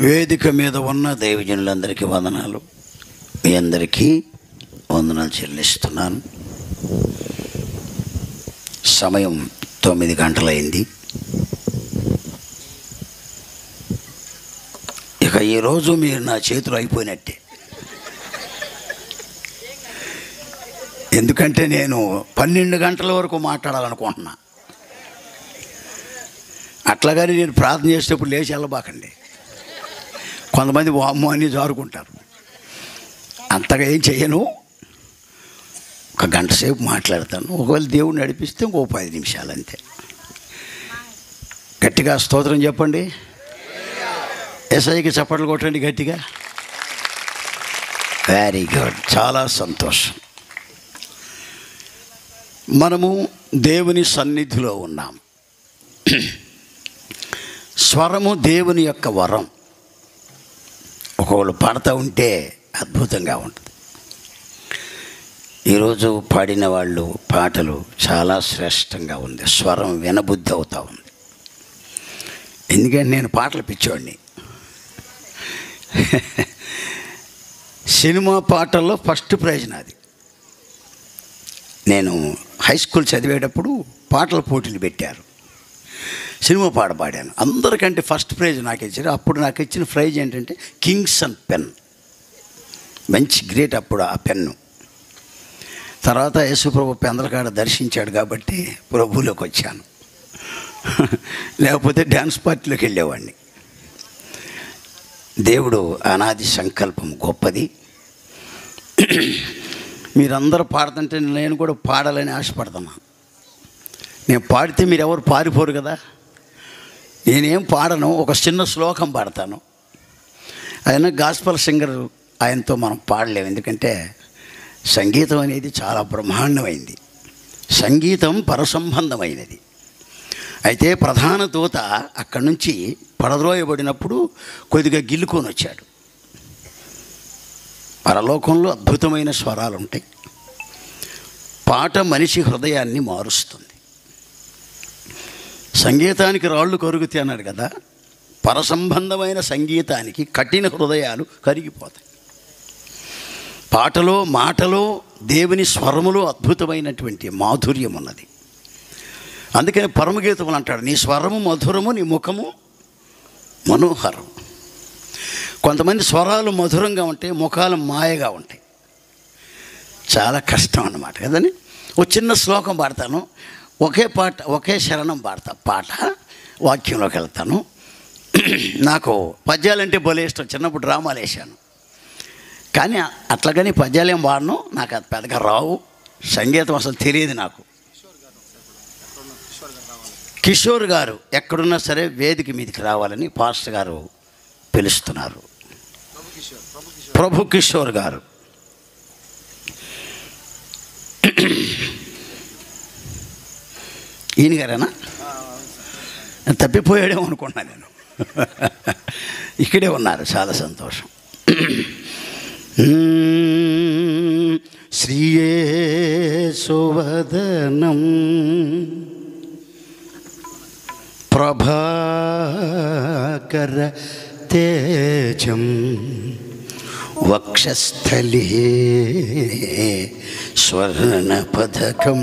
వేదిక మీద ఉన్న దైవజనులందరికీ వందనాలు. మీ అందరికీ వందనాలు చెల్లిస్తున్నాను. సమయం 9 గంటలైంది. ఇక ఈరోజు మీరు నా చేతులు అయిపోయినట్టే. ఎందుకంటే నేను 12 గంటల వరకు మాట్లాడాలనుకుంటున్నా. అట్లాగని నేను ప్రార్థన చేసేటప్పుడు లేచి వెళ్ళబాకండి. కొంతమంది వామ్మో అని జారుకుంటారు. అంతగా ఏం చెయ్యను. 1 గంట సేపు మాట్లాడతాను. ఒకవేళ దేవుడు నడిపిస్తే ఇంకో 10 నిమిషాలు అంతే. గట్టిగా స్తోత్రం చెప్పండి. యేసయ్యకి చప్పట్లు కొట్టండి గట్టిగా. వెరీ గుడ్, చాలా సంతోషం. మనము దేవుని సన్నిధిలో ఉన్నాం. స్వరము దేవుని యొక్క వరం. ఒకళ్ళు పాడుతూ ఉంటే అద్భుతంగా ఉంటుంది. ఈరోజు పాడిన వాళ్ళు పాటలు చాలా శ్రేష్టంగా ఉంది. స్వరం వినబుద్ధి అవుతూ ఉంది. ఎందుకంటే నేను పాటలు పిచ్చోడిని. సినిమా పాటల్లో ఫస్ట్ ప్రైజ్ నాది. నేను హై స్కూల్ చదివేటప్పుడు పాటల పోటీలు పెట్టారు. సినిమా పాట పాడాను. అందరికంటే ఫస్ట్ ప్రైజ్ నాకు ఇచ్చారు. అప్పుడు నాకు ఇచ్చిన ప్రైజ్ ఏంటంటే కింగ్సన్ పెన్. మంచి గ్రేట్ అప్పుడు ఆ పెన్ను. తర్వాత యేసుప్రభు పెందలకాడ దర్శించాడు కాబట్టి ప్రభువులోకి వచ్చాను. లేకపోతే డ్యాన్స్ పార్టీలోకి వెళ్ళేవాడిని. దేవుడు అనాది సంకల్పం గొప్పది. మీరందరూ పాడుతుంటే నేను కూడా పాడాలని ఆశపడుతున్నాను. నేను పాడితే మీరెవరు పారిపోరు కదా. నేనేం పాడను, ఒక చిన్న శ్లోకం పాడతాను. ఆయన గాస్పల్ సింగర్, ఆయనతో మనం పాడలేము. ఎందుకంటే సంగీతం అనేది చాలా బ్రహ్మాండమైంది. సంగీతం పరసంబంధమైనది. అయితే ప్రధాన దూత అక్కడి నుంచి పడద్రోయబడినప్పుడు కొద్దిగా గిల్లుకొని వచ్చాడు. పరలోకంలో అద్భుతమైన స్వరాలు ఉంటాయి. పాట మనిషి హృదయాన్ని మారుస్తుంది. సంగీతానికి రాళ్ళు కరుగుతాయి అన్నాడు కదా. పరసంబంధమైన సంగీతానికి కఠిన హృదయాలు కరిగిపోతాయి. పాటలో మాటలో దేవుని స్వరములో అద్భుతమైనటువంటి మాధుర్యం ఉన్నది. అందుకని పరమగీతములు అంటాడు, నీ స్వరము మధురము, నీ ముఖము మనోహరం. కొంతమంది స్వరాలు మధురంగా ఉంటాయి, ముఖాలు మాయగా ఉంటాయి. చాలా కష్టం అన్నమాట కదని. ఒక చిన్న శ్లోకం పాడతాను. ఒకే పాట, ఒకే శరణం పాడతా. పాట వాక్యంలోకి వెళ్తాను. నాకు పద్యాలంటే భలే ఇష్టం. చిన్నప్పుడు డ్రామాలు వేసాను. కానీ అట్లాగని పద్యాలు ఏం పాడను. నాకు అది పెద్దగా రావు. సంగీతం అసలు తెలియదు నాకు. కిషోర్ గారు ఎక్కడున్నా సరే వేదిక మీదకి రావాలని పాస్టర్ గారు పిలుస్తున్నారు. ప్రభు కిషోర్ గారు. ఈయన గారేనా? తప్పిపోయాడేమో అనుకున్నా నేను. ఇక్కడే ఉన్నారు, చాలా సంతోషం. శ్రీయేసువదనం ప్రభాకర తేజం వక్షస్థలే స్వర్ణపథకం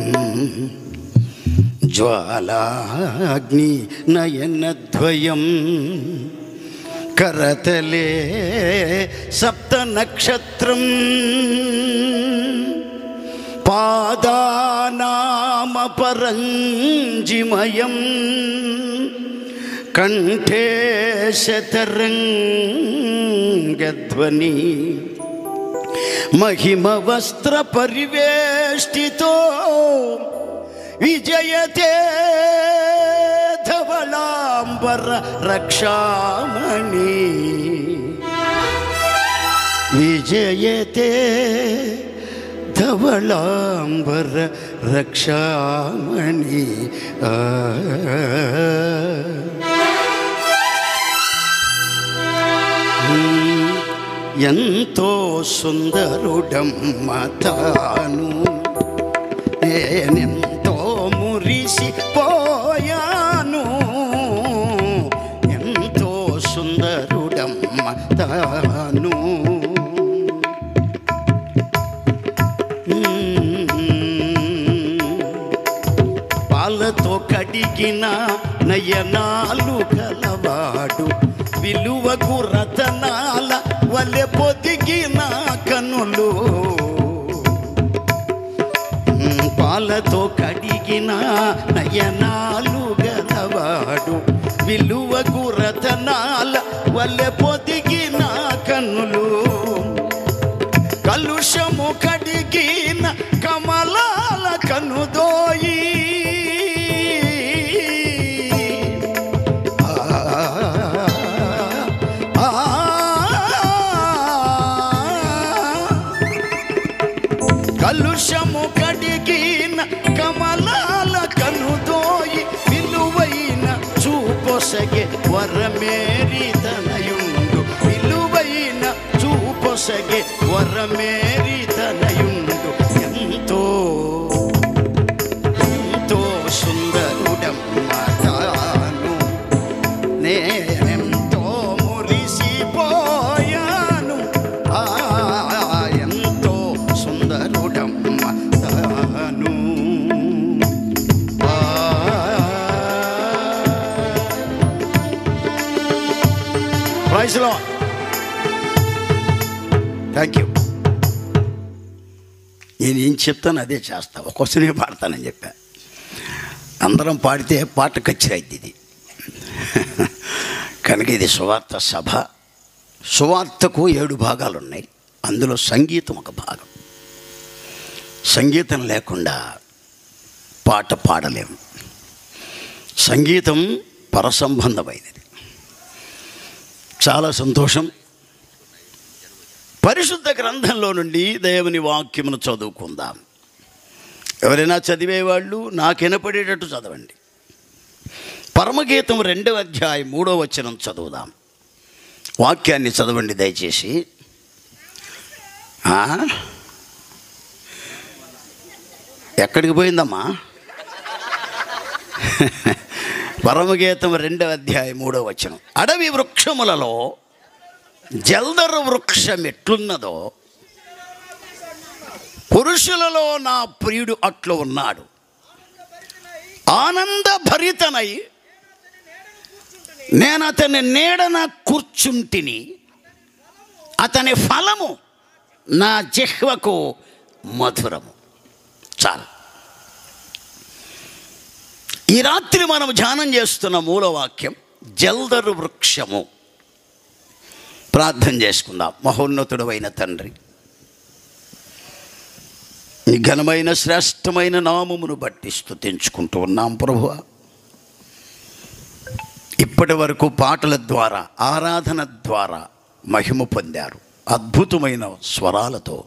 జ్వాలాగ్ని నయనద్వయం కరతలే సప్తనక్షత్రం పాదానామపరంజిమయం కంఠే శతరంగధ్వని మహిమ వస్త్ర పరివేష్టితో విజయతే ధవళాంబర రక్షామణి విజయతే ధవళాంబర రక్షామణి. ఎంతో సుందరుడమ్మ తాను, నేనెంతో మురిసిపోయాను. ఎంతో సుందరుడమ్మ నయనాలు గలవాడు విలువకు రతనాల వలె పొదిగిన కనులు పాలతో కడిగిన నయనాలు గలవాడు విలువకు రతనాల వలె పొదిగిన కన్నులు కలుషము కడిగిన కమలాల కనుదోయి కలుషము కడిగిన కమలాల కనుదోయి విలువైన చూపొసగే వరమేరి తనయుండు విలువైన చూపొసగే వరమేరి తనయుండు ఎంతో ఎంతో సుందరుడమ్మ తాను నేనెంతో మురిసిపోయాను ఎంతో సుందరుడమ్మ తాను ప్రైజ్ లార్డ్. Thank you. నేను ఏం చెప్తాను అదే చేస్తా. ఒక్కొక్కనే పాడతానని చెప్పా. అందరం పాడితే పాట కచ్చిరైద్ది ఇది. కనుక ఇది సువార్త సభ. సువార్తకు 7 భాగాలు ఉన్నాయి. అందులో సంగీతం ఒక భాగం. సంగీతం లేకుండా పాట పాడలేము. సంగీతం పరసంబంధమైనది. చాలా సంతోషం. పరిశుద్ధ గ్రంథంలో నుండి దేవుని వాక్యమును చదువుకుందాం. ఎవరైనా చదివేవాళ్ళు నాకు వినపడేటట్టు చదవండి. పరమగీతం 2వ అధ్యాయం 3వ వచనం చదువుదాం. వాక్యాన్ని చదవండి దయచేసి. ఎక్కడికి పోయిందమ్మా? పరమగీతం 2వ అధ్యాయం 3వ వచనం. అడవి వృక్షములలో జల్దరు వృక్షం ఎట్లున్నదో పురుషులలో నా ప్రియుడు అట్లు ఉన్నాడు. ఆనందభరితనై నేను అతని నీడన కూర్చుంటిని. అతని ఫలము నా జిహ్వకు మధురము. చాలు. ఈ రాత్రి మనం ధ్యానం చేస్తున్న మూలవాక్యం జల్దరు వృక్షము. ప్రార్థన చేసుకుందాం. మహోన్నతుడు అయిన తండ్రి, నీ ఘనమైన శ్రేష్టమైన నామమును బట్టి స్తుతించుకుంటూ ఉన్నాం ప్రభువా. ఇప్పటి వరకు పాటల ద్వారా, ఆరాధన ద్వారా మహిమ పొందారు. అద్భుతమైన స్వరాలతో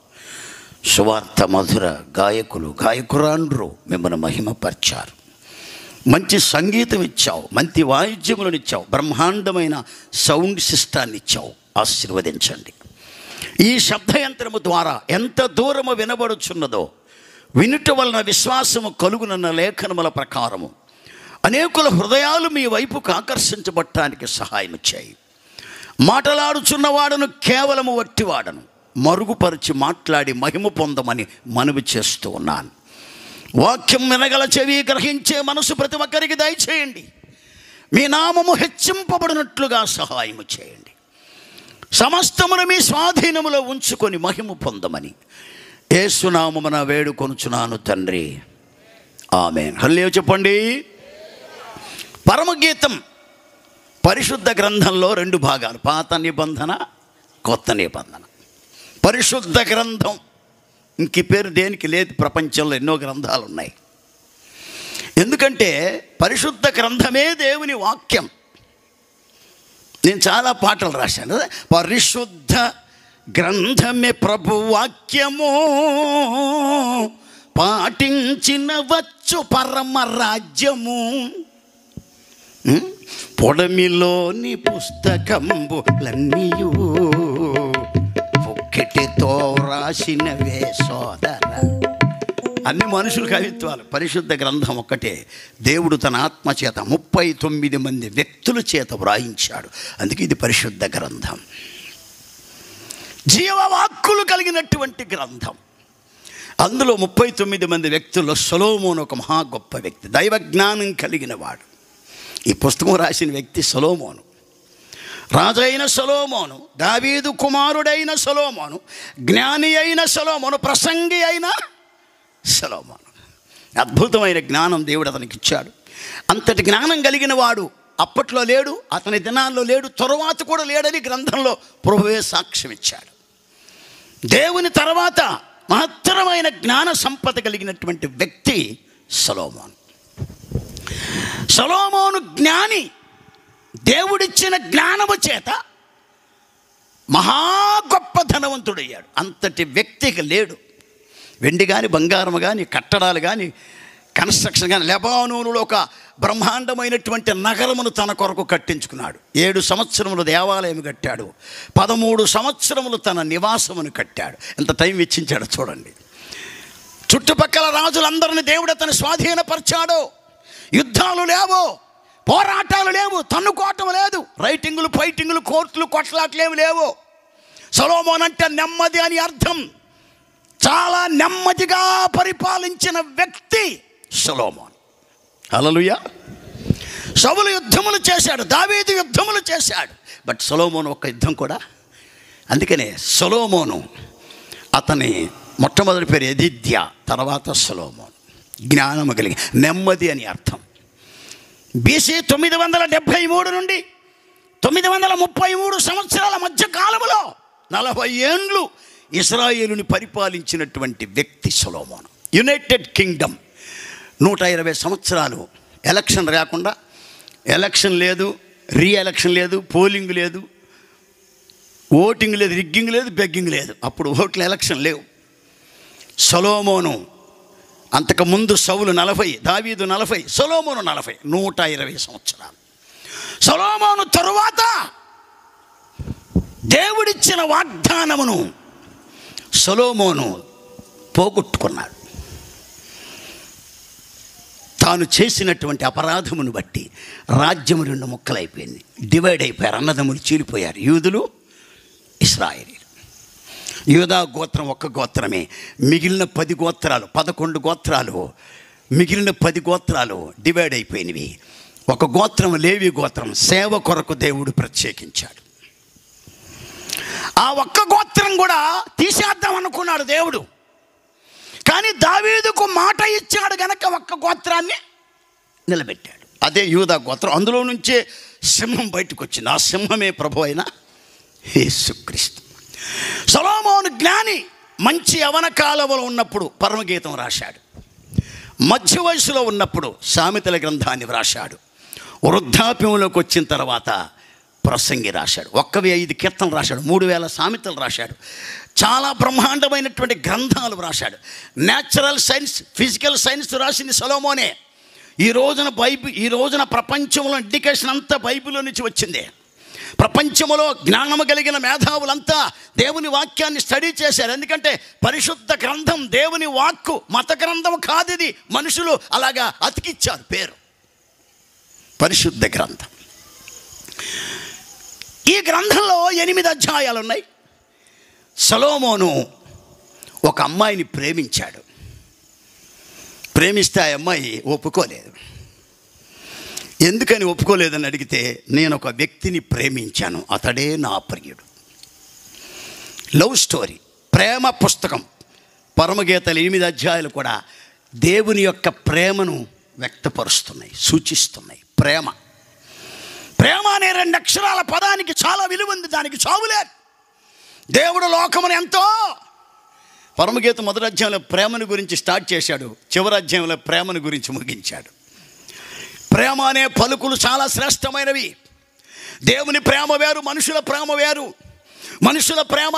సువార్త మధుర గాయకులు గాయకురాండ్రు మిమ్మల్ని మహిమపరిచారు. మంచి సంగీతం ఇచ్చావు, మంచి వాయిద్యములను ఇచ్చావు, బ్రహ్మాండమైన సౌండ్ సిస్టాన్ని ఇచ్చావు. ఆశీర్వదించండి. ఈ శబ్దయంత్రము ద్వారా ఎంత దూరము వినబడుచున్నదో వినుట వలన విశ్వాసము కలుగునన్న లేఖనముల ప్రకారము అనేకుల హృదయాలు మీ వైపుకు ఆకర్షించబడటానికి సహాయం చేయి. మాటలాడుచున్నవాడను కేవలము వట్టివాడను మరుగుపరిచి మాట్లాడి మహిమ పొందమని మనవి చేస్తూ ఉన్నాను. వాక్యం వినగల చెవి, గ్రహించే మనసు ప్రతి ఒక్కరికి దయచేయండి. మీ నామము హెచ్చింపబడినట్లుగా సహాయము చేయండి. సమస్తమును మీ స్వాధీనములో ఉంచుకొని మహిమ పొందమని యేసు నామమున వేడుకొనుచున్నాను తండ్రి. ఆమేన్. హల్లెలూయా చెప్పండి. పరమగీతం పరిశుద్ధ గ్రంథంలో 2 భాగాలు, పాత నిబంధన, కొత్త నిబంధన. పరిశుద్ధ గ్రంథం ఇంక పేరు దేనికి లేదు. ప్రపంచంలో ఎన్నో గ్రంథాలు ఉన్నాయి. ఎందుకంటే పరిశుద్ధ గ్రంథమే దేవుని వాక్యం. నేను చాలా పాటలు రాశాను. పరిశుద్ధ గ్రంథమే ప్రభు వాక్యము, పాటించిన వచ్చు పరమ రాజ్యము. పొడమిలోని పుస్తకంబులన్నీయు పొక్కెటితో రాసినవే సోదర. అన్ని మనుషుల కవిత్వాలు. పరిశుద్ధ గ్రంథం ఒక్కటే దేవుడు తన ఆత్మ చేత 39 మంది వ్యక్తుల చేత వ్రాయించాడు. అందుకే ఇది పరిశుద్ధ గ్రంథం. జీవవాక్కులు కలిగినటువంటి గ్రంథం. అందులో 39 మంది వ్యక్తుల్లో సొలొమోను ఒక మహా గొప్ప వ్యక్తి, దైవ జ్ఞానం కలిగిన వాడు. ఈ పుస్తకం రాసిన వ్యక్తి సొలొమోను. రాజు అయిన సొలొమోను, దావీదు కుమారుడైన సొలొమోను, జ్ఞాని అయిన సొలొమోను, ప్రసంగి అయిన సొలొమోను. అద్భుతమైన జ్ఞానం దేవుడు అతనికి ఇచ్చాడు. అంతటి జ్ఞానం కలిగిన వాడు అప్పట్లో లేడు, అతని దినాల్లో లేడు, తరువాత కూడా లేడని గ్రంథంలో ప్రభువే సాక్ష్యం ఇచ్చాడు. దేవుని తర్వాత మహత్తరమైన జ్ఞాన సంపద కలిగినటువంటి వ్యక్తి సొలొమోను. సొలొమోను జ్ఞాని. దేవుడిచ్చిన జ్ఞానము చేత మహా గొప్ప ధనవంతుడయ్యాడు. అంతటి వ్యక్తికి లేడు. వెండి కానీ, బంగారం కానీ, కట్టడాలు కానీ, కన్స్ట్రక్షన్ కానీ. లెబానోనులో ఒక బ్రహ్మాండమైనటువంటి నగరమును తన కొరకు కట్టించుకున్నాడు. 7 సంవత్సరములు దేవాలయం కట్టాడు. 13 సంవత్సరములు తన నివాసమును కట్టాడు. ఎంత టైం వెచ్చించాడో చూడండి. చుట్టుపక్కల రాజులందరినీ దేవుడు అతను స్వాధీనపరిచాడు. యుద్ధాలు లేవు, పోరాటాలు లేవు, తన్నుకోవటం లేదు, రైటింగులు, ఫైటింగులు, కోర్టులు, కొట్లాట్లేమి లేవు. సొలొమోను అంటే నెమ్మది అని అర్థం. చాలా నెమ్మదిగా పరిపాలించిన వ్యక్తి సొలొమోను. హల్లెలూయా. సౌలు యుద్ధములు చేశాడు, దావీదు యుద్ధములు చేశాడు, బట్ సొలొమోను ఒక్క యుద్ధం కూడా. అందుకనే సొలొమోను అతని మొట్టమొదటి పేరు యెదిద్య, తర్వాత సొలొమోను. జ్ఞానము కలిగి, నెమ్మది అని అర్థం. బీసీ 973 నుండి 933 సంవత్సరాల మధ్య కాలంలో 40 ఏండ్లు ఇశ్రాయేలుని పరిపాలించినటువంటి వ్యక్తి సొలొమోను. యునైటెడ్ కింగ్డమ్ 120 సంవత్సరాలు ఎలక్షన్ రాకుండా, ఎలక్షన్ లేదు, రీఎలక్షన్ లేదు, పోలింగ్ లేదు, ఓటింగ్ లేదు, రిగ్గింగ్ లేదు, బెగ్గింగ్ లేదు. అప్పుడు ఓట్ల ఎలక్షన్ లేవు. సొలొమోను అంతకుముందు సౌలు 40, దావీదు 40, సొలొమోను 40, 120 సంవత్సరాలు. సొలొమోను తరువాత దేవుడిచ్చిన వాగ్దానమును సొలొమోను పోగొట్టుకున్నాడు. తాను చేసినటువంటి అపరాధమును బట్టి రాజ్యము 2 ముక్కలైపోయింది. డివైడ్ అయిపోయారు. అన్నదమ్ములు చీలిపోయారు. యూదులు, ఇశ్రాయేలీయులు. యూదా గోత్రం ఒక్క గోత్రమే. మిగిలిన 10 గోత్రాలు, 11 గోత్రాలు, మిగిలిన 10 గోత్రాలు డివైడ్ అయిపోయినవి. ఒక గోత్రం లేవి గోత్రం సేవ కొరకు దేవుడు ప్రత్యేకించాడు. ఆ ఒక్క గోత్రం కూడా తీసేద్దాం అనుకున్నాడు దేవుడు. కానీ దావీదుకు మాట ఇచ్చాడు గనక ఒక్క గోత్రాన్ని నిలబెట్టాడు. అదే యూదా గోత్రం. అందులో నుంచే సింహం బయటకు వచ్చింది. ఆ సింహమే ప్రభు అయిన యేసుక్రీస్తు. సొలొమోను జ్ఞాని. మంచి యవన కాలంలో ఉన్నప్పుడు పరమగీతం రాశాడు. మధ్య వయసులో ఉన్నప్పుడు సామెతల గ్రంథాన్ని రాశాడు. వృద్ధాప్యంలోకి వచ్చిన తర్వాత ప్రసంగి రాశాడు. 105 కీర్తనలు రాశాడు. 3000 సామెతలు రాశాడు. చాలా బ్రహ్మాండమైనటువంటి గ్రంథాలు రాశాడు. న్యాచురల్ సైన్స్, ఫిజికల్ సైన్స్ రాసింది సొలొమోనే. ఈ రోజున ప్రపంచంలో ఎడ్యుకేషన్ అంతా బైబిల్లో నుంచి వచ్చింది. ప్రపంచంలో జ్ఞానము కలిగిన మేధావులంతా దేవుని వాక్యాన్ని స్టడీ చేశారు. ఎందుకంటే పరిశుద్ధ గ్రంథం దేవుని వాక్కు, మత గ్రంథం కాదు ఇది. మనుషులు అలాగా అతికిచ్చారు పేరు పరిశుద్ధ గ్రంథం. ఈ గ్రంథంలో 8 అధ్యాయాలు ఉన్నాయి. సొలొమోను ఒక అమ్మాయిని ప్రేమించాడు. ప్రేమిస్తే ఆ అమ్మాయి ఒప్పుకోలేదు. ఎందుకని ఒప్పుకోలేదని అడిగితే, నేను ఒక వ్యక్తిని ప్రేమించాను, అతడే నా ప్రియుడు. లవ్ స్టోరీ, ప్రేమ పుస్తకం. పరమగీతాలు 8 అధ్యాయాలు కూడా దేవుని యొక్క ప్రేమను వ్యక్తపరుస్తున్నాయి, సూచిస్తున్నాయి. ప్రేమ అనే 2 అక్షరాల పదానికి చాలా విలువ ఉంది. దానికి చావులేదు. దేవుడు లోకమును ఎంతో, పరమగీతం 1వ అధ్యాయంలో ప్రేమను గురించి స్టార్ట్ చేశాడు, చివరి అధ్యాయంలో ప్రేమను గురించి ముగించాడు. ప్రేమ అనే పలుకులు చాలా శ్రేష్టమైనవి. దేవుని ప్రేమ వేరు, మనుషుల ప్రేమ వేరు. మనుషుల ప్రేమ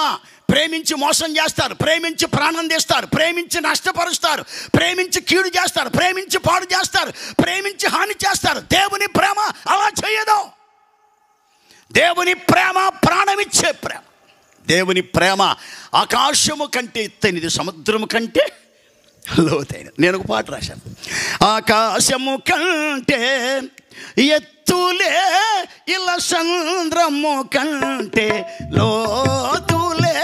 ప్రేమించి మోసం చేస్తారు, ప్రేమించి ప్రాణం తీస్తారు, ప్రేమించి నష్టపరుస్తారు, ప్రేమించి కీడు చేస్తారు, ప్రేమించి పాడు చేస్తారు, ప్రేమించి హాని చేస్తారు. దేవుని ప్రేమ అలా చేయదు. దేవుని ప్రేమ ప్రాణమిచ్చే ప్రేమ. దేవుని ప్రేమ ఆకాశము కంటే ఎత్తైనది, సముద్రము కంటే లోతైనది. నేను ఒక పాట రాశాను. ఆకాశము కంటే ఎత్తులే ఇలా చంద్రము కంటే లోతులే,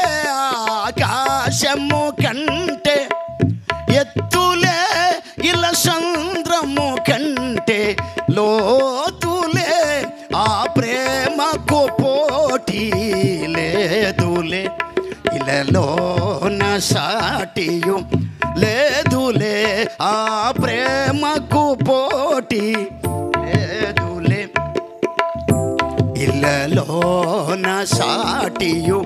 ఆకాశము కంటే ఎత్తులే ఇలా చంద్రము కంటే లోతు ఆ ప్రేమకు పోటీ లేదులే, ఇలలోన సాటియు లేదులే, ఆ ప్రేమకు పోటీ లేదులే, ఇలలోన సాటియు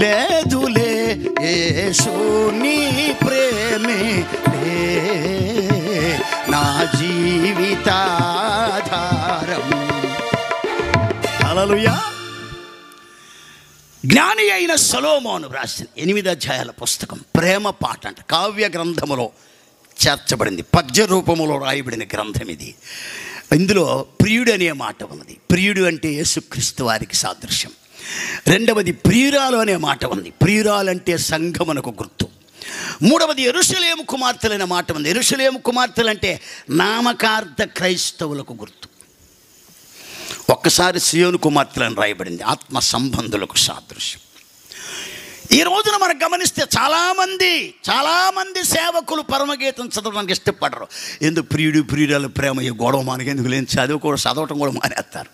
లేదులే, యేసుని ప్రేమే నా జీవితాధారం. హల్లెలూయా. జ్ఞాని అయిన సొలొమోను రాసిన 8 అధ్యాయాల పుస్తకం ప్రేమ పాట అంట. కావ్య గ్రంథములో చేర్చబడింది, పద్య రూపములో రాయబడిన గ్రంథం ఇది. ఇందులో ప్రియుడు అనే మాట ఉన్నది. ప్రియుడు అంటే యేసుక్రీస్తు వారికి సాదృశ్యం. రెండవది ప్రియురాలు అనే మాట ఉంది. ప్రియురాలు అంటే సంఘమునకు గుర్తు. మూడవది యెరూషలేము కుమార్తెలు అనే మాట ఉంది. యెరూషలేము కుమార్తెలు అంటే నామకార్థ క్రైస్తవులకు గుర్తు. ఒక్కసారి సియోను కుమార్తెలను రాయబడింది, ఆత్మ సంబంధులకు సాదృశ్యం. ఈ రోజున మనం గమనిస్తే చాలామంది సేవకులు పరమగీతం చదవడానికి ఇష్టపడరు. ఎందుకు? ప్రియుడు ప్రియురాలు ప్రేమ ఈ గొడవ మనకి ఎందుకు లేని చదవటం కూడా మానేస్తారు.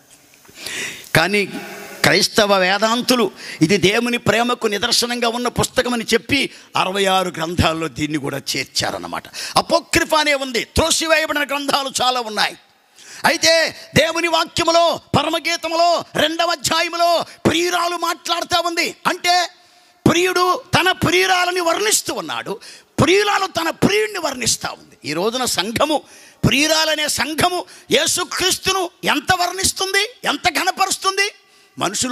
కానీ క్రైస్తవ వేదాంతులు ఇది దేవుని ప్రేమకు నిదర్శనంగా ఉన్న పుస్తకమని చెప్పి 66 గ్రంథాల్లో దీన్ని కూడా చేర్చారన్నమాట. అపోక్రిఫా అనే ఉంది, త్రోసివేయబడిన గ్రంథాలు చాలా ఉన్నాయి. అయితే దేవుని వాక్యములో పరమగీతములో 2వ అధ్యాయములో ప్రియురాలు మాట్లాడుతూ ఉంది. అంటే ప్రియుడు తన ప్రియురాలని వర్ణిస్తూ ఉన్నాడు, ప్రియురాలు తన ప్రియుడిని వర్ణిస్తూ ఉంది. ఈ రోజున సంఘము, ప్రియురాలనే సంఘము యేసుక్రీస్తును ఎంత వర్ణిస్తుంది, ఎంత ఘనపరుస్తుంది?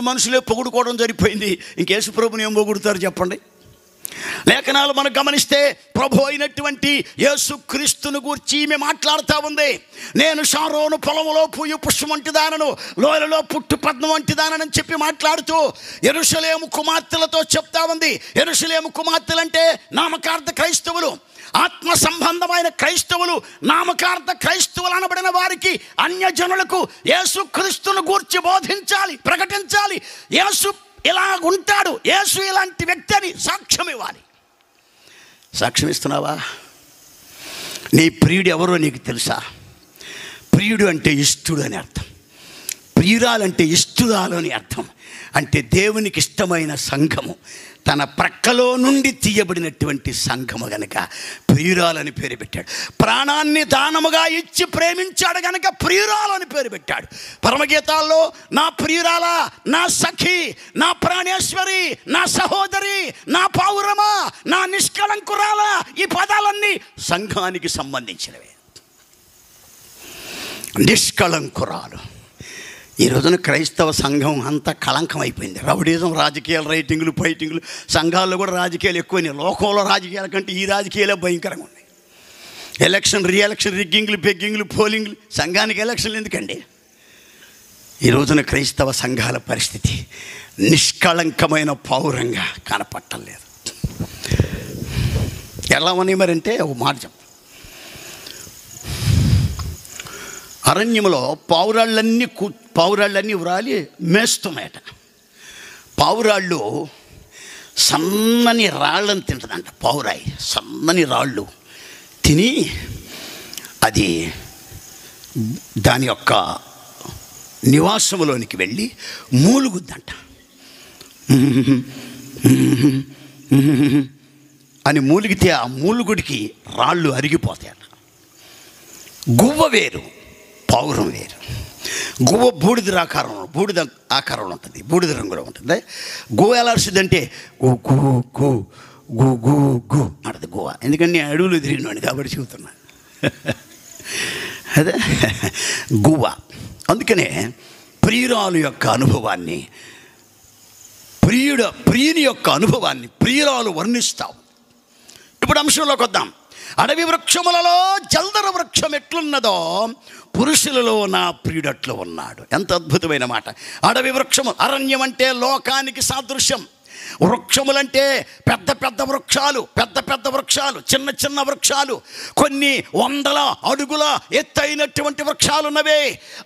మనుషులే పొగుడుకోవడం సరిపోయింది, ఇంకేసు ప్రభుని ఏం పొగుడుతారు చెప్పండి? లేఖనాలు మనం గమనిస్తే ప్రభు అయినటువంటి యేసుక్రీస్తును గూర్చి ఈమె మాట్లాడుతూ ఉంది. నేను షారోను పొలంలో పూయు పుష్పం వంటి దానను, లోయలలో పుట్టు పద్మం వంటి దానని చెప్పి మాట్లాడుతూ యెరూషలేము కుమార్తెలతో చెప్తా ఉంది. యెరూషలేము కుమార్తెలంటే నామకార్థ క్రైస్తవులు, ఆత్మ సంబంధమైన క్రైస్తవులు. నామకార్థ క్రైస్తవులు అనబడిన వారికి అన్యజనులకు యేసుక్రీస్తును గూర్చి బోధించాలి, ప్రకటించాలి. యేసు ఇలా ఉంటాడు, యేసు ఇలాంటి వ్యక్తి అని సాక్ష్యం ఇవ్వాలి. సాక్ష్యం ఇస్తున్నావా? నీ ప్రియుడు ఎవరో నీకు తెలుసా? ప్రియుడు అంటే ఇష్టుడు అని అర్థం, ప్రియురాలంటే ఇష్టురాలు అని అర్థం. అంటే దేవునికి ఇష్టమైన సంఘము, తన ప్రక్కలో నుండి తీయబడినటువంటి సంఘము గనక ప్రియురాలని పేరు పెట్టాడు. ప్రాణాన్ని దానముగా ఇచ్చి ప్రేమించాడు గనక ప్రియురాలు అని పేరు పెట్టాడు. పరమగీతాల్లో నా ప్రియురాలా, నా సఖి, నా ప్రాణేశ్వరి, నా సహోదరి, నా పౌరమా, నా నిష్కళంకురాలా, ఈ పదాలన్నీ సంఘానికి సంబంధించినవే. నిష్కళంకురాలు. ఈ రోజున క్రైస్తవ సంఘం అంతా కళంకం అయిపోయింది. రౌడీజం, రాజకీయాలు, రైటింగులు, ఫైటింగులు, సంఘాల్లో కూడా రాజకీయాలు ఎక్కువైనాయి. లోకంలో రాజకీయాల కంటే ఈ రాజకీయాలే భయంకరంగా ఉన్నాయి. ఎలక్షన్, రీఎలక్షన్, రిగ్గింగ్లు, పెగ్గింగ్లు, పోలింగ్లు. సంఘానికి ఎలక్షన్లు ఎందుకండి? ఈ రోజున క్రైస్తవ సంఘాల పరిస్థితి నిష్కళంకమైన పౌరంగా కనపట్టలేదు. ఎలా ఉన్నాయి మరంటే ఒక మాట చెప్పు. అరణ్యంలో పావురాళ్ళన్నీ వ్రాలి మేస్తున్నాయట. పావురాళ్ళు సన్నని రాళ్ళని తింటుందంట. పావురాయి సన్నని రాళ్ళు తిని అది దాని యొక్క నివాసములోనికి వెళ్ళి మూలుగుద్దంట. అని మూలిగితే ఆ మూలుగుడికి రాళ్ళు అరిగిపోతాయట. గువ్వ వేరు, పావురం వేరు. గువ్వ బూడిద ఆకారంలో ఉంటుంది, బూడిద రంగులో ఉంటుంది. గువ్వ ఎలా అరుస్తుందంటే గు గు గు గు గు గు అంటది గువ్వ. ఎందుకంటే నేను అడవులు తిరిగినాను కాబట్టి చెబుతున్నా. అదే గువ్వ. అందుకనే ప్రియురాలు యొక్క అనుభవాన్ని, ప్రియుని యొక్క అనుభవాన్ని ప్రియురాలు వర్ణిస్తావు. ఇప్పుడు అంశంలోకి వద్దాం. అడవి వృక్షములలో జల్దర వృక్షం ఎట్లున్నదో పురుషులలో నా ప్రియుడట్లు ఉన్నాడు. ఎంత అద్భుతమైన మాట. అడవి వృక్షము, అరణ్యం అంటే లోకానికి సాదృశ్యం. వృక్షములంటే పెద్ద పెద్ద వృక్షాలు, చిన్న చిన్న వృక్షాలు, కొన్ని వందల అడుగుల ఎత్తైనటువంటి వృక్షాలు ఉన్నవే.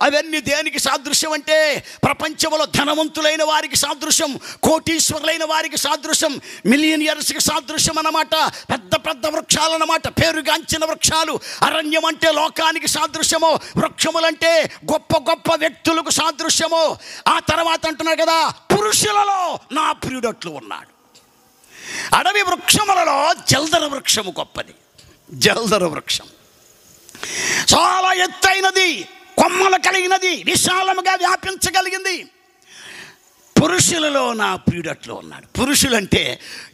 అవన్నీ దేనికి సాదృశ్యం అంటే ప్రపంచంలో ధనవంతులైన వారికి సాదృశ్యం, కోటీశ్వరులైన వారికి సాదృశ్యం, మిలియనియర్స్కి సాదృశ్యం అన్నమాట. పెద్ద పెద్ద వృక్షాలు అన్నమాట, పేరుగాంచిన వృక్షాలు. అరణ్యం అంటే లోకానికి సాదృశ్యము, వృక్షములంటే గొప్ప గొప్ప వ్యక్తులకు సాదృశ్యము. ఆ తర్వాత అంటున్నారు కదా, పురుషులలో నా ప్రియుడట్లు ఉన్నాడు. అడవి వృక్షములలో జల్దర వృక్షము గొప్పది. జల్దర వృక్షం చాలా ఎత్తైనది, కొమ్మలు కలిగినది, విశాలముగా వ్యాపించగలిగింది. పురుషులలో నా ప్రియుడట్లు ఉన్నాడు. పురుషులంటే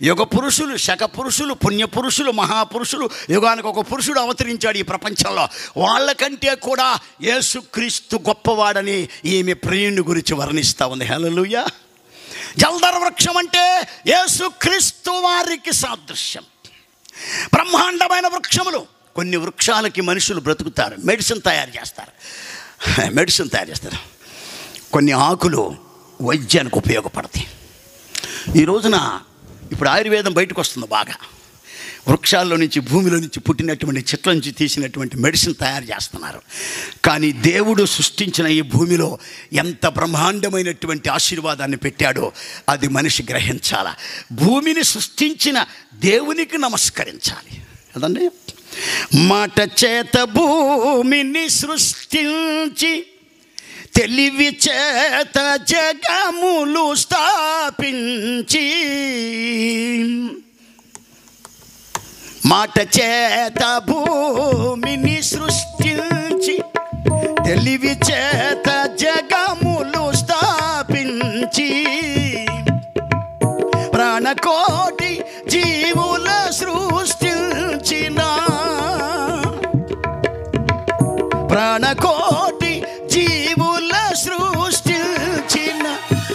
యుగ పురుషులు, శక పురుషులు, పుణ్య పురుషులు, మహాపురుషులు. యుగానికి ఒక పురుషుడు అవతరించాడు ఈ ప్రపంచంలో. వాళ్ళకంటే కూడా యేసుక్రీస్తు గొప్పవాడని ఈమె ప్రియుని గురించి వర్ణిస్తూ ఉంది. హల్లెలూయా. జల్దర వృక్షం అంటే యేసుక్రీస్తు వారికి సాదృశ్యం. బ్రహ్మాండమైన వృక్షములు. కొన్ని వృక్షాలకి మనుషులు బ్రతుకుతారు, మెడిసిన్ తయారు చేస్తారు. కొన్ని ఆకులు వైద్యానికి ఉపయోగపడతాయి. ఈ రోజున ఇప్పుడు ఆయుర్వేదం బయటకు వస్తుంది బాగా. వృక్షాల్లో నుంచి, భూమిలో నుంచి పుట్టినటువంటి చెట్ల నుంచి తీసినటువంటి మెడిసిన్ తయారు చేస్తున్నారు. కానీ దేవుడు సృష్టించిన ఈ భూమిలో ఎంత బ్రహ్మాండమైనటువంటి ఆశీర్వాదాన్ని పెట్టాడో అది మనిషి గ్రహించాల. భూమిని సృష్టించిన దేవునికి నమస్కరించాలి కదండి. మాట చేత భూమిని సృష్టించి, తెలివి చేత జగములు స్థాపించి, మాట చేత భూమిని సృష్టించి, తెలివి చేత జగములు స్థాపించి, ప్రాణకోటి జీవుల సృష్టించిన, ప్రాణకోటి జీవుల సృష్టించిన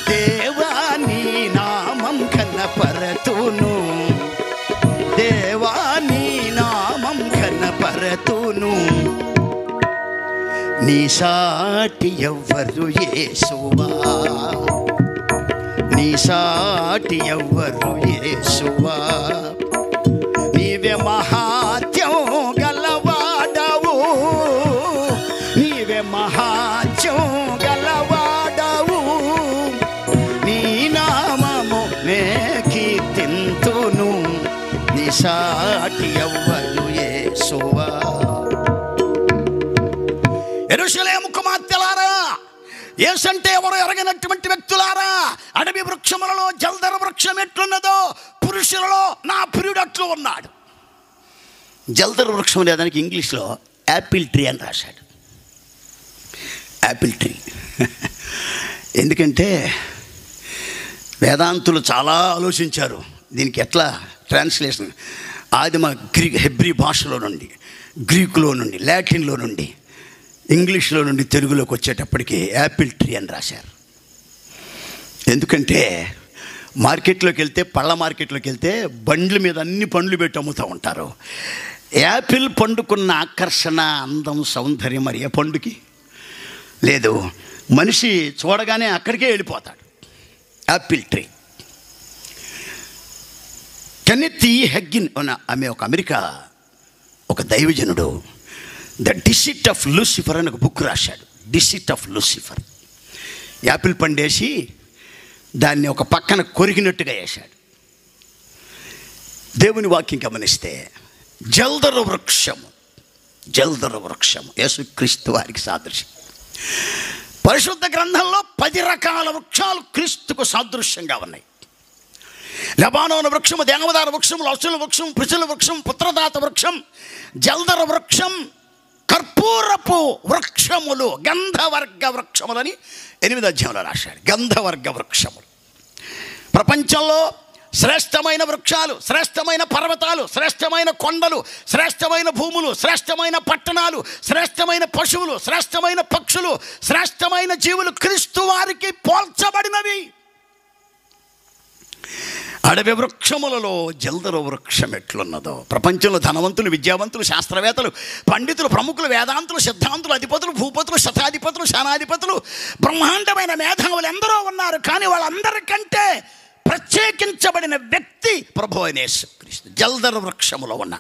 దేవాని నామం కనపరతును, దేవాని నామం కనపరతును. నీ సాటి ఎవ్వరు యేసువా, నీ సాటి ఎవ్వరు యేసువా. నీవే మహాత్యం గలవాడవు, నీవే మహాత్యం గలవాడవు. నీ నామము నే కీర్తింతును, నీ సాటి ఎవ్వరు యేసువా. యెరూషలేము కుమార్తెలారా, యేసంటే ఎవరు ఎరగనటువంటి వ్యక్తులారా, అడవి వృక్షములలో జల్దర వృక్షం ఎట్లున్నదో పురుషులలో నా ప్రియుడు అట్లు ఉన్నాడు. జల్దర వృక్షం లేదానికి ఇంగ్లీష్లో యాపిల్ ట్రీ అని రాశాడు. Apple tree. ఎందుకంటే వేదాంతులు చాలా ఆలోచించారు దీనికి ఎట్లా ట్రాన్స్లేషన్. ఆదిమ హెబ్రీ భాషలో నుండి, గ్రీకులో నుండి, లాటిన్లో నుండి, ఇంగ్లీష్లో నుండి తెలుగులోకి వచ్చేటప్పటికి యాపిల్ ట్రీ అని రాశారు. ఎందుకంటే మార్కెట్లోకి వెళ్తే, పళ్ళ మార్కెట్లోకి వెళ్తే బండ్ల మీద అన్ని పండ్లు పెట్టి అమ్ముతూ ఉంటారు. యాపిల్ పండుకున్న ఆకర్షణ, అందం, సౌందర్యం మరి ఏ పండుకి లేదు. మనిషి చూడగానే అక్కడికే వెళ్ళిపోతాడు. Apple tree. కెన్నెత్ ఈ హెగ్గిన్ ఆమె ఒక అమెరికా ఒక దైవజనుడు ద డిసిట్ ఆఫ్ లూసిఫర్ అని ఒక బుక్ రాశాడు. Deceit of Lucifer. యాపిల్ పండేసి దాన్ని ఒక పక్కన కొరికినట్టుగా వేశాడు. దేవుని వాక్యం గమనిస్తే జల్దర వృక్షము, జల్దర వృక్షము యేసుక్రీస్తు వారికి సాదృశ్యం. పరిశుద్ధ గ్రంథంలో 10 రకాల వృక్షాలు క్రీస్తుకు సాదృశ్యంగా ఉన్నాయి. లెబానోను వృక్షము, దేవదార వృక్షం, లసుల వృక్షం, పిచుల వృక్షం, పుత్రదాత వృక్షం, జల్దర వృక్షం, కర్పూరపు వృక్షములు, గంధవర్గ వృక్షములని 8వ అధ్యాయంలో రాశాడు. గంధవర్గ వృక్షములు. ప్రపంచంలో శ్రేష్టమైన వృక్షాలు, శ్రేష్టమైన పర్వతాలు, శ్రేష్టమైన కొండలు, శ్రేష్టమైన భూములు, శ్రేష్టమైన పట్టణాలు, శ్రేష్టమైన పశువులు, శ్రేష్టమైన పక్షులు, శ్రేష్టమైన జీవులు క్రీస్తు వారికి పోల్చబడినవి. అడవి వృక్షములలో జల్దర వృక్షం ఎట్లున్నదో ప్రపంచంలో ధనవంతులు, విద్యావంతులు, శాస్త్రవేత్తలు, పండితులు, ప్రముఖులు, వేదాంతులు, సిద్ధాంతులు, అధిపతులు, భూపతులు, శతాధిపతులు, శానాధిపతులు, బ్రహ్మాండమైన మేధావులు ఎందరో ఉన్నారు. కానీ వాళ్ళందరికంటే ప్రత్యేక ప్రత్యేకించబడిన వ్యక్తి ప్రభువైన యేసుక్రీస్తు. జల్దర వృక్షములో ఉన్న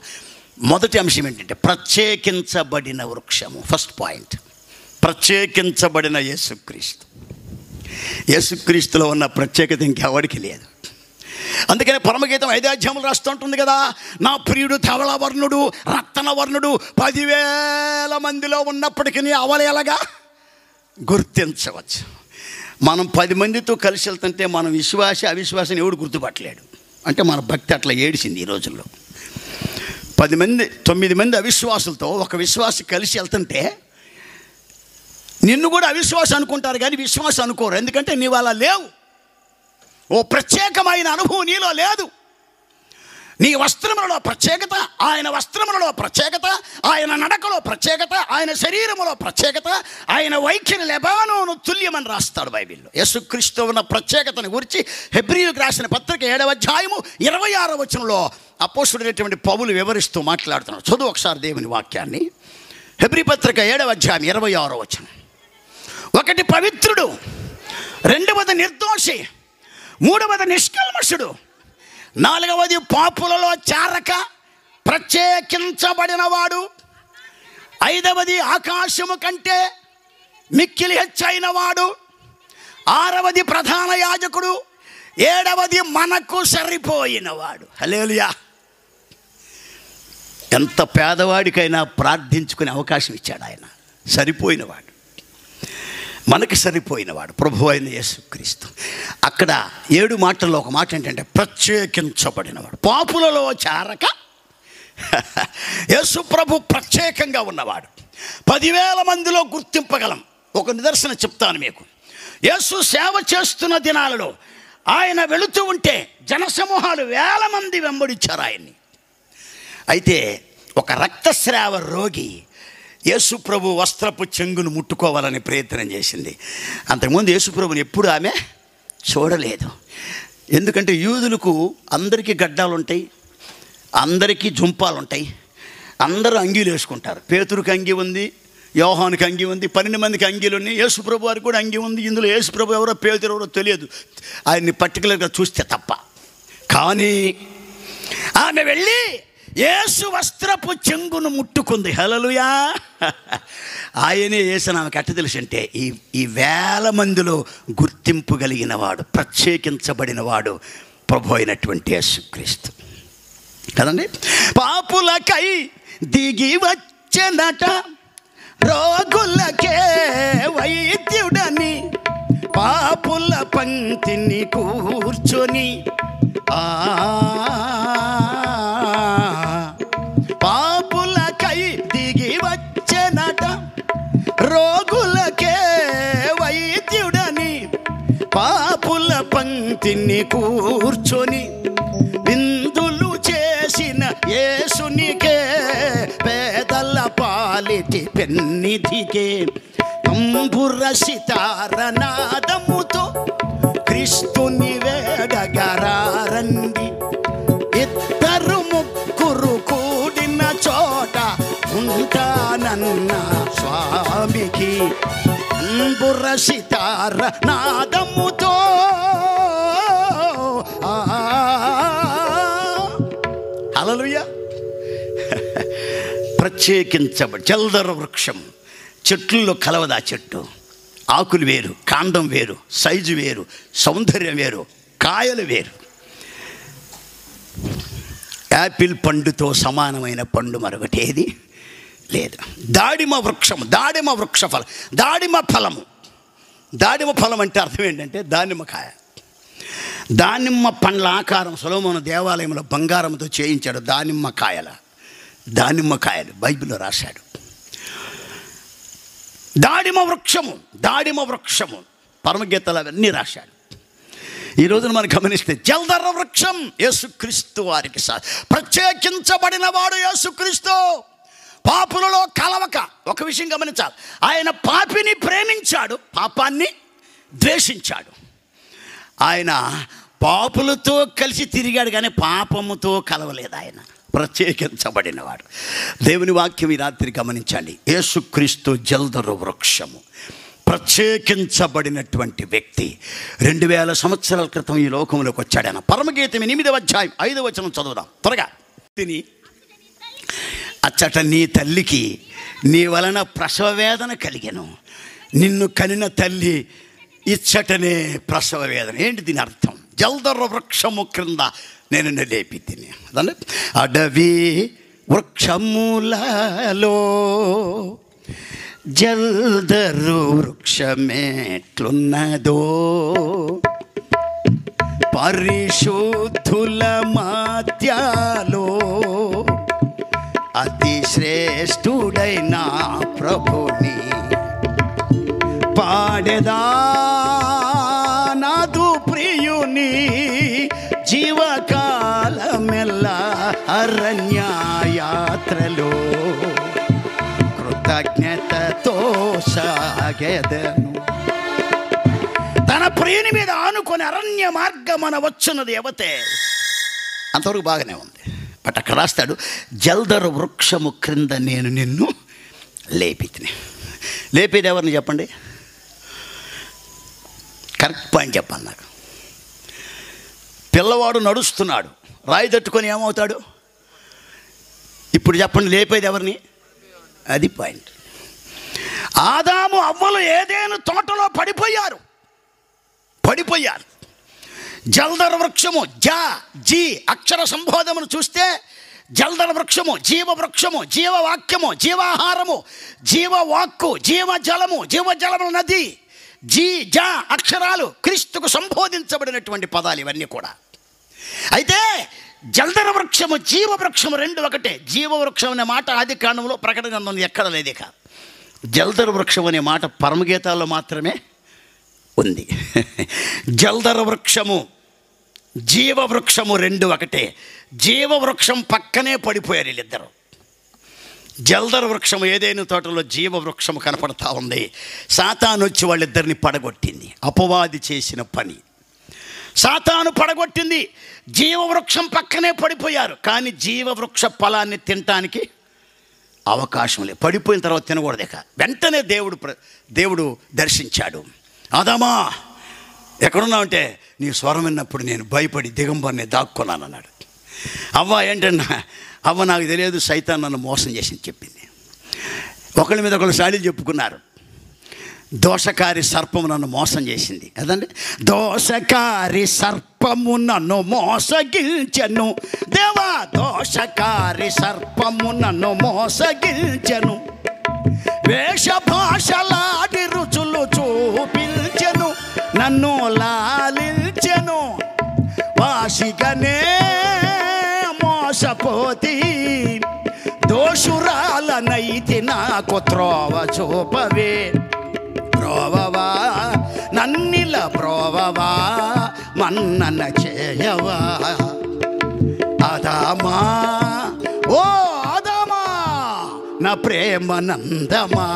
మొదటి అంశం ఏంటంటే ప్రత్యేకించబడిన వృక్షము. ఫస్ట్ పాయింట్, ప్రత్యేకించబడిన యేసుక్రీస్తు. యేసుక్రీస్తులో ఉన్న ప్రత్యేకత ఇంకెవరికి లేదు. అందుకనే పరమగీతం 5 అధ్యాయములు రాస్తూ ఉంటుంది కదా, నా ప్రియుడు ధవళవర్ణుడు రత్నవర్ణుడు 10,000 మందిలో ఉన్నప్పటికీ అవలేలగా గుర్తించవచ్చు. మనం 10 మందితో కలిసి వెళ్తుంటే మనం విశ్వాస అవిశ్వాసాన్ని ఎవడు గుర్తుపట్టలేడు. అంటే మన భక్తి అట్లా ఏడిసింది ఈ రోజుల్లో. 9 మంది అవిశ్వాసులతో ఒక విశ్వాసి కలిసి వెళ్తుంటే నిన్ను కూడా అవిశ్వాసం అనుకుంటారు కానీ విశ్వాసం అనుకోరు. ఎందుకంటే నీవు అలా లేవు. ఓ ప్రత్యేకమైన అనుభవం నీలో లేదు. నీ వస్త్రములలో ప్రత్యేకత, ఆయన వస్త్రములలో ప్రత్యేకత, ఆయన నడకలో ప్రత్యేకత, ఆయన శరీరములో ప్రత్యేకత, ఆయన వైఖరి లెబానోను తుల్యమని రాస్తాడు బైబిల్లో. యేసుక్రీస్తు ఉన్న ప్రత్యేకతను గురించి హెబ్రీయులకు రాసిన పత్రిక 7వ అధ్యాయము 26వ వచనంలో అపోస్తలుడైనటువంటి పౌలు వివరిస్తూ మాట్లాడుతున్నాడు. చదువు ఒకసారి దేవుని వాక్యాన్ని. హెబ్రీ పత్రిక 7వ అధ్యాయం 26వ వచనం. 1 పవిత్రుడు, 2వది నిర్దోషి, 3వది నిష్కల్మషుడు, 4వది పాపులలో చారక ప్రత్యేకించబడినవాడు, 5వది ఆకాశము కంటే మిక్కిలి హెచ్చైన వాడు, 6వది ప్రధాన యాజకుడు, 7వది మనకు సరిపోయినవాడు. హల్లెలూయా. ఎంత పేదవాడికైనా ప్రార్థించుకునే అవకాశం ఇచ్చాడు ఆయన. సరిపోయినవాడు, మనకి సరిపోయినవాడు ప్రభు అయిన యేసుక్రీస్తు. అక్కడ 7 మాటల్లో ఒక మాట ఏంటంటే ప్రత్యేకించబడినవాడు. పాపులలో చారక యేసు ప్రభు ప్రత్యేకంగా ఉన్నవాడు. 10,000 మందిలో గుర్తింపగలం. ఒక నిదర్శన చెప్తాను మీకు. యేసు సేవ చేస్తున్న దినాలలో ఆయన వెళుతూ ఉంటే జనసమూహాలు 1000 మంది వెంబడించారు ఆయన్ని. అయితే ఒక రక్తస్రావ రోగి యేసు ప్రభు వస్త్రపు చెంగును ముట్టుకోవాలని ప్రయత్నం చేసింది. అంతకుముందు యేసు ప్రభుని ఎప్పుడు ఆమె చూడలేదు. ఎందుకంటే యూదులకు అందరికీ గడ్డాలు ఉంటాయి, అందరికీ జుంపాలు ఉంటాయి, అందరూ అంగీలు వేసుకుంటారు. పేతురుకి అంగి ఉంది, యోహానుకి అంగి ఉంది, 12 మందికి అంగీలు ఉన్నాయి. యేసు ప్రభు వారికి కూడా అంగి ఉంది. ఇందులో యేసు ప్రభు ఎవరో పేతురు ఎవరో తెలియదు, ఆయన్ని పర్టికులర్గా చూస్తే తప్ప. కానీ ఆమె వెళ్ళి యేసు వస్త్రపు చెంగును ముట్టుకుంది. హల్లెలూయా. ఆయనే యేసు ఆమెకు అట్ట తెలుసు అంటే ఈ 1000 మందిలో గుర్తింపు కలిగిన వాడు, ప్రత్యేకించబడిన వాడు ప్రభు అయినటువంటి యేసుక్రీస్తు కదండి. పాపులకై దిగి వచ్చెనట, రోగులకే వైద్యుడని, పాపుల పంక్తిని కూర్చొని పాపులకై దిగి వచ్చెనట, రోగులకే వైద్యుడని, పాపుల పంక్తిని కూర్చొని విందులు చేసిన యేసునికే, పేదల పాలిటి పెన్నిధికే, తంబుర సితార నాదముతో క్రీస్తుని వేడగరారండి. 2-3 కూడిన చోట ఉంటానన్న స్వామికి, తంబుర సితార నాదముతో హల్లెలూయా. ప్రత్యేకించబడి జల్దర వృక్షం. చెట్లలో కలవదా చెట్టు? ఆకులు వేరు, కాండం వేరు, సైజు వేరు, సౌందర్యం వేరు, కాయలు వేరు. యాపిల్ పండుతో సమానమైన పండు మరొకటి ఏది లేదు. దాడిమ వృక్షము, దాడిమ వృక్ష ఫలం, దాడిమ ఫలము. దాడిమ ఫలం అంటే అర్థం ఏంటంటే దానిమ్మకాయ. దానిమ్మ పండ్ల ఆకారం సొలొమోను దేవాలయంలో బంగారంతో చేయించాడు. దానిమ్మకాయలు బైబిల్లో రాశాడు. దాడిమ వృక్షము పరమగీతలు అవన్నీ రాశాడు. ఈ రోజున మనం గమనిస్తే జల్దర వృక్షం యేసుక్రీస్తు వారికి ప్రత్యేకించబడిన వాడు యేసుక్రీస్తు. పాపులలో కలవక. ఒక విషయం గమనించాలి, ఆయన పాపిని ప్రేమించాడు, పాపాన్ని ద్వేషించాడు. ఆయన పాపులతో కలిసి తిరిగాడు కానీ పాపముతో కలవలేదు. ఆయన ప్రత్యేకించబడినవాడు. దేవుని వాక్యం ఈ రాత్రి గమనించాలి. యేసుక్రీస్తు జల్దరు వృక్షము, ప్రత్యేకించబడినటువంటి వ్యక్తి 2000 సంవత్సరాల క్రితం ఈ లోకంలోకి వచ్చాడు ఆయన. పరమగీతం 8వ అధ్యాయం 5వ వచనం చదువుదాం త్వరగా. అచ్చట నీ తల్లికి నీ వలన ప్రసవ వేదన కలిగెను, నిన్ను కనిన తల్లి ఇచ్చటనే ప్రసవ వేదన. ఏంటి దీని అర్థం? జల్దర వృక్షము క్రింద నేను లేపి తిని. అడవి వృక్షములలో జల్దరు వృక్షమేట్లున్నదో, పరిశుద్ధుల మధ్యలో అతి శ్రేష్ఠుడైన ప్రభుని పాడెదా, నాదు ప్రియుని జీవకాలమెల్లా అరణ్యయాత్రలో కృతజ్ఞతతో సాగెదను. తన ప్రియుని మీద ఆనుకొని అరణ్య మార్గమన వచ్చున్నది ఎవతే. అంతవరకు బాగానే ఉంది. బట్ అక్కడ రాస్తాడు, జల్దర వృక్షము క్రింద నేను నిన్ను లేపితిని. లేపేది ఎవరిని చెప్పండి? కరెక్ట్ పాయింట్ చెప్పండి నాకు. పిల్లవాడు నడుస్తున్నాడు, రాయి తట్టుకొని ఏమవుతాడు? ఇప్పుడు చెప్పండి, లేపేది ఎవరిని? అది పాయింట్. ఆదాము అవ్వలు ఏదేను తోటలో పడిపోయారు. జల్దర వృక్షము జీ అక్షర సంబోధమును చూస్తే జల్దర వృక్షము, జీవవృక్షము, జీవవాక్యము, జీవాహారము, జీవవాక్కు, జీవజలము నది, అక్షరాలు క్రీస్తుకు సంబోధించబడినటువంటి పదాలు ఇవన్నీ కూడా. అయితే జల్దర వృక్షము, జీవవృక్షము రెండు ఒకటే. జీవవృక్షం అనే మాట ఆది కాండంలో, ప్రకటన గ్రంథంలో ఎక్కడ లేదు. ఇక జల్దర వృక్షం అనే మాట పరమగీతాల్లో మాత్రమే ఉంది. జల్దర వృక్షము, జీవవృక్షము రెండు ఒకటే. జీవవృక్షం పక్కనే పడిపోయారు వీళ్ళిద్దరు. జల్దర వృక్షము ఏదైనా తోటలో జీవవృక్షము కనపడతా ఉంది. సాతాను వచ్చి వాళ్ళిద్దరిని పడగొట్టింది. అపవాది చేసిన పని. సాతాను పడగొట్టింది. జీవవృక్షం పక్కనే పడిపోయారు, కానీ జీవవృక్ష ఫలాన్ని తినటానికి అవకాశం లేదు. పడిపోయిన తర్వాత తినకూడదు. ఇక వెంటనే దేవుడు దర్శించాడు. ఆదామా ఎక్కడున్నావు అంటే, నీ స్వరం విన్నప్పుడు నేను భయపడి దిగంబర్ని దాక్కున్నాను అన్నాడు. అవ్వ ఏంటన్నా, అవ్వ నాకు తెలియదు, సైతాన్ నన్ను మోసం చేసింది చెప్పింది. ఒకళ్ళ మీద ఒకళ్ళు సాడీలు చెప్పుకున్నారు. దోషకారి సర్పము నన్ను మోసం చేసింది అదండి. దోషకారి సర్పము నన్ను మోసగించెను దేవా, దోషకారి సర్పము నన్ను మోసగించెను. వేషభాషలాడి రుచులు చూపించెను, నన్ను లాలించెను. వాసిగనే మోసపోతి, దోషురాలనైతి నాకు త్రోవ చూపవే. బ్రోవవా నన్నిల బ్రోవవా, మన్నన చేయవా. ఆదామా ఓ ఆదామా, నా ప్రేమ నందమా,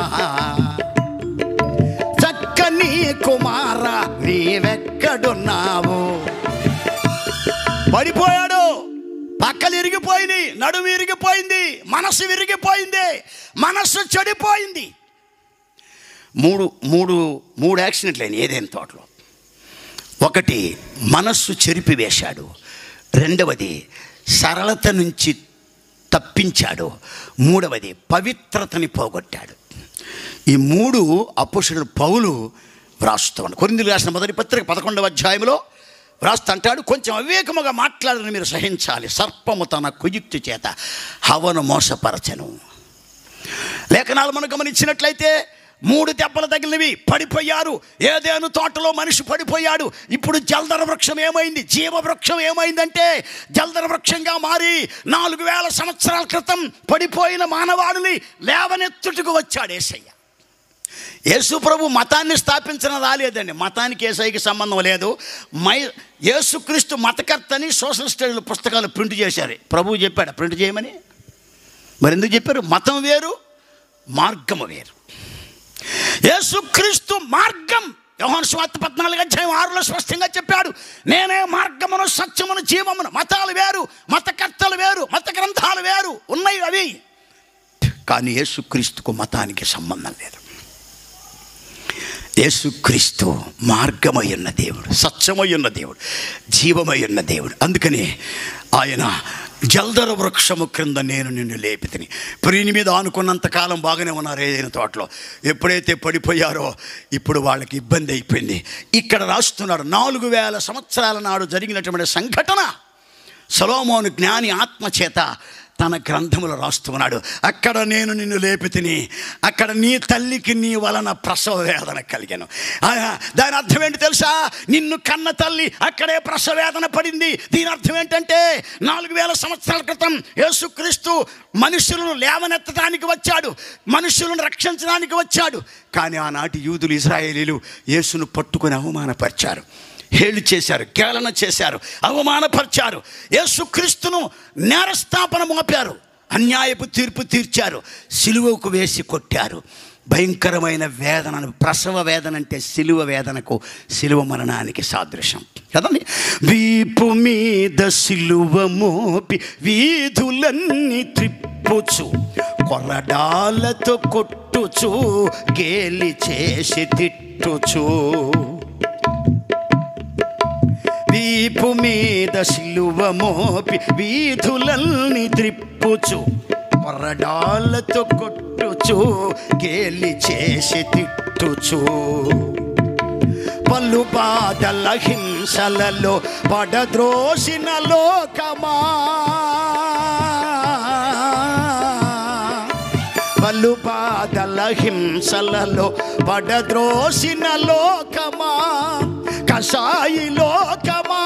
చక్కని కుమార నీవెక్కడున్నావు. పడిపోయాడు. పక్కలు ఇరిగిపోయింది, నడుము ఇరిగిపోయింది, మనసు విరిగిపోయింది, మనస్సు చెడిపోయింది. మూడు యాక్సిడెంట్లు అయినాయి ఏదైనా తోటలో. ఒకటి, మనస్సు చెరిపివేశాడు. రెండవది, సరళత నుంచి తప్పించాడు. మూడవది, పవిత్రతని పోగొట్టాడు. ఈ మూడు అపోస్తలుడు పౌలు వ్రాస్తున్నాడు. కొరింథీయులకు రాసిన మొదటి పత్రిక 11వ అధ్యాయంలో వ్రాస్తంటాడు, కొంచెం అవివేకముగా మాట్లాడని మీరు సహించాలి. సర్పము తన కుయుక్తి చేత హవను మోసపరచెను. లేఖనాలు మనం గమనించినట్లయితే 3 దెబ్బలు తగిలినవి, పడిపోయారు. ఏదేను తోటలో మనిషి పడిపోయాడు. ఇప్పుడు జల్దర వృక్షం ఏమైంది? జీవవృక్షం ఏమైందంటే జల్దర వృక్షంగా మారి 4000 సంవత్సరాల క్రితం పడిపోయిన మానవాడిని లేవనెత్తుటకు వచ్చాడు యేసయ్య. యేసు ప్రభు మతాన్ని స్థాపించడం రాలేదండి. మతానికి యేసయ్యకి సంబంధం లేదు. యేసుక్రీస్తు మతకర్తని సోషల్ స్టడీలు పుస్తకాలు ప్రింట్ చేశారు. ప్రభువు చెప్పాడు ప్రింట్ చేయమని. మరి ఎందుకు చెప్పారు? మతం వేరు, మార్గము వేరు. యేసుక్రీస్తు మార్గం. యోహాను సువార్త 14:6 స్పష్టంగా చెప్పాడు, నేనే మార్గమును, సత్యమును, జీవమును. మతాలు వేరు, మతకర్తలు వేరు, మత గ్రంథాలు వేరు ఉన్నాయి అవి. కానీ యేసుక్రీస్తుకు మతానికి సంబంధం లేదు. యేసుక్రీస్తు మార్గమై ఉన్న దేవుడు, సత్యమై ఉన్న దేవుడు, జీవమై ఉన్న దేవుడు. అందుకని ఆయన జల్దర వృక్షము క్రింద నేను నిన్ను లేపితిని. ప్రియుని మీద ఆనుకున్నంతకాలం బాగానే ఉన్నారు ఏదైనా తోటలో. ఎప్పుడైతే పడిపోయారో ఇప్పుడు వాళ్ళకి ఇబ్బంది అయిపోయింది. ఇక్కడ రాస్తున్నాడు 4000 సంవత్సరాల నాడు జరిగినటువంటి సంఘటన సొలొమోను జ్ఞాని ఆత్మచేత తన గ్రంథములో రాస్తున్నాడు. అక్కడ నేను నిన్ను లేపితిని, అక్కడ నీ తల్లికి నీ వలన ప్రసవ వేదన కలిగాను. దాని అర్థం ఏంటి తెలుసా? నిన్ను కన్న తల్లి అక్కడే ప్రసవ వేదన పడింది. దీని అర్థం ఏంటంటే 4000 సంవత్సరాల క్రితం యేసుక్రీస్తు మనుషులను లేవనెత్తడానికి వచ్చాడు, మనుషులను రక్షించడానికి వచ్చాడు. కానీ ఆనాటి యూదులు, ఇశ్రాయేలీలు యేసును పట్టుకొని అవమానపరిచారు, హేళి చేశారు, కేళన చేశారు, అవమానపరిచారు. యేసుక్రీస్తును నేరస్థాపన మోపారు, అన్యాయపు తీర్పు తీర్చారు, సిలువకు వేసి కొట్టారు. భయంకరమైన వేదనను, ప్రసవ వేదన అంటే సిలువ వేదనకు, సిలువ మరణానికి సాదృశ్యం కదండి. వీపు మీద సిలువ మోపి వీధులన్నీ త్రిప్పుచు, కొరడాలతో కొట్టుచు, గేలి చేసి తిట్టుచు. వీపు మీద సిలువ మోపి వీధులన్నీ త్రిప్పుచు, కొరడాలతో కొట్టుచు, గేలి చేసి తిట్టుచు. పలు బాధల హింసలలో పడద్రోసిన లోకమా, పలు బాధల హింసలలో పడద్రోసిన లోకమా, కషాయి లోకమా,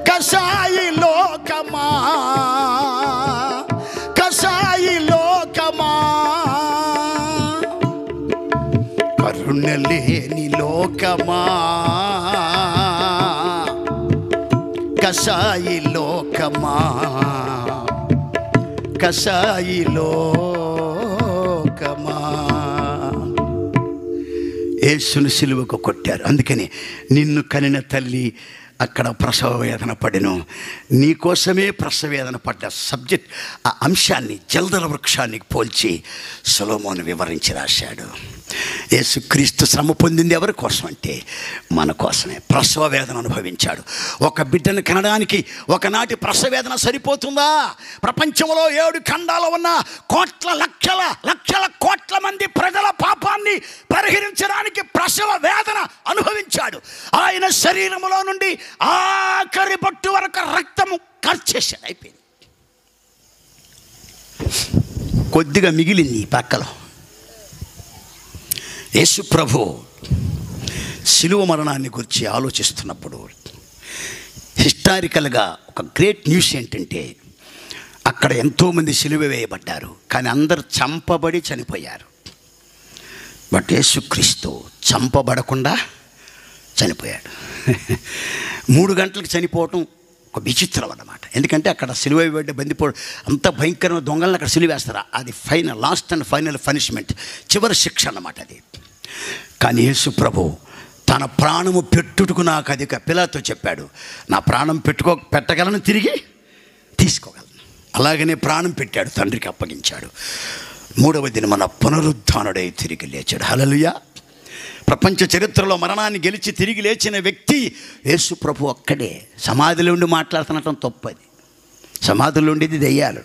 కషాయి లోకమా, కషాయి లోకమా, కరుణ లేని లోకమా, కషాయి లోకమా, కషాయి లోకమా. యేసును సిలువకు కొట్టారు. అందుకని నిన్ను కనిన తల్లి అక్కడ ప్రసవ వేదన పడెను. నీకోసమే ప్రసవ వేదన పడ్డ సబ్జెక్ట్, ఆ అంశాన్ని జల్దర వృక్షానికి పోల్చి సొలొమోను వివరించి రాశాడు. యేసుక్రీస్తు శ్రమ పొందింది ఎవరి కోసం అంటే మన కోసమే. ప్రసవ వేదన అనుభవించాడు. ఒక బిడ్డను కనడానికి ఒకనాటి ప్రసవ వేదన సరిపోతుందా? ప్రపంచంలో 7 ఖండాలు ఉన్న కోట్ల లక్షల లక్షల కోట్ల మంది ప్రజల పాపాన్ని పరిహరించడానికి ప్రసవ వేదన అనుభవించాడు. ఆయన శరీరంలో నుండి ఆఖరి బొట్టు వరకు రక్తము కార్చేశాడు. అయిపోయింది. కొద్దిగా మిగిలింది ఈ పక్కలో. యేసు ప్రభు శిలువ మరణాన్ని గురించి ఆలోచిస్తున్నప్పుడు హిస్టారికల్గా ఒక గ్రేట్ న్యూస్ ఏంటంటే, అక్కడ ఎంతోమంది సిలువ వేయబడ్డారు, కానీ అందరూ చంపబడి చనిపోయారు. బట్ యేసుక్రీస్తు చంపబడకుండా చనిపోయాడు. 3 గంటలకు చనిపోవటం ఒక విచిత్రం అన్నమాట. ఎందుకంటే అక్కడ సిలువ వేయబడ్డ బందిపోడు అంత భయంకరమైన దొంగలను అక్కడ సిలువ వేస్తారా, అది లాస్ట్ అండ్ ఫైనల్ పనిష్మెంట్, చివరి శిక్ష అన్నమాట అది. కానీ యేసు ప్రభు తన ప్రాణము పెట్టుటకు నాకు అధిక పిలాతో చెప్పాడు, నా ప్రాణం పెట్టగలను, తిరిగి తీసుకోగలను. అలాగనే ప్రాణం పెట్టాడు, తండ్రికి అప్పగించాడు. 3వ దినమున పునరుద్ధానుడై తిరిగి లేచాడు. హల్లెలూయా. ప్రపంచ చరిత్రలో మరణాన్ని గెలిచి తిరిగి లేచిన వ్యక్తి యేసు ప్రభు ఒక్కడే. సమాధిలో ఉండి మాట్లాడుతున్నటం తప్పది. సమాధిలో ఉండేది దెయ్యాలు.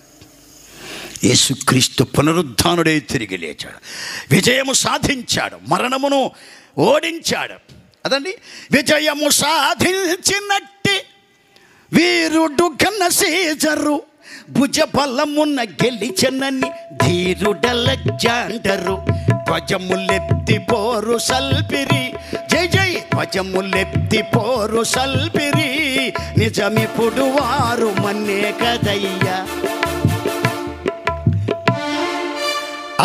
యేసుక్రీస్తు పునరుద్ధానుడై తిరిగి లేచాడు, విజయము సాధించాడు, మరణమును ఓడించాడు. అదండి, విజయము సాధించినట్టి వీరుడు ఘన సీజరు, భుజ బలమున్న గెలిచనని ధీరుడలెగ్జాండరు, ధ్వజములెత్తి పోరు సల్పిరి, జై జై ధ్వజములెత్తి పోరు సల్పిరి, నిజమిప్పుడు వారు మన్నే కదయ్యా.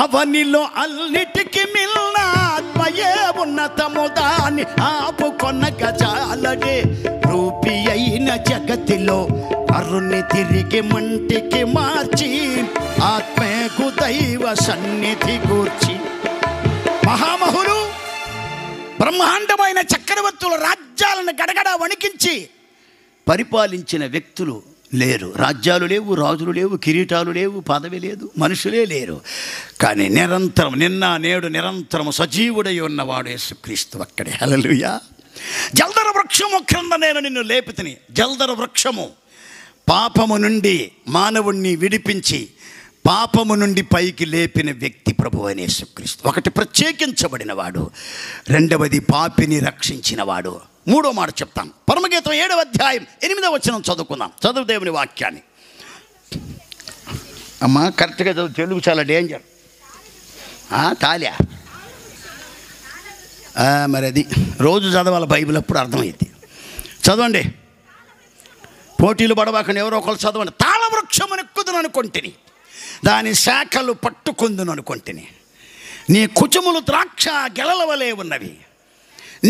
అవనిలో అన్నిటికి మిన్న ఆత్మయే ఉన్నతము, దాని ఆపుకొనక చాలడే. రూపి అయిన జగతిలో అరుణి తిరిగి మంటికి మార్చి, ఆత్మకు దైవ సన్నిధి కూర్చి. మహామహులు, బ్రహ్మాండమైన చక్రవర్తుల రాజ్యాలను గడగడ వణికించి పరిపాలించిన వ్యక్తులు లేరు, రాజ్యాలు లేవు, రాజులు లేవు, కిరీటాలు లేవు, పదవి లేదు, మనుషులే లేరు. కానీ నిరంతరం నిన్న నేడు నిరంతరం సజీవుడై ఉన్నవాడు యేసుక్రీస్తు ఒక్కడే. హల్లెలూయా. జల్దర వృక్షము క్రింద నేను నిన్ను లేపితిని. జల్దర వృక్షము పాపము నుండి మానవుణ్ణి విడిపించి పాపము నుండి పైకి లేపిన వ్యక్తి ప్రభువు అయిన యేసుక్రీస్తు. ఒకటి ప్రత్యేకించబడిన వాడు, రెండవది పాపిని రక్షించిన వాడు. మూడో మాట చెప్తాను. పరమగీతం 7వ అధ్యాయం 8వ వచనం చదువుకుందాం. చదువు దేవుని వాక్యాన్ని. అమ్మా కరెక్ట్గా చదువు, తెలుగు చాలా డేంజర్. తాళా మరి అది రోజు చదవాలి బైబిల్, అప్పుడు అర్థమైంది. చదవండి, పోటీలు పడవాకండి, ఎవరో ఒకరు చదవండి. తాళ వృక్షమును ఎక్కుదును అనుకొంటిని, దాని శాఖలు పట్టుకుందును అనుకొంటిని. నీ కుచములు ద్రాక్ష గెలల వలె ఉన్నవి,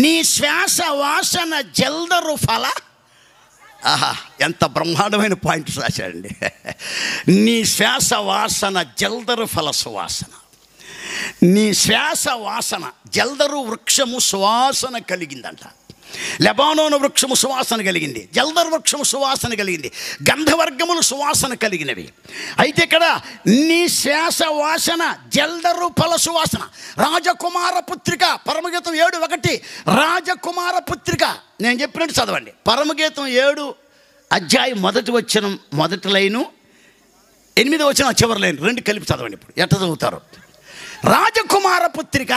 నీ శ్వాస వాసన జల్దరు ఫల. ఆహా, ఎంత బ్రహ్మాండమైన పాయింట్స్ రాశాడండి. నీ శ్వాస వాసన జల్దరు ఫల సువాసన. నీ శ్వాస వాసన, జల్దరు వృక్షము సువాసన కలిగిందంట. లెబానోను వృక్షము సువాసన కలిగింది, జల్దరు వృక్షము సువాసన కలిగింది, గంధవర్గములు సువాసన కలిగినవి. అయితే ఇక్కడ నీ శ్వాస వాసన జల్దరు ఫల సువాసన. రాజకుమార పుత్రిక, పరమగీతం 7:1. రాజకుమార పుత్రిక నేను చెప్పినట్టు చదవండి. పరమగీతం 7 అధ్యాయం 1వ వచనం మొదటి లైను, 8వ వచనం చివరి లైన్, రెండు కలిపి చదవండి. ఇప్పుడు ఎట్లా చదువుతారు? రాజకుమార పుత్రిక.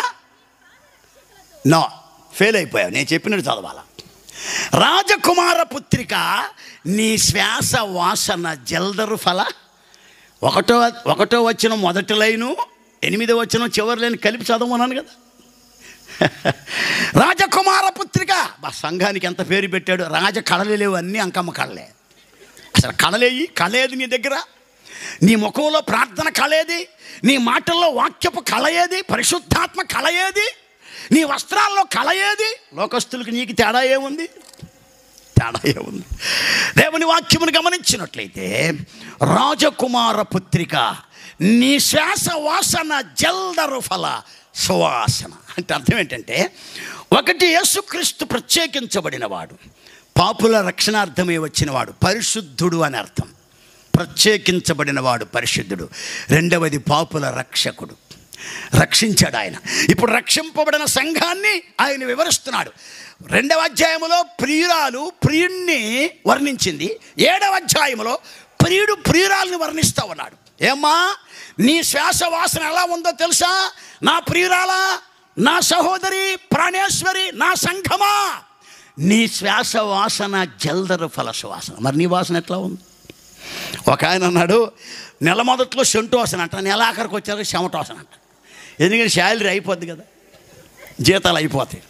నో, ఫెయిల్ అయిపోయావు, నేను చెప్పినట్టు చదవాల. రాజకుమార పుత్రిక, నీ శ్వాస వాసన జల్దరు ఫల. ఒకటో వచనం మొదటి లైను, 8వ వచనం చివరి లైన్ కలిపి చదవమన్నాను కదా. రాజకుమార పుత్రిక. సంఘానికి ఎంత పేరు పెట్టాడు. రాజ కళలు లేవు, అన్నీ అంకమ్మ కళలే. అసలు కళలేయి, కళేది నీ దగ్గర? నీ ముఖంలో ప్రార్థన కళేది? నీ మాటల్లో వాక్యపు కళ ఏది? పరిశుద్ధాత్మ కళ ఏది? నీ వస్త్రాల్లో కళ ఏది? లోకస్తులకు నీకు తేడా ఏముంది? తేడా ఏముంది? దేవుని వాక్యమును గమనించినట్లయితే, రాజకుమార పుత్రిక, నీ శ్వాస వాసన జల్దరు ఫల సువాసన. అంటే అర్థం ఏంటంటే, ఒకటి యేసుక్రీస్తు ప్రత్యేకించబడిన వాడు, పాపుల రక్షణార్థమే వచ్చినవాడు, పరిశుద్ధుడు అని అర్థం. ప్రత్యేకించబడిన వాడు పరిశుద్ధుడు. రెండవది పాపుల రక్షకుడు, రక్షించాడు ఆయన. ఇప్పుడు రక్షింపబడిన సంఘాన్ని ఆయన వివరిస్తున్నాడు. 2వ అధ్యాయంలో ప్రియురాలు ప్రియుణ్ణి వర్ణించింది, 7వ అధ్యాయంలో ప్రియుడు ప్రియురాల్ని వర్ణిస్తా ఉన్నాడు. ఏమ్మా, నీ శ్వాస వాసన ఎలా ఉందో తెలుసా? నా ప్రియురాలా, నా సహోదరి, ప్రాణేశ్వరి, నా సంఘమా, నీ శ్వాస వాసన జల్దరు ఫల సువాసన. మరి నీ వాసన ఎట్లా ఉంది? ఒక ఆయన అన్నాడు, నెల మొదట్లో సెంటు వాసన అంట, నెల ఆఖరికి వచ్చాక చెమట వాసన అంట. ఎందుకంటే శాలరీ అయిపోద్ది కదా, జీతాలు అయిపోతాయి.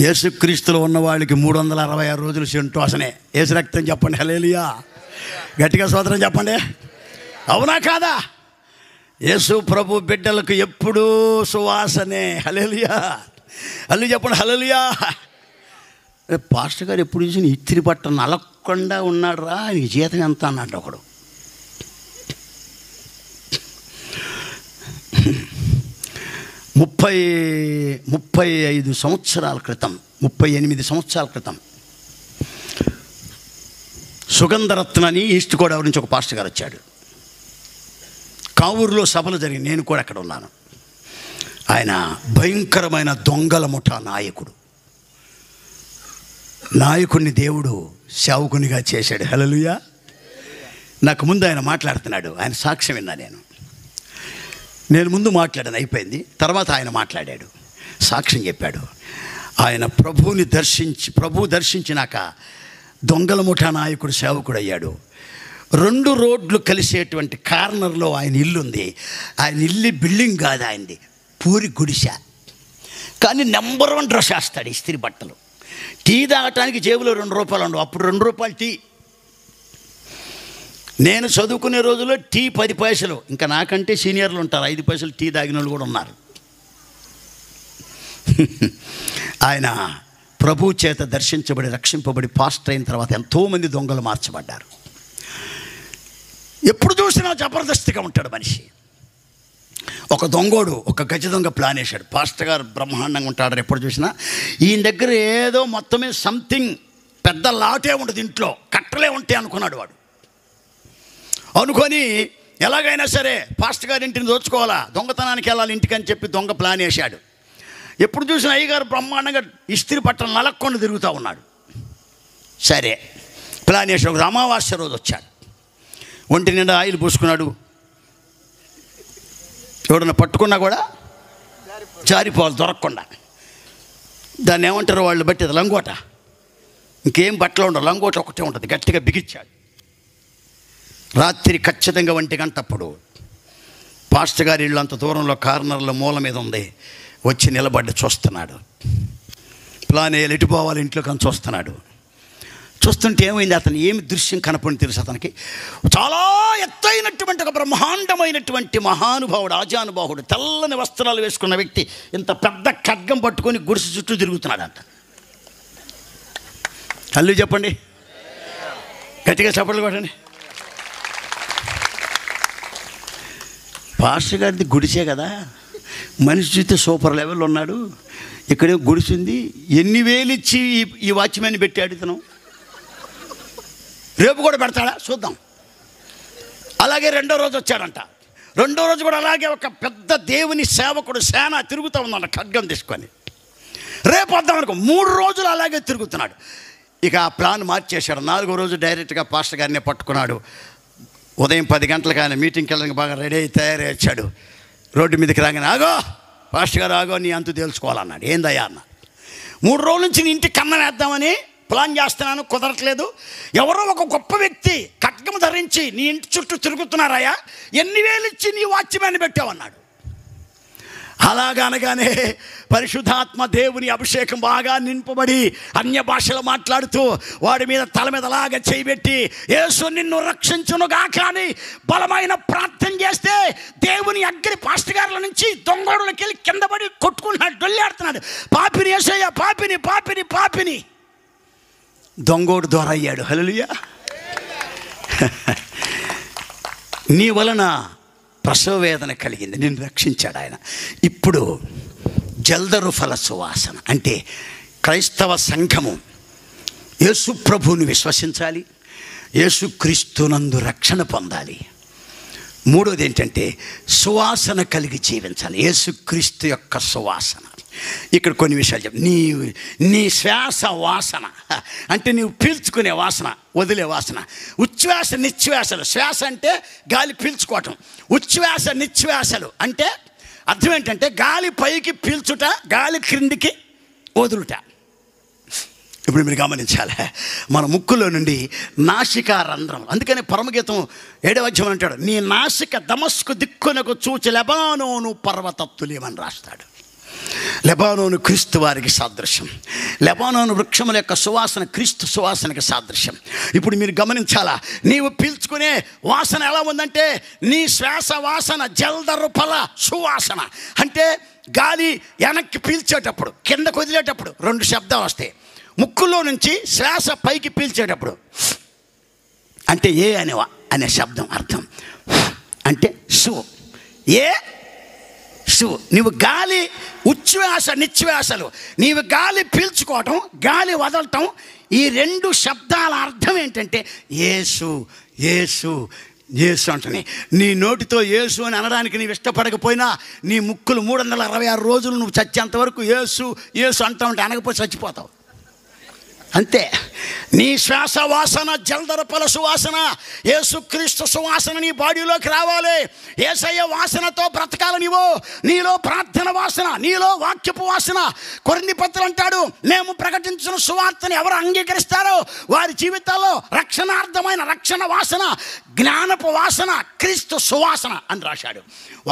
యేసుక్రీస్తులో ఉన్న వాళ్ళకి 366 రోజులు సెంటు వాసనే. యేసు రక్తం చెప్పండి, హల్లెలూయా. గట్టిగా స్తోత్రం చెప్పండి, అవునా కాదా? యేసు ప్రభు బిడ్డలకు ఎప్పుడూ సువాసనే. హల్లెలూయా, హల్లెలూయా చెప్పండి, హల్లెలూయా. పాస్టర్ గారు ఎప్పుడు చూసిన ఇత్తిరి పట్ట నలక్కుండా ఉన్నాడు రా, నీకు జీతం ఎంత అన్నట్టు ఒకడు. ముప్పై 38 సంవత్సరాల క్రితం సుగంధరత్న అని ఈస్ట్ గోదావరి నుంచి ఒక పాస్టర్ గారు వచ్చాడు. కావూరులో సభలు జరిగి నేను కూడా అక్కడ ఉన్నాను. ఆయన భయంకరమైన దొంగల ముఠా నాయకుడిని దేవుడు సేవకునిగా చేశాడు. హల్లెలూయా. నాకు ముందు ఆయన మాట్లాడుతున్నాడు, ఆయన సాక్ష్యం విన్నా. నేను ముందు మాట్లాడాను, అయిపోయింది. తర్వాత ఆయన మాట్లాడాడు, సాక్ష్యం చెప్పాడు. ఆయన ప్రభు దర్శించినాక దొంగల ముఠా నాయకుడు సేవకుడు అయ్యాడు. 2 రోడ్లు కలిసేటువంటి కార్నర్లో ఆయన ఇల్లు ఉంది. ఆయన ఇల్లు బిల్డింగ్ కాదు, ఆయనది పూరి గుడిసె. కానీ నెంబర్ 1 డ్రెస్ వేస్తాడు, ఇస్త్రీ బట్టలు. టీ తాగటానికి జేబులో 2 రూపాయలు ఉండవు, అప్పుడు 2 రూపాయలు టీ. నేను చదువుకునే రోజుల్లో టీ 10 పైసలు. ఇంకా నాకంటే సీనియర్లు ఉంటారు, 5 పైసలు టీ తాగిన వాళ్ళు కూడా ఉన్నారు. ఆయన ప్రభు చేత దర్శించబడి రక్షింపబడి పాస్టర్ అయిన తర్వాత ఎంతోమంది దొంగలు మార్చబడ్డారు. ఎప్పుడు చూసినా జబర్దస్తిగా ఉంటాడు మనిషి. ఒక దొంగోడు, ఒక గజ దొంగ ప్లాన్ వేశాడు. పాస్టర్ గారు బ్రహ్మాండంగా ఉంటాడు, ఎప్పుడు చూసినా ఈయన దగ్గర ఏదో మొత్తమే సంథింగ్ పెద్ద లాటే ఉండదు, ఇంట్లో కట్ట కట్టలే ఉంటాయి అనుకున్నాడు వాడు. అనుకొని ఎలాగైనా సరే పాస్టర్ గారి ఇంటిని దోచుకోవాలా, దొంగతనానికి వెళ్ళాలి ఇంటికి అని చెప్పి దొంగ ప్లాన్ వేశాడు. ఎప్పుడు చూసిన అయ్యగారు బ్రహ్మాండంగా ఇస్త్రీ పట్టణం నలక్కుండా తిరుగుతూ ఉన్నాడు. సరే ప్లాన్ వేసి ఒక అమావాస్య రోజు వచ్చాడు. ఒంటి నిండా ఆయిల్ పూసుకున్నాడు. ఎవడన్నా పట్టుకున్నా కూడా జారిపోవాలి దొరకకుండా. దాన్ని ఏమంటారు వాళ్ళు బట్టి, అది లంగోట. ఇంకేం బట్టలు ఉండవు, లంగోట ఒకటే ఉంటుంది. గట్టిగా బిగించాడు. రాత్రి ఖచ్చితంగా 1 గంటప్పుడు పాస్టర్ గారి ఇల్లు అంత దూరంలో కార్నర్లో మూల మీద ఉంది. వచ్చి నిలబడి చూస్తున్నాడు. ప్లాన్ వేయాలి, ఎటు పోవాలి ఇంట్లోకి అని చూస్తున్నాడు. చూస్తుంటే ఏమైంది, అతను ఏమి దృశ్యం కనపడి తెలుసు అతనికి. చాలా ఎత్తైనటువంటి ఒక బ్రహ్మాండమైనటువంటి మహానుభావుడు, ఆజానుభావుడు, తెల్లని వస్త్రాలు వేసుకున్న వ్యక్తి ఇంత పెద్ద ఖడ్గం పట్టుకొని గుడిసె చుట్టూ తిరుగుతున్నాడు అంట. అల్లు చెప్పండి, గట్టిగా చప్పట్లు కొట్టండి. పాస్టర్ గారిది గుడిసే కదా, మనిషి చూస్తే సూపర్ లెవెల్ ఉన్నాడు. ఇక్కడే గుడిసింది. ఎన్ని వేలు ఇచ్చి ఈ వాచ్మెన్ పెట్టాడు ఇతను. రేపు కూడా పెడతాడా చూద్దాం. అలాగే 2వ రోజు వచ్చాడంట. 2వ రోజు కూడా అలాగే ఒక పెద్ద దేవుని సేవకుడు సేన తిరుగుతూ ఉందంట ఖడ్గం తీసుకొని. రేపు వద్దాం అనుకో. 3 రోజులు అలాగే తిరుగుతున్నాడు. ఇక ఆ ప్లాన్ మార్చేశాడు. 4వ రోజు డైరెక్ట్గా పాస్టర్ గారిని పట్టుకున్నాడు. ఉదయం 10 గంటలకు ఆయన మీటింగ్కి వెళ్ళడానికి బాగా రెడీ అయ్యి తయారై వచ్చాడు. రోడ్డు మీదకి రాగానే, ఆగో పాస్టర్ గారు ఆగో, నీ అంతు తెలుసుకోవాలన్నాడు. ఏందయ్యా అన్న. 3 రోజుల నుంచి నీ ఇంటికి కన్నం వేద్దామని ప్లాన్ చేస్తున్నాను, కుదరట్లేదు. ఎవరో ఒక గొప్ప వ్యక్తి ఖడ్గం ధరించి నీ ఇంటి చుట్టూ తిరుగుతున్నారాయా, ఎన్ని వేలు ఇచ్చి నీ వాచ్మెన్ పెట్టావన్నాడు. అలాగనగానే పరిశుద్ధాత్మ దేవుని అభిషేకం బాగా నింపబడి అన్య భాషలు మాట్లాడుతూ వాడి మీద తల మీద అలాగా చేయబెట్టి, యేసు నిన్ను రక్షించునుగా కానీ బలమైన ప్రార్థన చేస్తే దేవుని అగ్ని పాస్టర్ గారుల నుంచి దొంగోడులకి వెళ్ళి కింద పడి కొట్టుకుంటున్నాడు, డొల్లాడుతున్నాడు. పాపిని యేసయ్య, పాపిని పాపిని పాపిని. దొంగోడు ద్వారా అయ్యాడు. హల్లెలూయా. నీ వలన ప్రసవ వేదన కలిగింది, నిన్ను రక్షించాడు ఆయన. ఇప్పుడు జల్దరు ఫల సువాసన అంటే క్రైస్తవ సంఘము యేసు ప్రభువుని విశ్వసించాలి, యేసుక్రీస్తునందు రక్షణ పొందాలి. 3వది ఏంటంటే సువాసన కలిగి జీవించాలి, యేసుక్రీస్తు యొక్క సువాసన. ఇక్కడ కొన్ని విషయాలు చెప్పు. నీ శ్వాస వాసన అంటే నీవు పీల్చుకునే వాసన, వదిలే వాసన. ఉచ్ఛ్వాస నిశ్వాసలు. శ్వాస అంటే గాలి పీల్చుకోవటం, ఉచ్ఛ్వాస నిశ్వాసలు అంటే అర్థం ఏంటంటే గాలి పైకి పీల్చుట, గాలి క్రిందికి వదులుట. ఇప్పుడు మీరు గమనించాలి, మన ముక్కులో నుండి నాసికా రంధ్రం. అందుకని పరమగీతం 7వ అధ్యాయం అంటాడు, నీ నాసిక దమస్కు దిక్కునకు చూచి లెబానోను పర్వతత్తులేమని రాస్తాడు. లెబానోను క్రీస్తు వారికి సాదృశ్యం. లెబానోను వృక్షముల యొక్క సువాసన క్రీస్తు సువాసనకి సాదృశ్యం. ఇప్పుడు మీరు గమనించాలా, నీవు పీల్చుకునే వాసన ఎలా ఉందంటే నీ శ్వాస వాసన జల్దరు ఫల సువాసన. అంటే గాలి వెనక్కి పీల్చేటప్పుడు, కిందకు వదిలేటప్పుడు 2 శబ్దాలు వస్తాయి. ముక్కులో నుంచి శ్వాస పైకి పీల్చేటప్పుడు అంటే ఏ అనే శబ్దం అర్థం అంటే సు. ఏ సు. నీవు గాలి ఉచ్ఛ్వాస నిశ్వాసలు, నీవు గాలి పీల్చుకోవటం, గాలి వదలటం, ఈ 2 శబ్దాల అర్థం ఏంటంటే యేసు యేసు యేసు అంటున్నాయి. నీ నోటితో యేసు అని అనడానికి నీవు ఇష్టపడకపోయినా నీ ముక్కులు 366 రోజులు నువ్వు చచ్చేంత వరకు యేసు యేసు అంటా ఉంటే అనకపోతే చచ్చిపోతావు అంతే. నీ శ్వాస వాసన జల్దర ఫల సువాసన, యేసుక్రీస్తు సువాసన నీ బాడీలోకి రావాలి. యేసయ్య వాసనతో బ్రతకాలి. నీలో ప్రార్థన వాసన, నీలో వాక్యపు వాసన. కొరింథీ పత్రులు అంటాడు, మేము ప్రకటించిన సువార్తని ఎవరు అంగీకరిస్తారో వారి జీవితాల్లో రక్షణార్థమైన రక్షణ వాసన, జ్ఞానపు వాసన, క్రీస్తు సువాసన అని రాశాడు.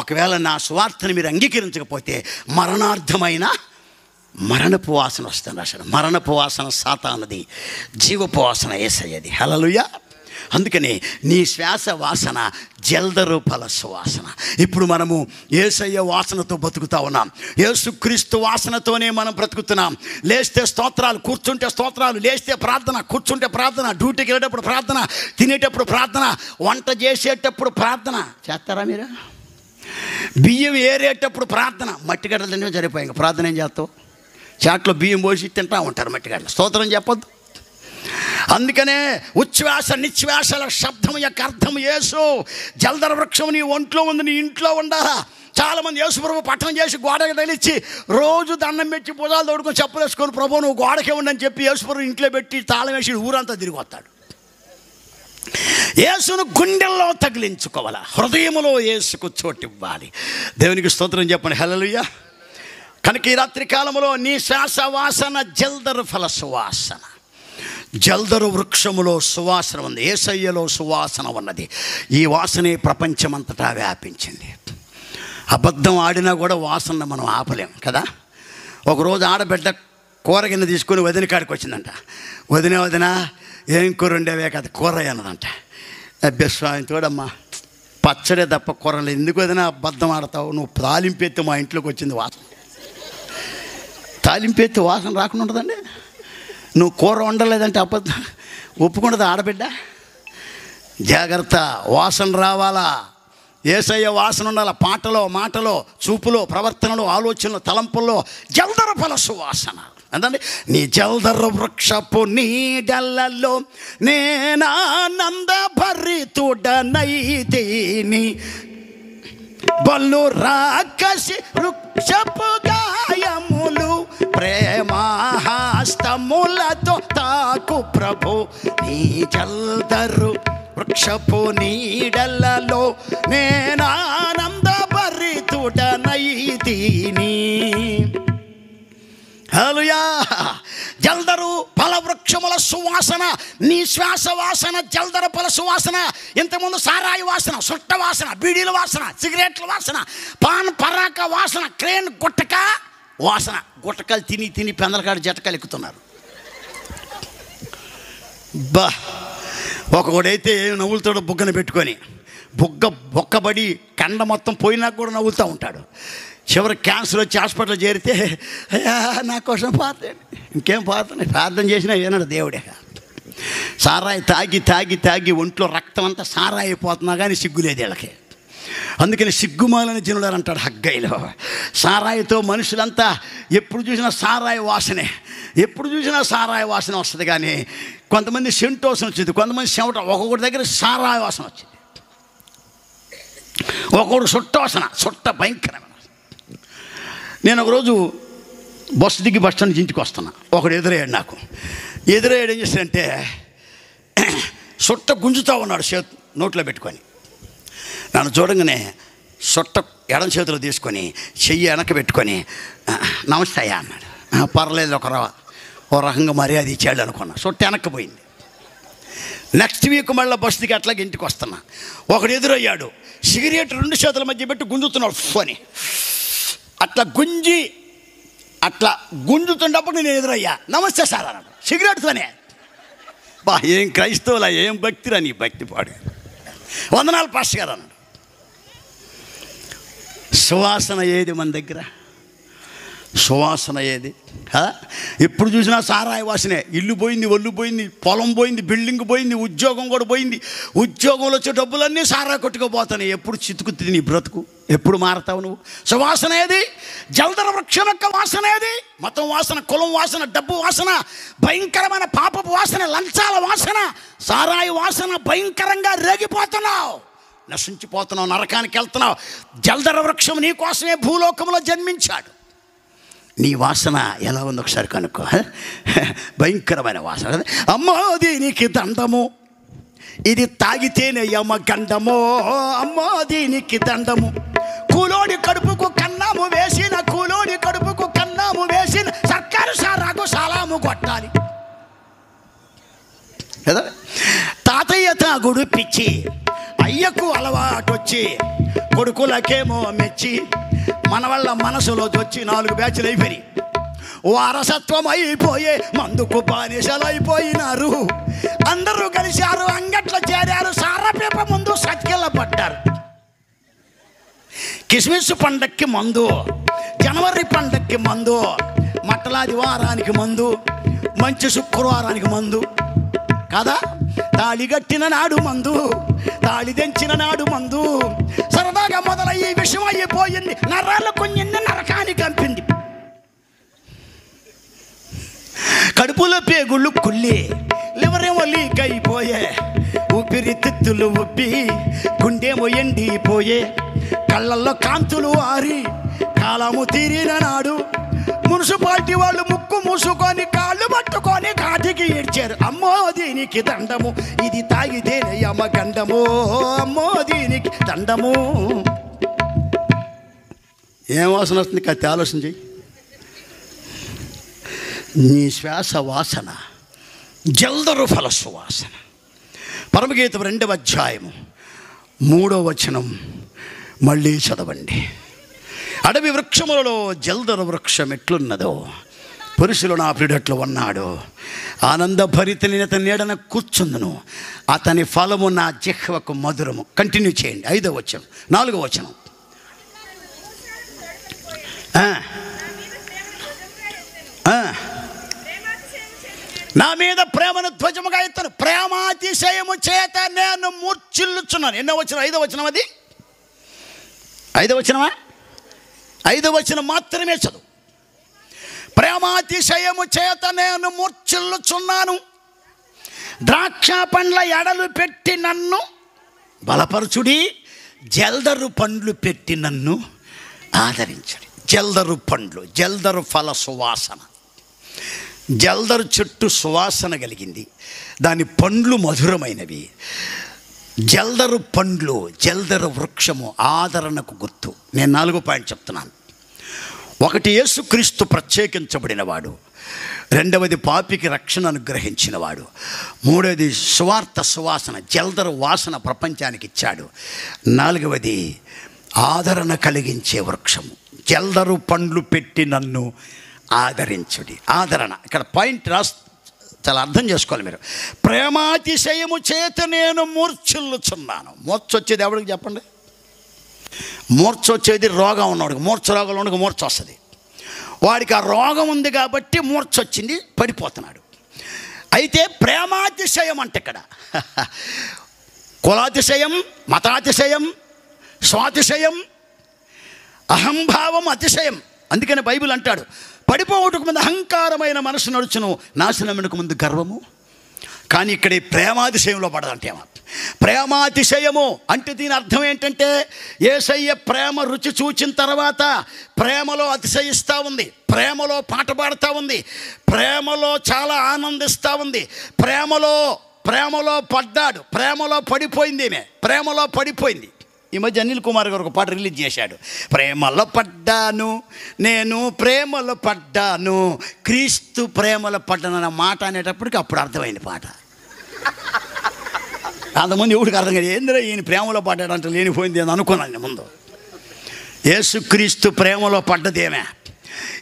ఒకవేళ నా సువార్తని మీరు అంగీకరించకపోతే మరణార్థమైన మరణపు వాసన వస్తుంది రాశాడు. మరణపు వాసన సాతానుది, జీవపు వాసన యేసయ్యది. హల్లెలూయా. అందుకని నీ శ్వాస వాసన జల్దరు ఫల సువాసన. ఇప్పుడు మనము యేసయ్య వాసనతో బతుకుతా ఉన్నాం, యేసుక్రీస్తు వాసనతోనే మనం బ్రతుకుతున్నాం. లేస్తే స్తోత్రాలు, కూర్చుంటే స్తోత్రాలు, లేస్తే ప్రార్థన, కూర్చుంటే ప్రార్థన, డ్యూటీకి వెళ్ళేటప్పుడు ప్రార్థన, తినేటప్పుడు ప్రార్థన, వంట చేసేటప్పుడు ప్రార్థన. చేస్తారా మీరు? బియ్యం ఏరేటప్పుడు ప్రార్థన. మట్టిగడ్డలు తినే సరిపోయి ప్రార్థన ఏం చేస్తావు? చాట్లో బియ్యం పోసి తింటా ఉంటారు మట్టిగడ్డలు. స్తోత్రం చెప్పొద్దు. అందుకనే ఉచ్ఛ్వాస నిశ్వాసల శబ్దం యొక్క అర్థం యేసు. జలధర వృక్షం నీ ఒంట్లో ఉంది, నీ ఇంట్లో ఉండాలా. చాలామంది యేసుప్రభు పట్టణం చేసి గోడకి తగిలిచ్చి రోజు దండం పెట్టి భుజాలు తోడుకొని చెప్పులేసుకొని ప్రభు నువ్వు గోడకే ఉండని చెప్పి యేసుప్రభు ఇంట్లో పెట్టి తాళం వేసి ఊరంతా తిరిగి వస్తాడు. యేసును గుండెల్లో తగిలించుకోవాలి, హృదయములో యేసుకు చోటివ్వాలి. దేవునికి స్తోత్రం చెప్పండి, హల్లెలూయా. కనుక ఈ రాత్రి కాలంలో నీ శ్వాస వాసన జల్దరు ఫల సువాసన. జల్దరు వృక్షములో సువాసన ఉంది, యేసయ్యలో సువాసన ఉన్నది. ఈ వాసనే ప్రపంచమంతటా వ్యాపించింది. అబద్ధం ఆడినా కూడా వాసన మనం ఆపలేం కదా. ఒకరోజు ఆడబిడ్డ కూర కింద తీసుకొని వదిన కాడికి వచ్చిందంట. వదిన ఏం కూర ఉండేవే కదా, కూర అన్నదంట. అభ్యస్వామి తోడమ్మా పచ్చడే తప్ప కూరలు ఎందుకు వదిన అబద్ధం ఆడతావు, నువ్వు తాలింపెత్తి మా ఇంట్లోకి వచ్చింది వాసన. తాలింపెత్తి వాసన రాకుండా ఉంటుందండి. నువ్వు కూర వండలేదంటే అబద్ధం ఒప్పుకుంటుంది ఆడబిడ్డ. జాగ్రత్త, వాసన రావాలా. యేసయ్య వాసన ఉండాలి. పాటలో, మాటలో, చూపులో, ప్రవర్తనలో, ఆలోచనలో, తలంపుల్లో జల్దర ఫల సువాసన. అందండి, నీ జల్దర వృక్షపు నీడలలో నేనానంద భరితుడనైతిని, బల్లు రాకసి వృక్షపు గాయములు ప్రేమహస్తములతో తాకు ప్రభు. నీ జల్దరు వృక్షపు నీడలలో నేనానంద భరితుడనైతిని. హల్లెలూయా. జల్దరు ఫల వృక్షముల సువాసన, నీ శ్వాస వాసన జల్దర ఫల సువాసన. ఇంతకుముందు సారాయి వాసన, సుట్ట వాసన, బీడీల వాసన, సిగరెట్ల వాసన, పాన్ పరాక వాసన, క్రేన్ గుట్టక వాసన. గుట్టకాలు తిని తిని పెందలకాడు జటకాలు ఎక్కుతున్నారు. బా ఒకడైతే నవ్వులతో బుగ్గన పెట్టుకొని బొక్కబడి కండ మొత్తం పోయినా కూడా నవ్వుతూ ఉంటాడు. చివరి క్యాన్సర్ వచ్చి హాస్పిటల్ చేరితే అయ్యా నా కోసం ప్రార్థన, ఇంకేం ప్రార్థన చేసినా ఏనాడు దేవుడే. సారాయి తాగి తాగి తాగి ఒంట్లో రక్తం అంతా సారాయి అయిపోతున్నా కానీ సిగ్గులేదు వీళ్ళకి. అందుకని సిగ్గుమాలని జనులు అంటాడు హగ్గైలో. సారాయితో మనుషులంతా ఎప్పుడు చూసినా సారాయి వాసనే, ఎప్పుడు చూసినా సారాయి వాసన వస్తుంది. కానీ కొంతమంది సెంటోసన వచ్చింది, కొంతమంది చెమట, ఒక్కొక్కటి దగ్గర సారాయి వాసన వచ్చింది, ఒక్కొక్కడు సుట్ట వాసన, సుట్ట భయంకరమైన. నేను ఒకరోజు బస్సు దిగి బస్ స్టాండ్ నుంచి ఇంటికి వస్తున్నా. ఒకడు ఎదురయ్యాడు. నాకు ఎదురయ్యాడు. ఏం చేస్తాడంటే సుట్ట గుంజుతూ ఉన్నాడు నోట్లో పెట్టుకొని. నన్ను చూడంగానే సుట్ట ఎడం చేతిలో తీసుకొని చెయ్యి వెనక పెట్టుకొని నమస్తే అయ్యా అన్నాడు. పర్లేదు ఓ రకంగా మర్యాద ఇచ్చాడు అనుకున్నా. సుట్ట వెనక్కి పోయింది. నెక్స్ట్ వీక్ మళ్ళీ బస్సు దిగి అట్లాగే ఇంటికి వస్తున్నా. ఒకడు ఎదురయ్యాడు. సిగరెట్ 2 చేతుల మధ్య పెట్టి గుంజుతున్నాడు అని. అట్లా గుంజుతున్నప్పుడు నేను ఎదురయ్యా. నమస్తే సార్ అన్నాడు సిగరెట్తోనే. బా ఏం క్రైస్తవులా, ఏం భక్తిరా నీ భక్తి పాడు. వందనాలు పాస్టర్ గారు అన్నాడు. సువాసన ఏది మన దగ్గర? సువాసన ఏది? ఎప్పుడు చూసినా సారాయి వాసనే. ఇల్లు పోయింది, ఒళ్ళు పోయింది, పొలం పోయింది, బిల్డింగ్ పోయింది, ఉద్యోగం కూడా పోయింది. ఉద్యోగంలో వచ్చే డబ్బులన్నీ సారాయి కొట్టుకుపోతాయి. ఎప్పుడు చితుకుతుంది నీ బ్రతుకు? ఎప్పుడు మారతావు నువ్వు? సువాసన ఏది? జల్దర వృక్షం యొక్క వాసన ఏది? మతం వాసన, కులం వాసన, డబ్బు వాసన, భయంకరమైన పాపపు వాసన, లంచాల వాసన, సారాయి వాసన. భయంకరంగా రేగిపోతున్నావు, నశించిపోతున్నావు, నరకానికి వెళ్తున్నావు. జల్దర వృక్షం నీ కోసమే భూలోకంలో జన్మించాడు. నీ వాసన ఎలా ఉంది ఒకసారి కనుక్కో. భయంకరమైన వాసన. అమ్మో దీనికి దండము, ఇది తాగితేనే యమ గండమో. అమ్మో దీనికి దండము, కూలోడి కడుపుకు కన్నాము వేసిన, కూలోడి కడుపుకు కన్నాము వేసిన సర్కారు సారాకు సలాము కొట్టాలి కదా. తాతయ్య తాగుడు పిచ్చి, అయ్యకు అలవాటు వచ్చి, కొడుకులకేమో మెచ్చి, మన వల్ల మనసులో వచ్చి 4 బ్యాచ్లు అయిపోయి వారసత్వం అయిపోయే మందుకు బానిసలైపోయినారు. అందరూ కలిశారు, అంగట్లో చేరారు, సారపేప ముందు సత్కెళ్ళ పడ్డారు. కిస్మిస్ పండక్కి మందు, జనవరి పండక్కి మందు, మట్టలాది వారానికి మందు, మంచి శుక్రవారానికి మందు కదా. తాళి కట్టిన నాడు మందు, తాళి తెంచిన నాడు మందు. సరదాగా మొదలయ్యి విషయం అయిపోయింది, నరాలు కొన్నింది, నరకానికి కంపింది. కడుపులో పేగుళ్ళు కుళ్ళి, లివరేమో గుండెమో లీకైపోయే, ఊపిరితిత్తులు ఉబ్బి గుండెమో ఎండిపోయే, కళ్ళల్లో కాంతులు ఆరి కాలము తీరిన నాడు మున్సిపాలిటీ వాళ్ళు ముక్కు మూసుకొని కాళ్ళు పట్టుకొని కాటికి ఏడ్చారు. అమ్మో దీనికి దండము, ఇది తాగితేనే యమగండము, అమ్మో దీనికి దండము. ఏం వాసన వస్తుంది? కత్తి ఆలోచన చెయ్యి. నీ శ్వాస వాసన జల్దరు ఫల సువాసన. పరమగీతం 2వ అధ్యాయము 3వ వచనం మళ్ళీ చదవండి. అడవి వృక్షములలో జల్దరు వృక్షం ఎట్లున్నదో, పురుషులు నా ప్రియుడట్లు ఉన్నాడు. ఆనందభరితని అతని నీడన కూర్చుందును, అతని ఫలము నా జిహ్వకు మధురము. కంటిన్యూ చేయండి. 5వ వచనం, 4వ వచనం. నా మీద ప్రేమను ధ్వజముగా ఎత్తాను, ప్రేమాతిశయము చేత నేను మూర్ఛిల్లుచున్నాను. ఎన్నో వచనం? 5వ వచనం. అది 5వ వచనమా? 5వ వచనం మాత్రమే చదువు. ప్రేమాతిశయము చేత నేను మూర్ఛిల్లుచున్నాను, ద్రాక్ష పండ్ల ఎడలు పెట్టి నన్ను బలపరచుడి, జల్దరు పండ్లు పెట్టి నన్ను ఆదరించుడి. జల్దరు పండ్లు, జల్దరు ఫల సువాసన. జల్దరు చెట్టు సువాసన కలిగింది, దాని పండ్లు మధురమైనవి. జల్దరు పండ్లు, జల్దరు వృక్షము ఆదరణకు గుర్తు. నేను 4వ పాయింట్ చెప్తున్నాను. 1 యేసుక్రీస్తు ప్రత్యేకించబడినవాడు, 2వది పాపికి రక్షణ అనుగ్రహించినవాడు, 3వది సువార్త సువాసన, జల్దరు వాసన ప్రపంచానికి ఇచ్చాడు, 4వది ఆదరణ కలిగించే వృక్షము. జల్దరు పండ్లు పెట్టి నన్ను ఆదరించుడి. ఆదరణ ఇక్కడ పాయింట్ చాలా అర్థం చేసుకోవాలి మీరు. ప్రేమాతిశయము చేత నేను మూర్ఛిల్లుచున్నాను. మూర్ఛ వచ్చేది ఎవరికి చెప్పండి? మూర్ఛ వచ్చేది రోగం ఉన్నవాడికి. మూర్ఛ రోగం ఉన్నవాడికి మూర్ఛ వస్తుంది. వాడికి ఆ రోగం ఉంది కాబట్టి మూర్ఛ వచ్చింది, పడిపోతున్నాడు. అయితే ప్రేమాతిశయం అంటే ఇక్కడ కులాతిశయం, మతాతిశయం, స్వాతిశయం, అహంభావం, అతిశయం. అందుకని బైబిల్ అంటాడు, పడిపోవటకు ముందు అహంకారమైన మనసు నడుచును, నాశనమునకు ముందు గర్వము. కానీ ఇక్కడ ఈ ప్రేమాతిశయంలో పడదంటే, ప్రేమాతిశయము అంటే దీని అర్థం ఏంటంటే, యేసయ్య ప్రేమ రుచి చూచిన తర్వాత ప్రేమలో అతిశయిస్తూ ఉంది, ప్రేమలో పాట పాడుతూ ఉంది, ప్రేమలో చాలా ఆనందిస్తూ ఉంది, ప్రేమలో పడ్డాడు, ప్రేమలో పడిపోయింది. ఈమె ప్రేమలో పడిపోయింది. ఈ మధ్య అనిల్ కుమార్ గారు ఒక పాట రిలీజ్ చేశాడు, ప్రేమలో పడ్డాను నేను, ప్రేమలో పడ్డాను, క్రీస్తు ప్రేమలో పడ్డానన్న మాట అనేటప్పటికి అప్పుడు అర్థమైంది పాట. అంతమంది ఎవరికి అర్థం కాదు, ఏంద్రా ఈయన ప్రేమలో పడ్డాడంటే లేనిపోయింది అని అనుకున్నాను ముందు. యేసుక్రీస్తు ప్రేమలో పడ్డదేమే,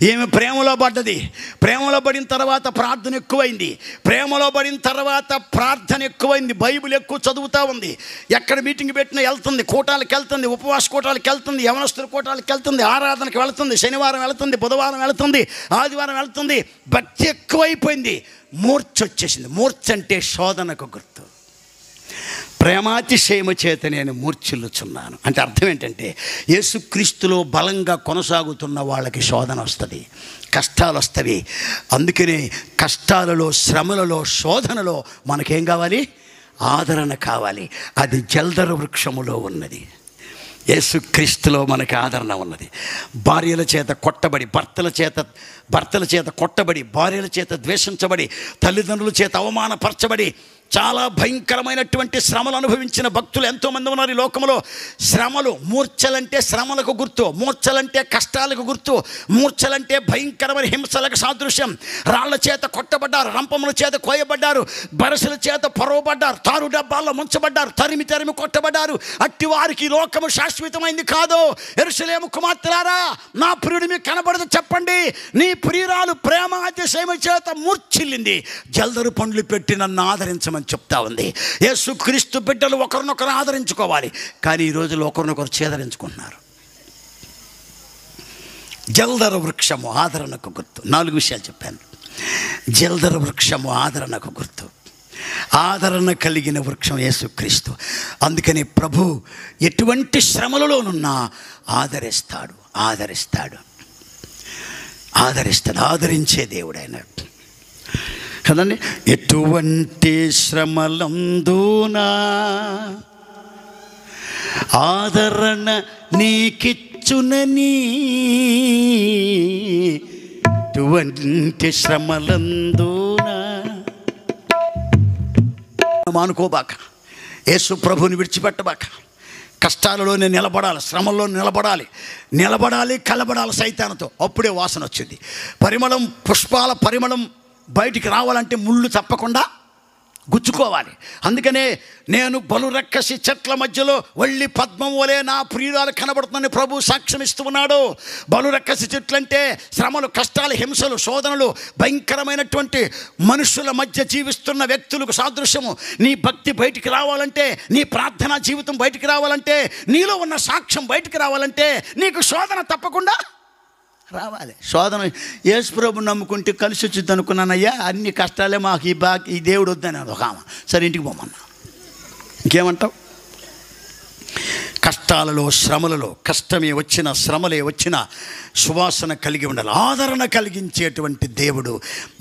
ఈమె ప్రేమలో పడ్డది. ప్రేమలో పడిన తర్వాత ప్రార్థన ఎక్కువైంది, ప్రేమలో పడిన తర్వాత ప్రార్థన ఎక్కువైంది, బైబిల్ ఎక్కువ చదువుతూ ఉంది, ఎక్కడ మీటింగ్ పెట్టినా వెళ్తుంది, కూటాలకు వెళ్తుంది, ఉపవాస కూటాలకు వెళ్తుంది, యవనస్తుల కూటాలకు వెళ్తుంది, ఆరాధనకు వెళ్తుంది, శనివారం వెళ్తుంది, బుధవారం వెళ్తుంది, ఆదివారం వెళ్తుంది. భక్తి ఎక్కువైపోయింది, మూర్ఛ వచ్చేసింది. మూర్ఛ అంటే శోధనకు గుర్తు. ప్రేమాతిశయము చేత నేను మూర్ఛిల్లుచున్నాను అంటే అర్థం ఏంటంటే, యేసుక్రీస్తులో బలంగా కొనసాగుతున్న వాళ్ళకి శోధన వస్తుంది, కష్టాలు వస్తాయి. అందుకనే కష్టాలలో, శ్రమలలో, శోధనలో మనకేం కావాలి? ఆదరణ కావాలి. అది జల్దరు వృక్షములో ఉన్నది. యేసుక్రీస్తులో మనకి ఆదరణ ఉన్నది. భార్యల చేత కొట్టబడి, భర్తల చేత కొట్టబడి, భార్యల చేత ద్వేషించబడి, తల్లిదండ్రుల చేత అవమానపరచబడి, చాలా భయంకరమైనటువంటి శ్రమలు అనుభవించిన భక్తులు ఎంతోమంది ఉన్నారు ఈ లోకంలో. శ్రమలు, మూర్ఛలంటే శ్రమలకు గుర్తు, మూర్ఛలంటే కష్టాలకు గుర్తు, మూర్ఛలంటే భయంకరమైన హింసలకు సాదృశ్యం. రాళ్ల చేత కొట్టబడ్డారు, రంపముల చేత కోయబడ్డారు, బరసల చేత పొరవబడ్డారు, తారు డబ్బాల్లో ముంచబడ్డారు, తరిమి కొట్టబడ్డారు. అట్టి వారికి లోకము శాశ్వతమైంది కాదు. యెరూషలేము కుమార్తెలారా, నా ప్రియుడు మీకు కనబడదు చెప్పండి, నీ ప్రియురాలు ప్రేమాతిశయము చేత మూర్ఛిల్లింది, జల్దరు పండ్లు పెట్టి నన్ను ఆదరించమని చెప్తా ఉంది. యేసుక్రీస్తు బిడ్డలు ఒకరినొకరు ఆదరించుకోవాలి, కానీ ఈ రోజుల్లో ఒకరినొకరు ఛేదరించుకుంటున్నారు. జల్దరు వృక్షము ఆదరణకు గుర్తు. 4 విషయాలు చెప్పాను. జల్దరు వృక్షము ఆదరణకు గుర్తు. ఆదరణ కలిగిన వృక్షం యేసుక్రీస్తు. అందుకని ప్రభు ఎటువంటి శ్రమలలోనున్నా ఆదరిస్తాడు. ఆదరించే దేవుడు ఆయన. కదండి. ఎటువంటి శ్రమలందునా ఆదరణ నీకిచ్చునని, ఎటువంటి శ్రమలందునా మానుకోబాక, యేసు ప్రభుని విడిచిపెట్టబాక. కష్టాలలోనే నిలబడాలి, శ్రమల్లో నిలబడాలి, కలబడాలి సైతానుతో. అప్పుడే వాసన వచ్చింది. పుష్పాల పరిమళం బయటికి రావాలంటే ముళ్ళు తప్పకుండా గుచ్చుకోవాలి. అందుకనే నేను బలురక్కసి చెట్ల మధ్యలో వల్లి పద్మం వలె నా ప్రియురాలు కనబడుతుందని ప్రభు సాక్ష్యం ఇస్తూ ఉన్నాడు. బలురక్కసి చెట్లు అంటే శ్రమలు, కష్టాలు, హింసలు, శోధనలు, భయంకరమైనటువంటి మనుషుల మధ్య జీవిస్తున్న వ్యక్తులకు సాదృశ్యము. నీ భక్తి బయటికి రావాలంటే, నీ ప్రార్థనా జీవితం బయటికి రావాలంటే, నీలో ఉన్న సాక్ష్యం బయటికి రావాలంటే నీకు శోధన తప్పకుండా రావాలి. శోధన యేసు ప్రభుని నమ్ముకుంటే కలిసి వచ్చింది అనుకున్నానయ్యా, అన్ని కష్టాలే మాకు ఈ దేవుడు వద్దని ఒక ఆమె. సరే ఇంటికి పోమన్నా. ఇంకేమంటావు? కష్టాలలో, శ్రమలలో, కష్టమే వచ్చిన, శ్రమలే వచ్చిన సువాసన కలిగి ఉండాలి. ఆదరణ కలిగించేటువంటి దేవుడు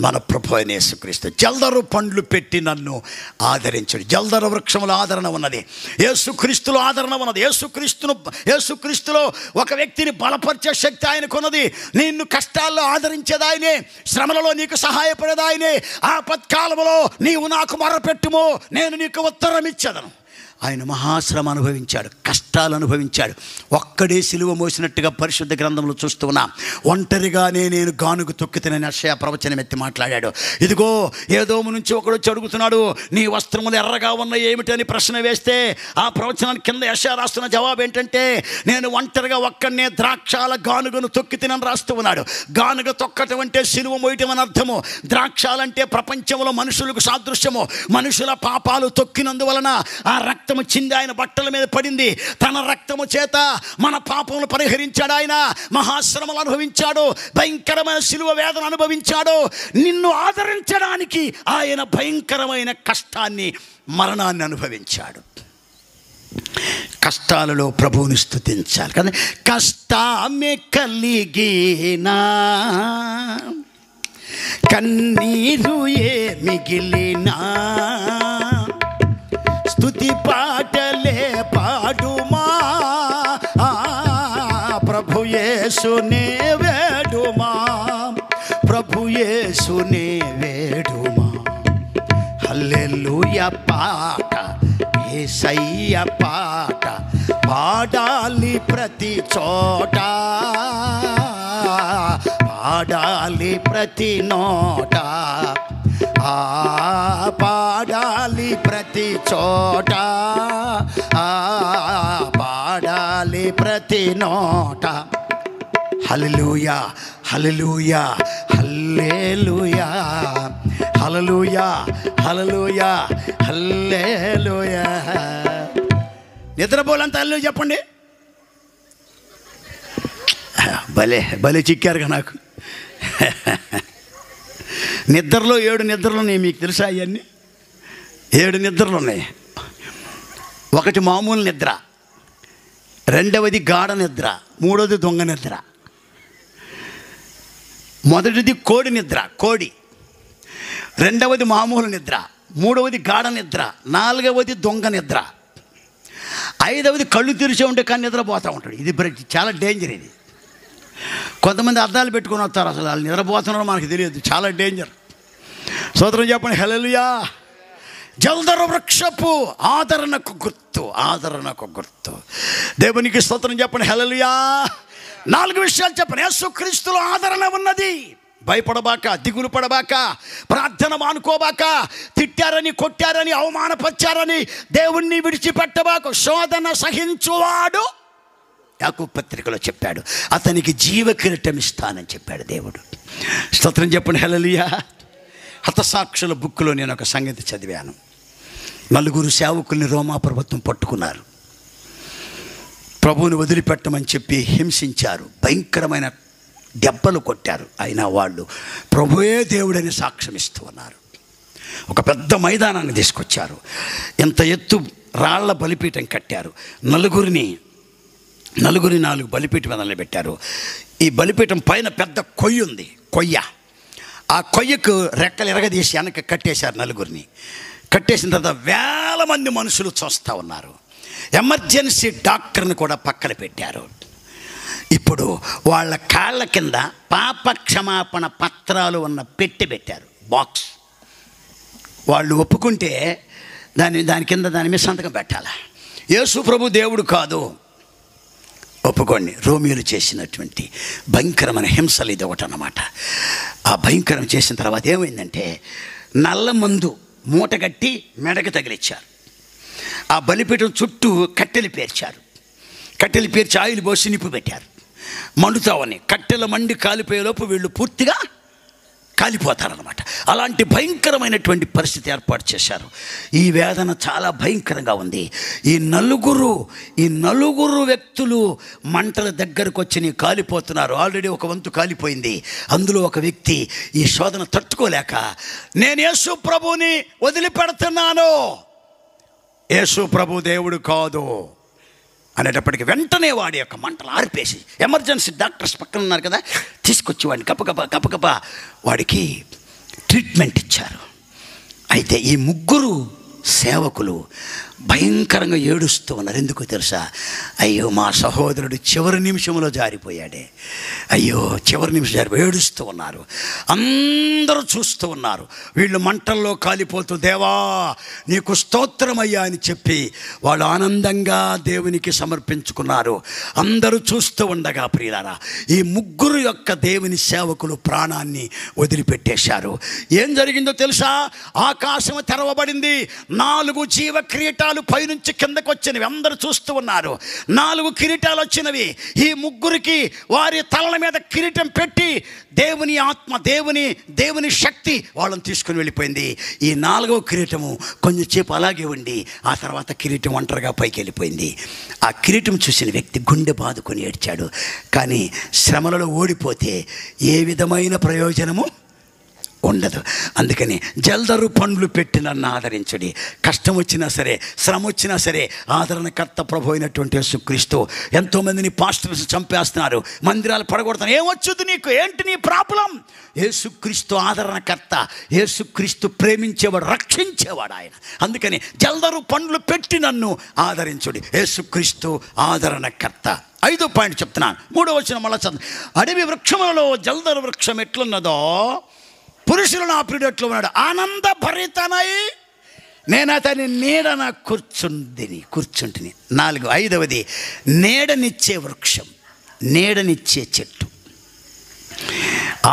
మన ప్రభు అయిన యేసుక్రీస్తు. జల్దరు పండ్లు పెట్టి నన్ను ఆదరించడు. జల్దరు వృక్షముల ఆదరణ ఉన్నది, యేసుక్రీస్తులో ఆదరణ ఉన్నది. యేసుక్రీస్తులో ఒక వ్యక్తిని బలపరిచే శక్తి ఆయనకున్నది. నిన్ను కష్టాల్లో ఆదరించేది ఆయనే, శ్రమలలో నీకు సహాయపడేది ఆయనే. ఆపత్కాలంలో నీవు నాకు మొరపెట్టుమో, నేను నీకు ఉత్తరం ఇచ్చేదను. ఆయన మహాశ్రమ అనుభవించాడు, కష్టాలు అనుభవించాడు. ఒక్కడే సిలువ మోసినట్టుగా పరిశుద్ధ గ్రంథంలో చూస్తూ ఉన్నా. ఒంటరిగానే నేను గానుగు తొక్కితేనని యెషయా ప్రవచనం ఎత్తి మాట్లాడాడు. ఇదిగో ఏదోము నుంచి ఒకడు వచ్చి అడుగుతున్నాడు, నీ వస్త్రములు ఎర్రగా ఉన్నాయి ఏమిటని ప్రశ్న వేస్తే ఆ ప్రవచనానికి కింద యెషయా రాస్తున్న జవాబు ఏంటంటే, నేను ఒంటరిగా ఒక్కడనే ద్రాక్షాల గానుగను తొక్కితేనని రాస్తూ ఉన్నాడు. గానుగ తొక్కటం అంటే సిలువ మోయటం అని అర్థము. ద్రాక్షాలంటే ప్రపంచంలో మనుషులకు సాదృశ్యము. మనుషుల పాపాలు తొక్కినందువలన ఆ రక్తము చింది ఆయన బట్టల మీద పడింది. తన రక్తము చేత మన పాపములు పరిహరించాడు. ఆయన మహాశ్రమలు అనుభవించాడు, భయంకరమైన శిలువ వేదన అనుభవించాడు. నిన్ను ఆదరించడానికి ఆయన భయంకరమైన కష్టాన్ని, మరణాన్ని అనుభవించాడు. కష్టాలలో ప్రభువుని స్తుతించాలి కదా. కష్టమే కలిగినా కన్నీరు ఏ మిగిలినా స్తుతి పాటలే పాడుమా, ప్రభు యేసునే వేడుమా, ప్రభు యేసునే వేడుమా. హల్లెలూయా పాట, యేసయ్య పాట పాడాలి ప్రతి చోట, పాడాలి ప్రతి నోట, పాడాలి ప్రతి చోట, పాడాలి ప్రతి నోట. హల్లెలూయా, హల్లెలూయా, హల్లెలూయా, హల్లెలూయా, హల్లెలూయా, హల్లెలూయా. నిద్రపోలంతా హల్లెలూయా చెప్పండి. భలే చిక్కారుగా నాకు. నిద్రలో 7 నిద్రలు ఉన్నాయి, మీకు తెలుసా? అవన్నీ 7 నిద్రలు ఉన్నాయి. ఒకటి మామూలు నిద్ర, రెండవది గాఢ నిద్ర, మూడవది దొంగ నిద్ర. మొదటిది కోడి నిద్ర, కోడి. రెండవది మామూలు నిద్ర, మూడవది గాఢ నిద్ర, నాలుగవది దొంగ నిద్ర, ఐదవది కళ్ళు తెరిచే ఉంటే కానీ నిద్రపోతూ ఉంటాడు. ఇది చాలా డేంజర్. ఇది కొంతమంది అద్దాలు పెట్టుకుని వస్తారు, అసలు వాళ్ళు నిద్రపోతున్నారో మనకు తెలియదు. చాలా డేంజర్. స్తోత్రం చెప్పండి. హల్లెలూయా. జల్దరు వృక్షపు ఆదరణకు గుర్తు, ఆదరణకు గుర్తు. దేవునికి స్తోత్రం చెప్పండి. హల్లెలూయా. 4 విషయాలు చెప్పండి. యేసుక్రీస్తులో ఆదరణ ఉన్నది. భయపడబాక, దిగులు పడబాక, ప్రార్థన మానుకోబాక, తిట్టారని, కొట్టారని, అవమానపరిచారని దేవుణ్ణి విడిచిపెట్టబాక. శోధన సహించువాడు, యాకోబు పత్రికలో చెప్పాడు, అతనికి జీవ కిరీటం ఇస్తానని చెప్పాడు దేవుడు. స్తోత్రం చెప్పండి. హల్లెలూయా. హతసాక్షుల బుక్కులో నేను ఒక సంగతి చదివాను. 4 సేవకుల్ని రోమా ప్రభుత్వం పట్టుకున్నారు. ప్రభువుని వదిలిపెట్టమని చెప్పి హింసించారు, భయంకరమైన దెబ్బలు కొట్టారు. అయినా వాళ్ళు ప్రభువే దేవుడని సాక్ష్యం ఇస్తూ ఉన్నారు. ఒక పెద్ద మైదానాన్ని తీసుకొచ్చారు, ఎంత ఎత్తు రాళ్ల బలిపీఠం కట్టారు. నలుగురిని 4 బలిపీఠం మీద పెట్టారు. ఈ బలిపీఠం పైన పెద్ద కొయ్య ఉంది, కొయ్య. ఆ కొయ్యకు రెక్కలు ఎరగదీసి వెనక కట్టేశారు నలుగురిని. కట్టేసిన తర్వాత వేల మంది మనుషులు చూస్తూ ఉన్నారు. ఎమర్జెన్సీ డాక్టర్ని కూడా పక్కన పెట్టారు. ఇప్పుడు వాళ్ళ కాళ్ళ కింద పాప క్షమాపణ పత్రాలు ఉన్న పెట్టారు, బాక్స్. వాళ్ళు ఒప్పుకుంటే దాని కింద దాని మీద సంతకం పెట్టాలి. యేసు ప్రభు దేవుడు కాదు, ఒప్పుకోండి. రోమియోలు చేసినటువంటి భయంకరమైన హింసలు ఇది ఒకటి అన్నమాట. ఆ భయంకరం చేసిన తర్వాత ఏమైందంటే నల్ల మందు మూటగట్టి మెడకు తగిలిచ్చారు. ఆ బలిపీఠం చుట్టూ కట్టెలు పేర్చారు. కట్టెలు పేర్చి ఆయిల్ పోసి నిప్పు పెట్టారు. మండుతావని కట్టెల మండి కాలిపోయేలోపు వీళ్ళు పూర్తిగా కాలిపోతారనమాట. అలాంటి భయంకరమైనటువంటి పరిస్థితి ఏర్పాటు చేశారు. ఈ వేదన చాలా భయంకరంగా ఉంది. ఈ నలుగురు వ్యక్తులు మంటల దగ్గరకు వచ్చి కాలిపోతున్నారు. ఆల్రెడీ ఒక వంతు కాలిపోయింది. అందులో ఒక వ్యక్తి ఈ శోధన తట్టుకోలేక నేను యేసు ప్రభుని వదిలిపెడుతున్నాను, యేసు ప్రభు దేవుడు కాదు అనేటప్పటికి వెంటనే వాడి యొక్క మంటలు ఆర్పేసి ఎమర్జెన్సీ డాక్టర్స్ పక్కన ఉన్నారు కదా, తీసుకొచ్చి వాడిని కప్పకప్ప వాడికి ట్రీట్మెంట్ ఇచ్చారు. అయితే ఈ ముగ్గురు సేవకులు భయంకరంగా ఏడుస్తూ ఉన్నారు. ఎందుకో తెలుసా? అయ్యో మా సహోదరుడు చివరి నిమిషంలో జారిపోయాడే, అయ్యో చివరి నిమిషం జారిపోయి ఏడుస్తూ ఉన్నారు. అందరూ చూస్తూ ఉన్నారు. వీళ్ళు మంటల్లో కాలిపోతూ దేవా నీకు స్తోత్రమయ్యా అని చెప్పి వాళ్ళు ఆనందంగా దేవునికి సమర్పించుకున్నారు. అందరూ చూస్తూ ఉండగా ప్రియులారా ఈ ముగ్గురు యొక్క దేవుని సేవకులు ప్రాణాన్ని వదిలిపెట్టేశారు. ఏం జరిగిందో తెలుసా? ఆకాశం తెరవబడింది. 4 జీవ కిరీటాలు పైనుంచి కిందకు వచ్చినవి. అందరూ చూస్తూ ఉన్నారు. 4 కిరీటాలు వచ్చినవి. ఈ ముగ్గురికి వారి తలల మీద కిరీటం పెట్టి దేవుని ఆత్మ దేవుని శక్తి వాళ్ళని తీసుకుని వెళ్ళిపోయింది. ఈ 4వ కిరీటము కొంచెంసేపు అలాగే ఉండి ఆ తర్వాత కిరీటం ఒంటరిగా పైకి వెళ్ళిపోయింది. ఆ కిరీటం చూసిన వ్యక్తి గుండె బాదుకొని ఏడ్చాడు. కానీ శ్రమలలో ఓడిపోతే ఏ విధమైన ప్రయోజనము ఉండదు. అందుకని జల్దరు పండ్లు పెట్టి నన్ను ఆదరించుడి. కష్టం వచ్చినా సరే, శ్రమ వచ్చినా సరే ఆదరణకర్త ప్రభు అయినటువంటి యేసుక్రీస్తు. ఎంతోమందిని పాస్టర్స్ చంపేస్తున్నారు, మందిరాలు పడగొడుతున్నారు. ఏమొచ్చుది నీకు? ఏంటి నీ ప్రాబ్లం? యేసుక్రీస్తు ఆదరణకర్త, యేసుక్రీస్తు ప్రేమించేవాడు, రక్షించేవాడు ఆయన. అందుకని జల్దరు పండ్లు పెట్టి నన్ను ఆదరించుడి. యేసుక్రీస్తు ఆదరణకర్త. 5వ పాయింట్ చెప్తున్నాను. 3వ వచనం మళ్ళా చదువు. అడవి వృక్షములలో జల్దరు వృక్షం ఎట్లున్నదో పురుషులు నా ప్రియుడట్లు ఉన్నాడు. ఆనంద భరితనై నేను అతని నీడన కూర్చుంటిని. 5వది నీడనిచ్చే వృక్షం, నీడనిచ్చే చెట్టు.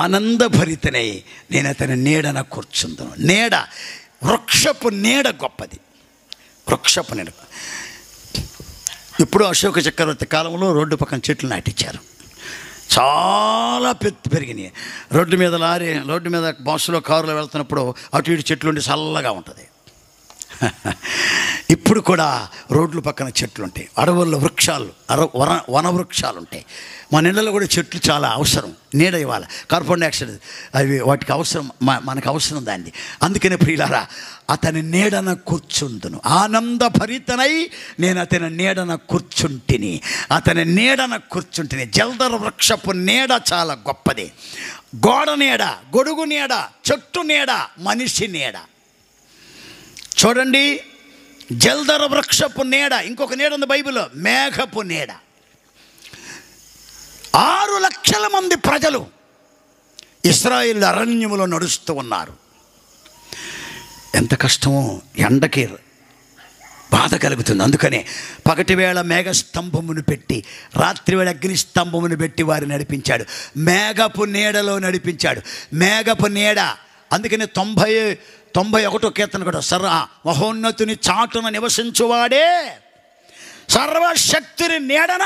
ఆనందభరితనై నేను అతని నీడన కూర్చుందును. నీడ, వృక్షపు నీడ గొప్పది. వృక్షపు నీడ. ఇప్పుడు అశోక చక్రవర్తి కాలంలో రోడ్డు పక్కన చెట్లు నాటించారు. చాలా పెరిగినాయి. రోడ్డు మీద బస్సులో కారులో వెళ్తున్నప్పుడు అటు ఇటు చెట్లు ఉండి చల్లగా ఉంటుంది. ఇప్పుడు కూడా రోడ్ల పక్కన చెట్లు ఉంటాయి. అడవుల్లో వృక్షాలు, వన వృక్షాలు ఉంటాయి. మన ఇళ్ళలో కూడా చెట్లు చాలా అవసరం. నీడ ఇవ్వాలి. కార్బన్ డైఆక్సైడ్ అవి వాటికి అవసరం, మనకు అవసరం దాన్ని. అందుకనే ప్రియులారా అతని నీడన కూర్చుందును. ఆనందభరితనై నేను అతని నీడన కూర్చుంటిని. అతని నీడన కూర్చుంటిని. జల్దర వృక్షపు నీడ చాలా గొప్పది. గోడ నీడ, గొడుగు నీడ, చెట్టు నీడ, మనిషి నీడ. చూడండి, జల్దర వృక్షపు నీడ. ఇంకొక నీడ ఉంది బైబిల్లో, మేఘపు నీడ. 6 లక్షల మంది ప్రజలు ఇశ్రాయేలు అరణ్యములో నడుస్తూ ఉన్నారు. ఎంత కష్టమో, ఎండకి బాధ కలుగుతుంది. అందుకనే పగటివేళ మేఘస్తంభమును పెట్టి, రాత్రివేళ అగ్నిస్తంభమును పెట్టి వారు నడిపించాడు. మేఘపు నీడలో నడిపించాడు. మేఘపు నీడ. అందుకని 91వ కీర్తన కూడా మహోన్నతుని చాటున నివసించువాడే సర్వశక్తిని నీడన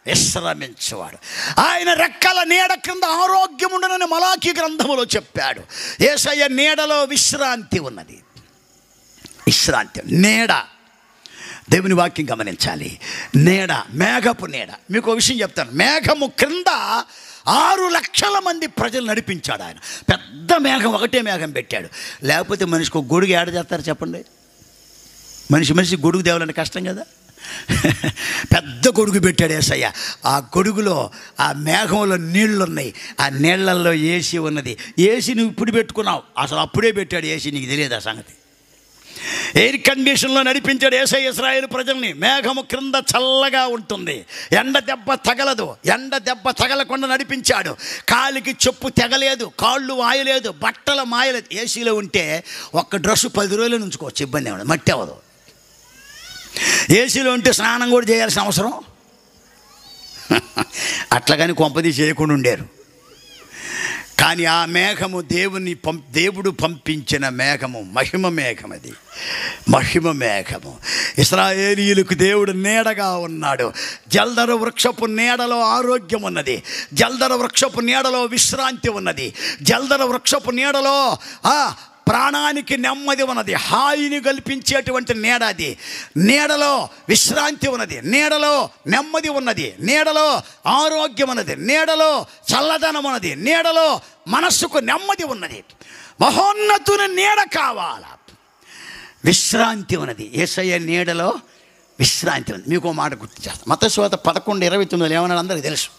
విశ్రమించువాడు. ఆయన రెక్కల నీడ క్రింద ఆరోగ్యం ఉండనని మలాకీ గ్రంథములో చెప్పాడు. యేసయ్య నీడలో విశ్రాంతి ఉన్నది. విశ్రాంతి, నీడ. దేవుని వాక్యం గమనించాలి. నీడ, మేఘపు నీడ. మీకు విషయం చెప్తాను. మేఘము క్రింద 6 లక్షల మంది ప్రజలు నడిపించాడు ఆయన. పెద్ద మేఘం, ఒకటే మేఘం పెట్టాడు. లేకపోతే మనిషికి ఒక గొడుగు ఏడ చేస్తారు చెప్పండి? మనిషి గొడుగు తేవాలంటే కష్టం కదా. పెద్ద గొడుగు పెట్టాడు యేసయ్య. ఆ గొడుగులో ఆ మేఘంలో నీళ్లు ఉన్నాయి, ఆ నీళ్లలో ఏసీ ఉన్నది. ఏసీ నువ్వు ఇప్పుడు పెట్టుకున్నావు, అసలు అప్పుడే పెట్టాడు ఏసీ, నీకు తెలియదు ఆ సంగతి. ఎయిర్ కండిషన్లో నడిపించాడు యేసయ్య ఇశ్రాయేలు ప్రజల్ని. మేఘము క్రింద చల్లగా ఉంటుంది, ఎండ దెబ్బ తగలదు. ఎండ దెబ్బ తగలకుండా నడిపించాడు. కాలికి చెప్పు తెగలేదు, కాళ్ళు వాయలేదు, బట్టలు మాయలేదు. ఏసీలో ఉంటే ఒక్క డ్రెస్సు 10 రోజులు ఉంచుకోవచ్చు, ఇబ్బంది ఏమన్నా, మట్టి అవ్వదు. ఏసీలో ఉంటే స్నానం కూడా చేయాల్సిన అవసరం అట్లాగని కొంపది చేయకుండా ఉండారు. కానీ ఆ మేఘము దేవుడు పంపించిన మేఘము, మహిమ మేఘం. అది మహిమ మేఘము. ఇశ్రాయేలీయులకు దేవుడు నీడగా ఉన్నాడు. జల్దర వృక్షపు నీడలో ఆరోగ్యం ఉన్నది, జల్దర వృక్షపు నీడలో విశ్రాంతి ఉన్నది, జల్దర వృక్షపు నీడలో ప్రాణానికి నెమ్మది ఉన్నది, హాయిని కల్పించేటువంటి నీడ అది. నీడలో విశ్రాంతి ఉన్నది, నీడలో నెమ్మది ఉన్నది, నీడలో ఆరోగ్యం ఉన్నది, నీడలో చల్లదనం ఉన్నది, నీడలో మనస్సుకు నెమ్మది ఉన్నది. మహోన్నతుని నీడ కావాలా, విశ్రాంతి ఉన్నది. యేసయ్య నీడలో విశ్రాంతి ఉంది. మీకు మాట గుర్తు చేస్తాను. మత్తయి సువార్త 11:29 ఏమన్నాడు అందరికీ తెలుసు,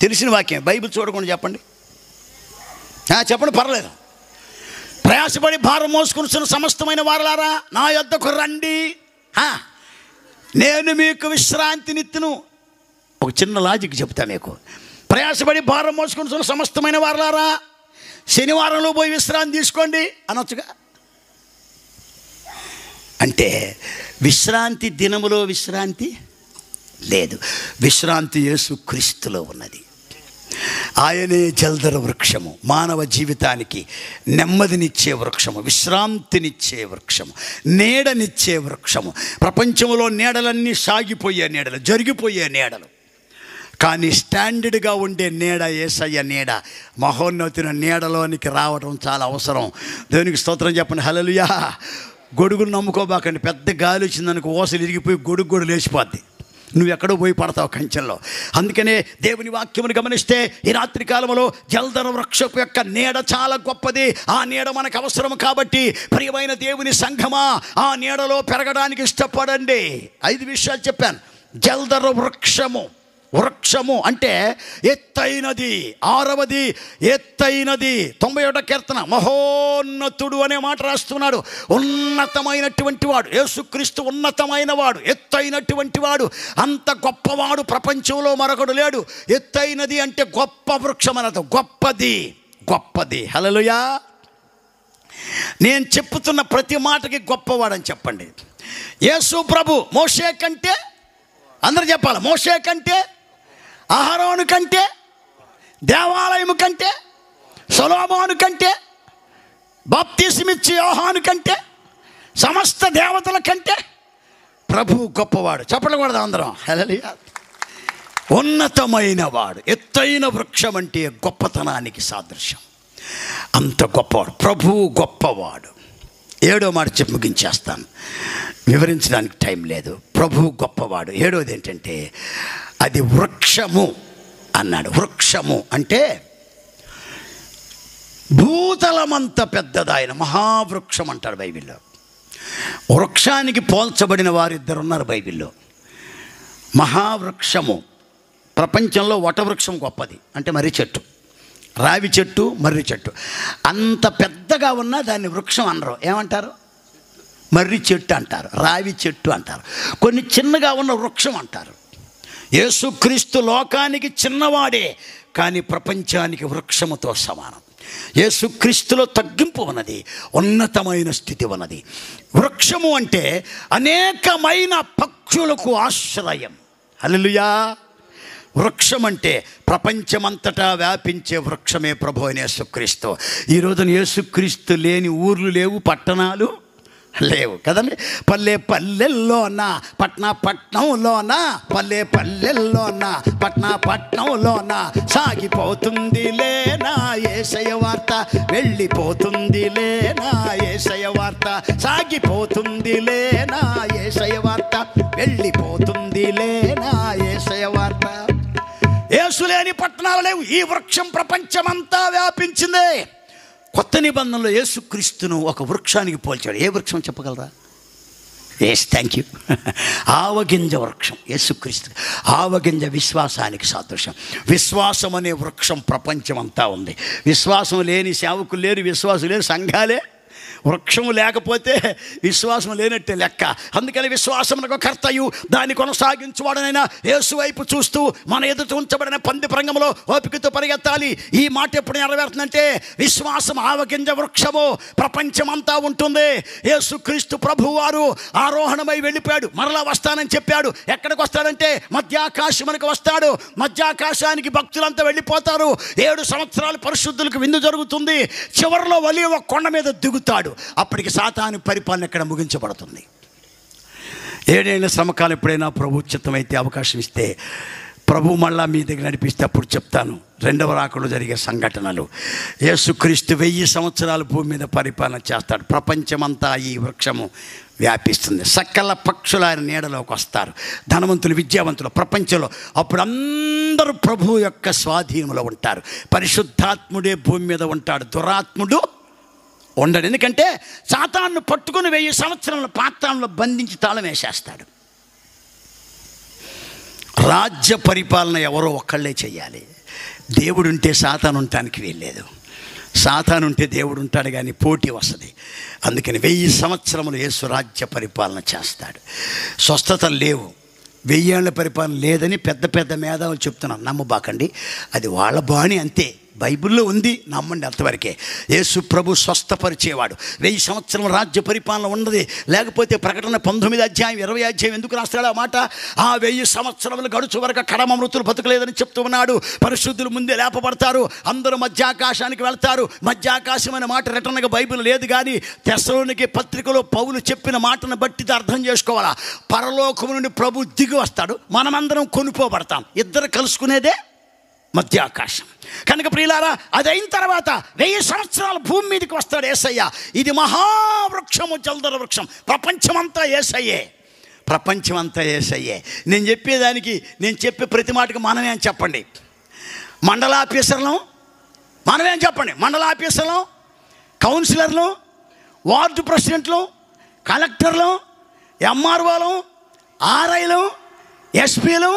తెలిసిన వాక్యం. బైబిల్ చూడకుండా చెప్పండి, చెప్పండి పర్లేదు. ప్రయాసపడి భారం మోసుకుని సమస్తమైన వారలారా నా యొద్దకు రండి, నేను మీకు విశ్రాంతినిత్తును. ఒక చిన్న లాజిక్ చెప్తా మీకు. ప్రయాసపడి భారం మోసుకుని సమస్తమైన వారలారా, శనివారంలో పోయి విశ్రాంతి తీసుకోండి అనొచ్చుగా. అంటే విశ్రాంతి దినములో విశ్రాంతి లేదు, విశ్రాంతి యేసుక్రీస్తులో ఉన్నది. ఆయనే జల్దర వృక్షము, మానవ జీవితానికి నెమ్మదినిచ్చే వృక్షము, విశ్రాంతినిచ్చే వృక్షము, నీడనిచ్చే వృక్షము. ప్రపంచంలో నీడలన్నీ సాగిపోయే నీడలు, జరిగిపోయే నీడలు, కానీ స్టాండర్డ్గా ఉండే నీడ యేసయ్య నీడ. మహోన్నతుని నీడలోనికి రావడం చాలా అవసరం. దేవునికి స్తోత్రం చెప్పండి, హల్లెలూయా. గొడుగులు నమ్ముకోబాకండి. పెద్ద గాలి వచ్చిందనుకో ఓసలు ఇరిగిపోయి గొడుగు లేచిపోద్ది, నువ్వు ఎక్కడో పోయి పడతావు కంచెంలో. అందుకనే దేవుని వాక్యమును గమనిస్తే ఈ రాత్రి కాలంలో జల్దర వృక్షపు యొక్క నీడ చాలా గొప్పది. ఆ నీడ మనకు అవసరం. కాబట్టి ప్రియమైన దేవుని సంఘమా, ఆ నీడలో పెరగడానికి ఇష్టపడండి. 5 విషయాలు చెప్పాను. జల్దర వృక్షము, వృక్షము అంటే ఎత్తైనది. 6వది ఎత్తైనది. 91వ కీర్తన మహోన్నతుడు అనే మాట రాస్తున్నాడు. ఉన్నతమైనటువంటి వాడు యేసుక్రీస్తు, ఉన్నతమైన వాడు, ఎత్తైనటువంటి వాడు, అంత గొప్పవాడు ప్రపంచంలో మరొకడు లేడు. ఎత్తైనది అంటే గొప్ప వృక్షం అన్నది, గొప్పది, గొప్పది. హల్లెలూయా. నేను చెప్పుతున్న ప్రతి మాటకి గొప్పవాడని చెప్పండి. యేసు ప్రభు మోషే కంటే, అందరూ చెప్పాలి, మోషే కంటే, అహరోను కంటే, దేవాలయము కంటే, సొలొమోను కంటే, బాప్తిస్మిచ్చే యోహాను కంటే, సమస్త దేవతల కంటే ప్రభువు గొప్పవాడు. చెప్పకూడదు అందరం, హల్లెలూయా. ఉన్నతమైన వాడు, ఎత్తైన వృక్షం అంటే గొప్పతనానికి సాదృశ్యం. అంత గొప్పవాడు ప్రభువు, గొప్పవాడు. 7వ మాట చెప్పి ముగించేస్తాను, వివరించడానికి టైం లేదు. ప్రభువు గొప్పవాడు. 7వది ఏంటంటే అది వృక్షము అన్నాడు. వృక్షము అంటే భూతలమంత పెద్దది, ఆయన మహావృక్షం అంటాడు బైబిల్లో. వృక్షానికి పోల్చబడిన వారిద్దరు ఉన్నారు బైబిల్లో. మహావృక్షము, ప్రపంచంలో వటవృక్షం గొప్పది, అంటే మర్రి చెట్టు, రావి చెట్టు, మర్రి చెట్టు. అంత పెద్దగా ఉన్నా దాన్ని వృక్షం అనరు, ఏమంటారు? మర్రి చెట్టు అంటారు, రావి చెట్టు అంటారు. కొన్ని చిన్నగా ఉన్న వృక్షం అంటారు. యేసుక్రీస్తు లోకానికి చిన్నవాడే, కానీ ప్రపంచానికి వృక్షముతో సమానం. యేసుక్రీస్తులో తగ్గింపు ఉన్నది, ఉన్నతమైన స్థితి ఉన్నది. వృక్షము అంటే అనేకమైన పక్షులకు ఆశ్రయం. హల్లెలూయా. వృక్షం అంటే ప్రపంచమంతటా వ్యాపించే వృక్షమే ప్రభు అయిన యేసుక్రీస్తు. ఈ రోజున యేసుక్రీస్తు లేని ఊర్లు లేవు, పట్టణాలు లేవు కదండి. పల్లె పల్లెల్లోన, పట్నంలోన, పల్లె పల్లెల్లోన, పట్నంలోన సాగిపోతుంది లేనా యేసయ్య వార్త, వెళ్ళిపోతుంది లేనా యేసయ్య వార్త, సాగిపోతుంది లేనా యేసయ్య వార్త, వెళ్ళిపోతుంది లేనా యేసయ్య వార్త. యేసు లేని పట్టణాలు లేవు. ఈ వృక్షం ప్రపంచమంతా వ్యాపించిందే. కొత్త నిబంధనలో యేసుక్రీస్తును ఒక వృక్షానికి పోల్చాడు. ఏ వృక్షం చెప్పగలరా? Yes, thank you. ఆవగింజ వృక్షం యేసుక్రీస్తు. ఆవగింజ విశ్వాసానికి సాదృశ్యం. విశ్వాసం అనే వృక్షం ప్రపంచం అంతా ఉంది. విశ్వాసం లేని సేవకులు లేరు, విశ్వాసం లేని సంఘాలే. వృక్షం లేకపోతే విశ్వాసం లేనట్టే లెక్క. అందుకని విశ్వాసమునకు కర్తయు దాన్ని కొనసాగించువాడనైనా యేసు వైపు చూస్తూ మన ఎదుట ఉంచబడిన పంది ప్రంగంలో ఓపికతో పరిగెత్తాలి. ఈ మాట ఎప్పుడు నెరవేరుతుందంటే విశ్వాసం ఆవగింజ వృక్షము ప్రపంచమంతా ఉంటుంది. యేసుక్రీస్తు ప్రభువారు ఆరోహణమై వెళ్ళిపోయాడు, మరలా వస్తానని చెప్పాడు. ఎక్కడికి వస్తాడంటే మధ్యాకాశమునకు వస్తాడు. మధ్యాకాశానికి భక్తులంతా వెళ్ళిపోతారు. 7 సంవత్సరాలు పరిశుద్ధులకు విందు జరుగుతుంది. చివరిలో ఒలీవ కొండ మీద దిగుతాడు. అప్పటికి సాతాను పరిపాలన ఇక్కడ ముగించబడుతుంది. 7 ఏళ్ల శ్రమకాలం ఎప్పుడైనా ప్రభు చిత్తమైతే అవకాశం ఇస్తే ప్రభు మళ్ళా మీ దగ్గర నడిపిస్తే అప్పుడు చెప్తాను రెండవ రాకడలో జరిగే సంఘటనలు. యేసుక్రీస్తు 1000 సంవత్సరాలు భూమి మీద పరిపాలన చేస్తాడు. ప్రపంచమంతా ఈ వృక్షము వ్యాపిస్తుంది. సకల పక్షుల ఆయన నీడలోకి వస్తారు. ధనవంతులు, విద్యావంతులు ప్రపంచంలో అప్పుడు అందరూ ప్రభు యొక్క స్వాధీనంలో ఉంటారు. పరిశుద్ధాత్ముడే భూమి మీద ఉంటాడు, దురాత్ముడు ఉండడు. ఎందుకంటే సాతాను పట్టుకుని 1000 సంవత్సరాల పాతాళంలో బంధించి తాళం వేసేస్తాడు. రాజ్య పరిపాలన ఎవరో ఒక్కళ్ళే చెయ్యాలి. దేవుడు ఉంటే సాతాను ఉండటానికి వీల్లేదు. సాతాను ఉంటే దేవుడు ఉంటాడు, కానీ పోటీ వస్తుంది. అందుకని 1000 సంవత్సరములు యేసు రాజ్య పరిపాలన చేస్తాడు. స్వస్థతలు లేవు, 1000 ఏళ్ల పరిపాలన లేదని పెద్ద పెద్ద మేధావులు చెప్తున్నాను. నమ్మబాకండి, అది వాళ్ళ బాణి అంతే. బైబిల్లో ఉంది, నమ్మండి అంతవరకే. యేసు ప్రభు స్వస్థపరిచేవాడు. 1000 సంవత్సరం రాజ్య పరిపాలన ఉన్నది. లేకపోతే ప్రకటన 19 అధ్యాయం 20 అధ్యాయం ఎందుకు రాస్తాడు ఆ మాట? ఆ 1000 సంవత్సరములు గడుచు వరకు కడమ మృతులు బతుకలేదని చెప్తూ ఉన్నాడు. పరిశుద్ధులు ముందే లేపబడతారు, అందరూ మధ్యాకాశానికి వెళ్తారు. మధ్యాకాశం అనే మాట రిటర్న్గా బైబిల్ లేదు, కానీ తెస్సలోనికే పత్రికలో పౌలు చెప్పిన మాటను బట్టి అర్థం చేసుకోవాలా. పరలోకము నుండి ప్రభు దిగి వస్తాడు, మనమందరం కొనుక్కోబడతాం. ఇద్దరు కలుసుకునేదే మధ్యాకాశం. కనుక ప్రియులారా, అది అయిన తర్వాత 1000 సంవత్సరాల భూమి మీదకి వస్తాడు యేసయ్య. ఇది మహావృక్షము, జల్దర వృక్షం. ప్రపంచమంతా యేసయ్యే, ప్రపంచమంతా యేసయ్యే. నేను చెప్పేదానికి, నేను చెప్పే ప్రతి మాటకి మనమేం చెప్పండి. మండలాఫీసర్లు మనమేం చెప్పండి. మండలాఫీసర్లు, కౌన్సిలర్లు, వార్డు ప్రెసిడెంట్లు, కలెక్టర్లు, ఎంఆర్ఓలు, ఆర్ఐలు, ఎస్పీలు,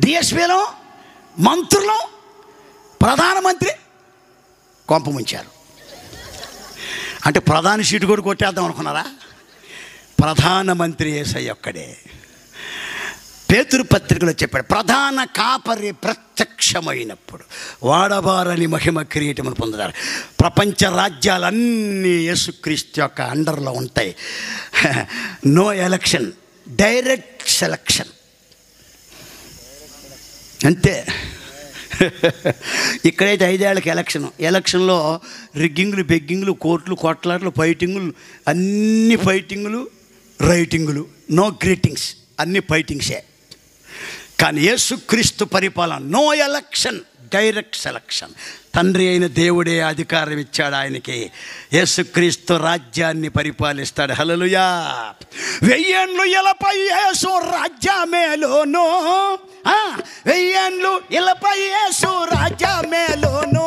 డిఎస్పీలు, మంత్రులు, ప్రధానమంత్రి కొంప ముంచారు. అంటే ప్రధాని సీటు కూడా కొట్టేద్దాం అనుకున్నారా? ప్రధానమంత్రి యేసయ్య ఒక్కడే. పేతురు పత్రికలో చెప్పాడు, ప్రధాన కాపరి ప్రత్యక్షమైనప్పుడు వాడబారని మహిమ కిరీటమును పొందుతారు. ప్రపంచ రాజ్యాలన్నీ యేసుక్రీస్తు యొక్క అండర్లో ఉంటాయి. నో ఎలక్షన్, డైరెక్ట్ సెలక్షన్ అంతే. ఇక్కడైతే 5 ఏళ్ళకి ఎలక్షన్లో రిగ్గింగ్లు, బెగ్గింగ్లు, కోర్టులు, కొట్లాట్లు, ఫైటింగులు, అన్ని ఫైటింగులు, రైటింగులు, నో గ్రీటింగ్స్, అన్ని ఫైటింగ్సే. కానీ యేసుక్రీస్తు పరిపాలన నో ఎలక్షన్, డైరెక్ట్ సెలక్షన్. తండ్రి అయిన దేవుడే అధికారం ఇచ్చాడు ఆయనకి. యేసుక్రీస్తు రాజ్యాన్ని పరిపాలిస్తాడు. హల్లెలూయా. 1000 ఏళ్ళు ఇలపై యేసు రాజ్యమేలోను, 1000 ఏళ్ళు ఇలపై యేసు రాజ్యమేలోను,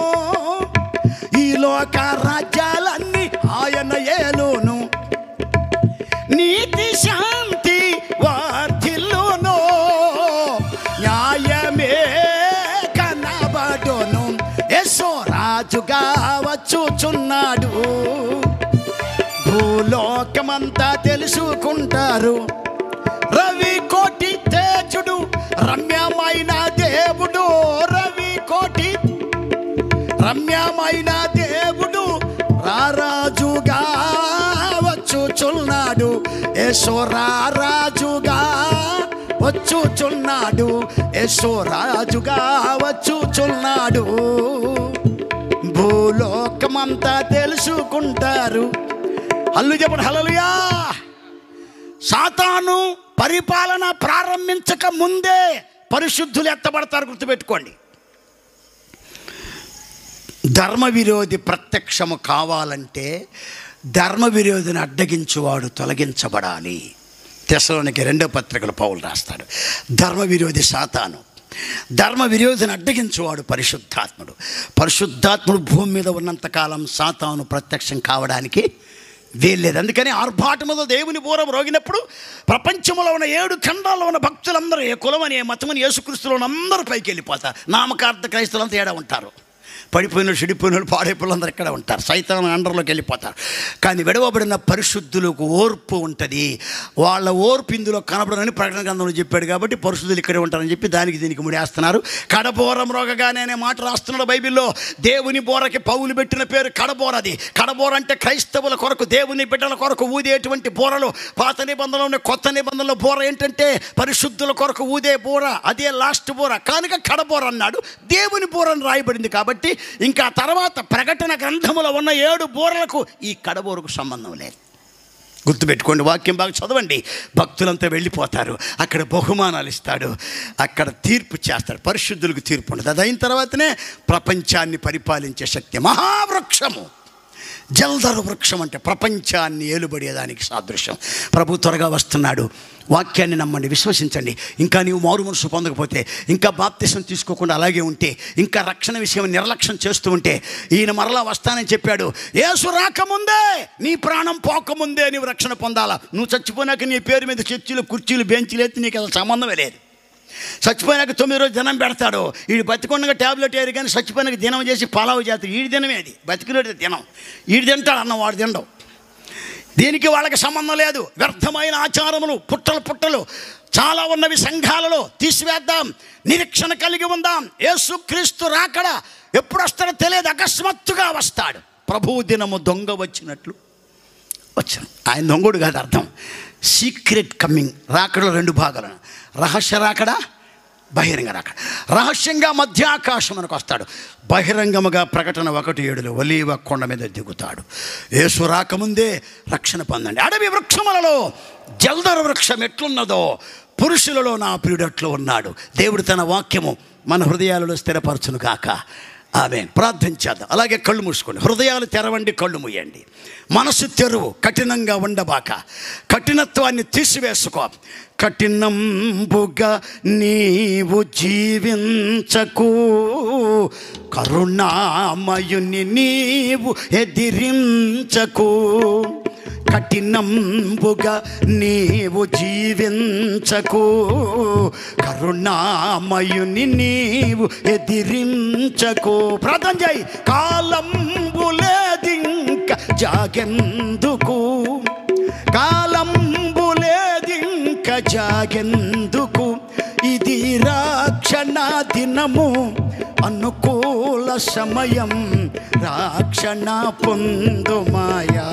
ఈ లోక రాజ్యాలన్నీ ఆయన ఏలును, నీతి శాంతి వర్ధిల్లును, న్యాయమే కనబడును. యేసు రాజుగా వచ్చుచున్నాడు, భూలోకమంతా తెలుసుకుంటారు. రవి కోటి తేజుడు, రమ్యమైన దేవుడు, రవి కోటి రమ్యమైన దేవుడు రారాజుగా వచ్చుచున్నాడు. యేసు రారాజుగా వచ్చుచున్నాడు, యేసు రాజుగా వచ్చుచున్నాడు, భూలోకమంతా తెలుసుకుంటారు. హల్లు చెప్పండి, హల్లెలూయా. సాతాను పరిపాలన ప్రారంభించక ముందే పరిశుద్ధులు ఎత్తబడతారు, గుర్తుపెట్టుకోండి. ధర్మ విరోధి ప్రత్యక్షము కావాలంటే ధర్మ విరోధిని అడ్డగించువాడు తొలగించబడాలి. తెస్సలోనికే 2వ పత్రికలో పౌలు రాస్తాడు. ధర్మ విరోధి సాతాను, ధర్మ విరోధిని అడ్డగించువాడు పరిశుద్ధాత్ముడు. పరిశుద్ధాత్ముడు భూమి మీద ఉన్నంతకాలం సాతాను ప్రత్యక్షం కావడానికి వీల్లేదు. అందుకని ఆర్భాటముతో దేవుని బూర మ్రోగినప్పుడు ప్రపంచంలో ఉన్న 7 ఖండాల్లో ఉన్న భక్తులందరూ ఏ కులమని ఏ మతమని యేసుక్రీస్తులో అందరూ పైకి వెళ్ళిపోతారు. నామకార్థ క్రైస్తవులంతా ఏడా ఉంటారు. పడిపోయిన చెడిపోయిన పాడైపోయిన అందరూ ఇక్కడ ఉంటారు. సైతాన్ అండర్లోకి వెళ్ళిపోతారు. కానీ విడవబడిన పరిశుద్ధులకు ఓర్పు ఉంటుంది. వాళ్ళ ఓర్పు ఇందులో కనబడనని ప్రకటన గ్రంథంలో చెప్పాడు. కాబట్టి పరిశుద్ధులు ఇక్కడే ఉంటారని చెప్పి దానికి దీనికి ముడేస్తున్నారు. కడబోర మ్రోగగానే అనే మాట రాస్తున్నాడు బైబిల్లో. దేవుని బోరకి పౌలు పెట్టిన పేరు కడబోరది. కడబోర అంటే క్రైస్తవుల కొరకు, దేవుని బిడ్డల కొరకు ఊదేటువంటి బోరలు. పాత నిబంధనలో ఉన్న కొత్త నిబంధనలో బోర ఏంటంటే పరిశుద్ధుల కొరకు ఊదే బోర, అదే లాస్ట్ బోర. కనుక కడబోర అన్నాడు. దేవుని బోరని రాయబడింది కాబట్టి ఇంకా తర్వాత ప్రకటన గ్రంథములో ఉన్న 7 బోరలకు ఈ కడబోరకు సంబంధం లేదు. గుర్తుపెట్టుకోండి, వాక్యం బాగా చదవండి. భక్తులంతా వెళ్ళిపోతారు. అక్కడ బహుమానాలు ఇస్తాడు, అక్కడ తీర్పు చేస్తాడు. పరిశుద్ధులకు తీర్పు ఉండదు. అది అయిన తర్వాతనే ప్రపంచాన్ని పరిపాలించే శక్తి. మహావృక్షము, జల్దరు వృక్షం అంటే ప్రపంచాన్ని ఏలుబడేదానికి సాదృశ్యం. ప్రభు త్వరగా వస్తున్నాడు. వాక్యాన్ని నమ్మండి, విశ్వసించండి. ఇంకా నీవు మారు మనసు పొందకపోతే, ఇంకా బాప్తిసం తీసుకోకుండా అలాగే ఉంటే, ఇంకా రక్షణ విషయం నిర్లక్ష్యం చేస్తూ ఉంటే, ఈయన మరలా వస్తానని చెప్పాడు. యేసు రాకముందే, నీ ప్రాణం పోకముందే నీవు రక్షణ పొందాలా. నువ్వు చచ్చిపోయినాక నీ పేరు మీద చర్చిలు, కుర్చీలు, బెంచీలు ఎత్తి నీకు అసలు సంబంధమే లేదు. చచ్చిపోయినాక 9 రోజు దినం పెడతాడు. వీడు బతికొండగా ట్యాబ్లెట్ వేయరు, కానీ చచ్చిపోయినాక దినం చేసి పలావు చేస్తాడు. వీడి దినమే అది, బతికినది దినం. వీడు తింటాడు అన్నం, వాడు తినడం. దీనికి వాళ్ళకి సంబంధం లేదు. వ్యర్థమైన ఆచారములు, పుట్టలు చాలా ఉన్నవి సంఘాలలో తీసివేద్దాం. నిరీక్షణ కలిగి ఉందాం. యేసుక్రీస్తు రాకడ ఎప్పుడు వస్తాడో తెలియదు, అకస్మాత్తుగా వస్తాడు. ప్రభువు దినము దొంగ వచ్చినట్లు వచ్చాను. ఆయన దొంగడు కాదు అర్థం. Secret coming. రాకడలో 2 భాగాలు, రహస్య రాకడ, బహిరంగ రాకడ. రహస్యంగా మధ్యాకాశమునకు వస్తాడు. బహిరంగముగా ప్రకటన 1:7 ఒలీవ కొండ మీద దిగుతాడు. యేసు రాకముందే రక్షణ పొందండి. అడవి వృక్షములలో జల్దరు వృక్షం ఎట్లున్నదో పురుషులలో నా ప్రియుడట్లు ఉన్నాడు. దేవుడు తన వాక్యము మన హృదయాలలో స్థిరపరచును కాక. ఆమేన్. ప్రార్థన చేద్దాం. అలాగే కళ్ళు మూసుకోండి. హృదయాలు తెరవండి, కళ్ళు మూయండి. మనసు తెరువు, కఠినంగా ఉండబాక. కఠినత్వాన్ని తీసివేసుకో. కఠినంబుగా నీవు జీవించకు, కరుణామయుని నీవు ఎదిరించకు. కఠినంబుగా నీవు జీవించకు, కరుణామయుని నీవు ఎదిరించకు. ప్రార్థన చేయి. కాలంబులేదింక జాగెందుకు, కాలంబులేదింక జాగెందుకు. ఇది రక్షణ దినము, అనుకూల సమయం, రక్షణ పొందుమాయా.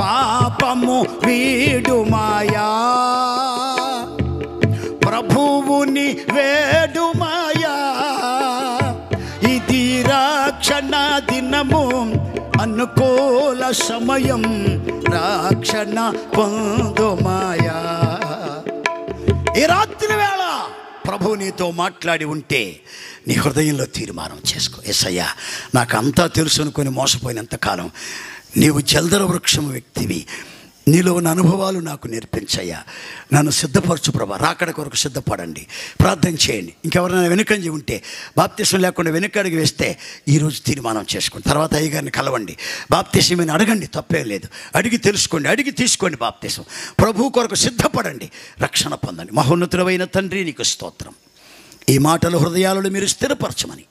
పాపము వీడుమాయా, ప్రభువుని వేడుమాయా. ఇది రక్షణ దినము, అనుకూల సమయం, రక్షణ పొందుమాయా. ఈ రాత్రి వేళ ప్రభువు నీతో మాట్లాడి ఉంటే నీ హృదయంలో తీర్మానం చేసుకో. యేసయ్యా, నాకు అంతా తెలుసు అనుకొని మోసపోయినంతకాలం నీవు జల్దర వృక్షం వ్యక్తివి. నీలో ఉన్న అనుభవాలు నాకు నేర్పించయ్యా. నన్ను సిద్ధపరచు ప్రభా. రాకడ కొరకు సిద్ధపడండి. ప్రార్థన చేయండి. ఇంకెవరైనా వెనుకంజి ఉంటే, బాప్తిసం లేకుండా వెనుకడిగి వేస్తే ఈరోజు తీర్మానం చేసుకోండి. తర్వాత అయ్యగారిని కలవండి. బాప్తిసమని అడగండి, తప్పే లేదు. అడిగి తెలుసుకోండి, అడిగి తీసుకోండి బాప్తిసం. ప్రభు కొరకు సిద్ధపడండి, రక్షణ పొందండి. మహోన్నతుడైన తండ్రి, నీకు స్తోత్రం. ఈ మాటలు హృదయాలలో మీరు స్థిరపరచమని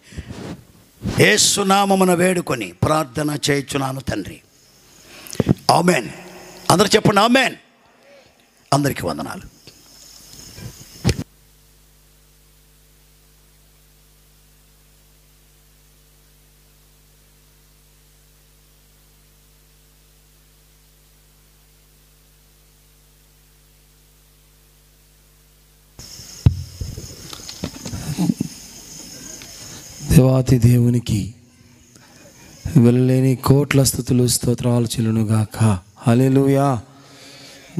యేసు నామమున వేడుకొని ప్రార్థన చేయుచున్నాను తండ్రి. ఆమేన్. అందరూ చెప్పండి ఆమేన్. అందరికీ వందనాలు. దేవాతి దేవునికి వెళ్ళలేని కోట్ల స్తుతులు స్తోత్రాలు చెల్లునుగాక. హల్లెలూయా.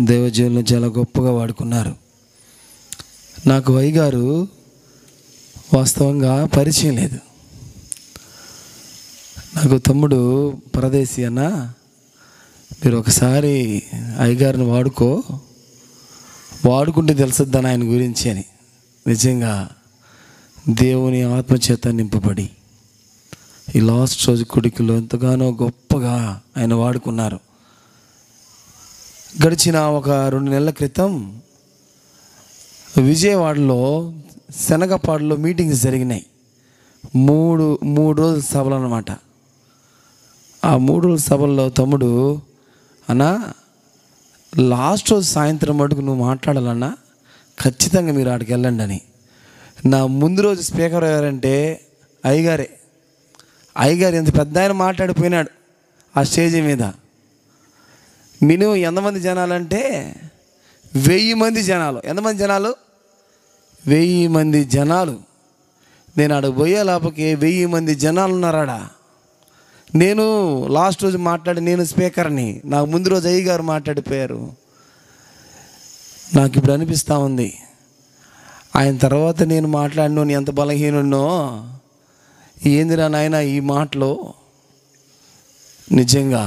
దేవజనులను చాలా గొప్పగా వాడుకున్నారు. నాకు వైగారు వాస్తవంగా పరిచయం లేదు. నాకు తమ్ముడు పరదేశీ అన్న, మీరు ఒకసారి అయ్యగారిని వాడుకుంటే తెలుసుద్దని ఆయన గురించి అని. నిజంగా దేవుని ఆత్మచేత నింపబడి ఈ లాస్ట్ రోజు కొడుకులో ఎంతగానో గొప్పగా ఆయన వాడుకున్నారు. గడిచిన ఒక 2 నెలల క్రితం విజయవాడలో శనగపాడులో మీటింగ్స్ జరిగినాయి. మూడు రోజుల సభలు అన్నమాట. ఆ 3 రోజుల సభల్లో తమ్ముడు, అన్నా లాస్ట్ రోజు సాయంత్రం మటుకు నువ్వు మాట్లాడాలన్నా ఖచ్చితంగా మీరు ఆడికి వెళ్ళండి అని. నా ముందు రోజు స్పీకర్ ఎవరంటే అయ్యగారు ఎంత పెద్ద ఆయన మాట్లాడిపోయినాడు ఆ స్టేజీ మీద. మినిమం ఎంతమంది జనాలంటే 1000 మంది జనాలు. ఎంతమంది జనాలు? 1000 మంది జనాలు. నేను ఆడ పోయే లోపలికి 1000 మంది జనాలు ఉన్నారాడ. నేను లాస్ట్ రోజు నేను స్పీకర్ని, నాకు ముందు రోజు అయ్యగారు మాట్లాడిపోయారు. నాకు ఇప్పుడు అనిపిస్తూ ఉంది, ఆయన తర్వాత నేను మాట్లాడినోని ఎంత బలహీనున్నో, ఏందిరా నాయన ఈ మాటలో. నిజంగా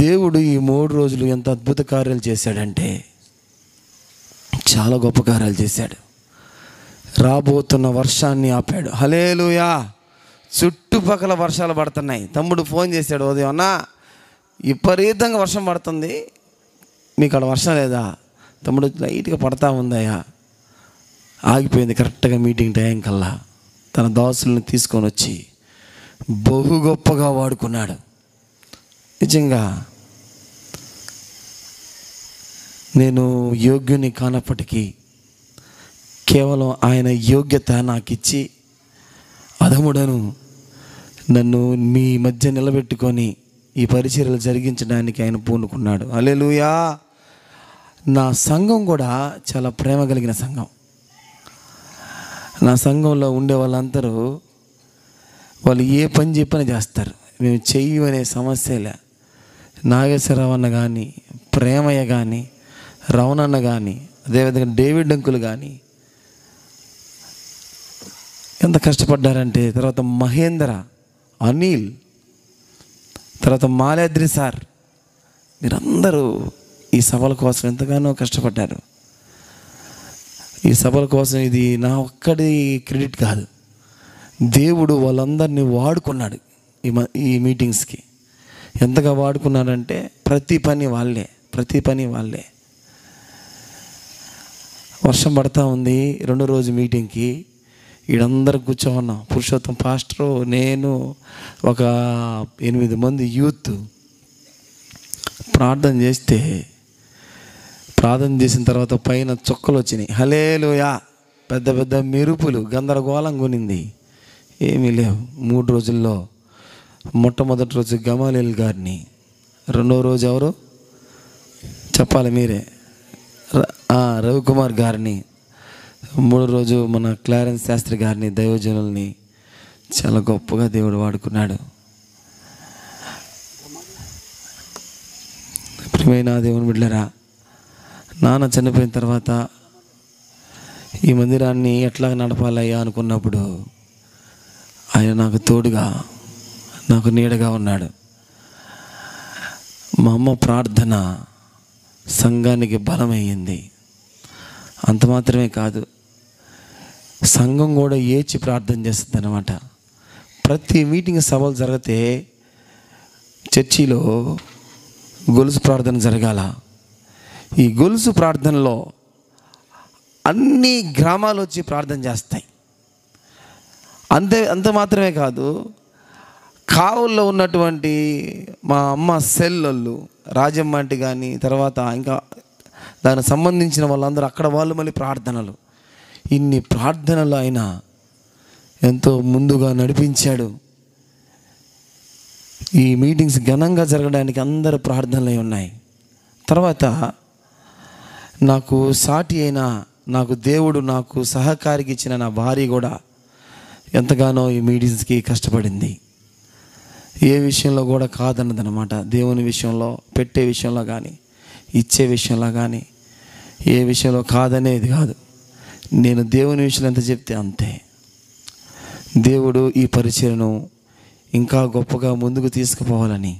దేవుడు ఈ 3 రోజులు ఎంత అద్భుత కార్యాలు చేశాడంటే, చాలా గొప్ప కార్యాలు చేశాడు. రాబోతున్న వర్షాన్ని ఆపాడు. హల్లెలూయా. చుట్టుపక్కల వర్షాలు పడుతున్నాయి. తమ్ముడు ఫోన్ చేశాడు ఉదయం, అన్నా విపరీతంగా వర్షం పడుతుంది, మీకు అక్కడ వర్షం లేదా? తమ్ముడు లైట్గా పడతా ఉందయ్యా. ఆగిపోయింది కరెక్ట్గా మీటింగ్ టైం కల్లా. తన దాసులను తీసుకొని వచ్చి బహు గొప్పగా వాడుకున్నాడు. నిజంగా నేను యోగ్యుని కానప్పటికీ కేవలం ఆయన యోగ్యత నాకు ఇచ్చి అధముడను నన్ను మీ మధ్య నిలబెట్టుకొని ఈ పరిచర్యలు జరిగించడానికి ఆయన పూనుకున్నాడు. హల్లెలూయా. నా సంఘం కూడా చాలా ప్రేమ కలిగిన సంఘం. నా సంఘంలో ఉండే వాళ్ళందరూ వాళ్ళు ఏ పని చెప్పినా చేస్తారు. మేము చెయ్యమనే సమస్యలే. నాగేశ్వరరావు అన్న కానీ, ప్రేమయ్య కానీ, రవణన్న కానీ, అదేవిధంగా డేవిడ్ అంకుల్ కానీ ఎంత కష్టపడ్డారంటే, తర్వాత మహేంద్ర, అనిల్, తర్వాత మాలాద్రి సార్, మీరందరూ ఈ సభల కోసం ఎంతగానో కష్టపడ్డారు. ఈ సభల కోసం ఇది నా ఒక్కడి క్రెడిట్ కాదు, దేవుడు వాళ్ళందరినీ వాడుకున్నాడు. ఈ మీటింగ్స్కి ఎంతగా వాడుకున్నాడంటే ప్రతి పని వాళ్ళే. వర్షం పడతా ఉంది. 2వ రోజు మీటింగ్కి వీడందరూ కూర్చోన్నాం. పురుషోత్తం పాస్టరు, నేను, ఒక 8 మంది యూత్ ప్రార్థన చేసిన తర్వాత పైన చుక్కలు వచ్చినాయి. హల్లెలూయా. పెద్ద పెద్ద మెరుపులు, గందరగోళంగా ఉన్నింది. ఏమీ లేవు. 3 రోజుల్లో మొట్టమొదటి రోజు గమాలీల్ గారిని, 2వ రోజు ఎవరు చెప్పాలి మీరే, రవికుమార్ గారిని, 3వ రోజు మన క్లారెన్స్ శాస్త్రి గారిని, దైవజనుల్ని చాలా గొప్పగా దేవుడు వాడుకున్నాడు. ప్రియమైన దేవుని బిడ్డలారా, నాన్న చనిపోయిన తర్వాత ఈ మందిరాన్ని ఎట్లా నడపాలయ్యా అనుకున్నప్పుడు ఆయన నాకు తోడుగా, నాకు నీడగా ఉన్నాడు. మా అమ్మ ప్రార్థన సంఘానికి బలమయ్యింది. అంత మాత్రమే కాదు, సంఘం కూడా ఏడ్చి ప్రార్థన చేస్తుంది అన్నమాట. ప్రతి మీటింగ్ సభలు జరిగితే చర్చిలో గొలుసు ప్రార్థన జరగాల. ఈ గొలుసు ప్రార్థనలో అన్ని గ్రామాలు వచ్చి ప్రార్థన చేస్తాయి. అంత మాత్రమే కాదు, కావుల్లో ఉన్నటువంటి మా అమ్మ సెల్లు రాజమ్మ అంటే కానీ, తర్వాత ఇంకా దానికి సంబంధించిన వాళ్ళందరూ అక్కడ వాళ్ళు మళ్ళీ ప్రార్థనలు. ఇన్ని ప్రార్థనలు ఆయన ఎంతో ముందుగా నడిపించాడు. ఈ మీటింగ్స్ ఘనంగా జరగడానికి అందరూ ప్రార్థనలు ఉన్నాయి. తర్వాత నాకు సాటి అయిన, నాకు దేవుడు నాకు సహకారికి ఇచ్చిన నా భార్య కూడా ఎంతగానో ఈ మీటింగ్స్కి కష్టపడింది. ఏ విషయంలో కూడా కాదన్నదనమాట. దేవుని విషయంలో, పెట్టే విషయంలో కానీ, ఇచ్చే విషయంలో కానీ, ఏ విషయంలో కాదనేది కాదు. నేను దేవుని విషయంలో ఎంత చెప్తే అంతే. దేవుడు ఈ పరిచర్యను ఇంకా గొప్పగా ముందుకు తీసుకుపోవాలని,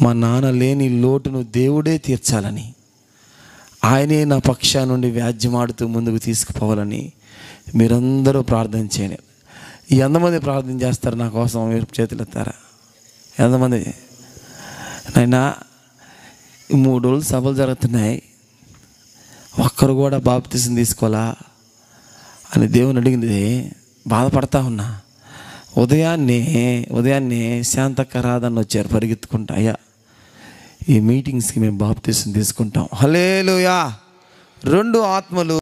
మా నాన్న లేని లోటును దేవుడే తీర్చాలని, ఆయనే నా పక్షా నుండి వ్యాజ్యమాడుతూ ముందుకు తీసుకుపోవాలని మీరందరూ ప్రార్థన చేయండి. ఎంతమంది ప్రార్థన చేస్తారు నా కోసం? చేతులు ఎత్తారా? ఎంతమంది? నైనా 3 రోజులు సభలు జరుగుతున్నాయి, ఒక్కరు కూడా బాప్తిసం తీసుకోవాలా అని దేవుని అడిగింది. బాధపడతా ఉన్నా. ఉదయాన్నే శాంతక్క రాధన్న వచ్చారు పరిగెత్తుకుంటా. అయ్యా, ఈ మీటింగ్స్కి మేము బాప్తిసం తీసుకుంటాం. హల్లెలూయా. 2 ఆత్మలు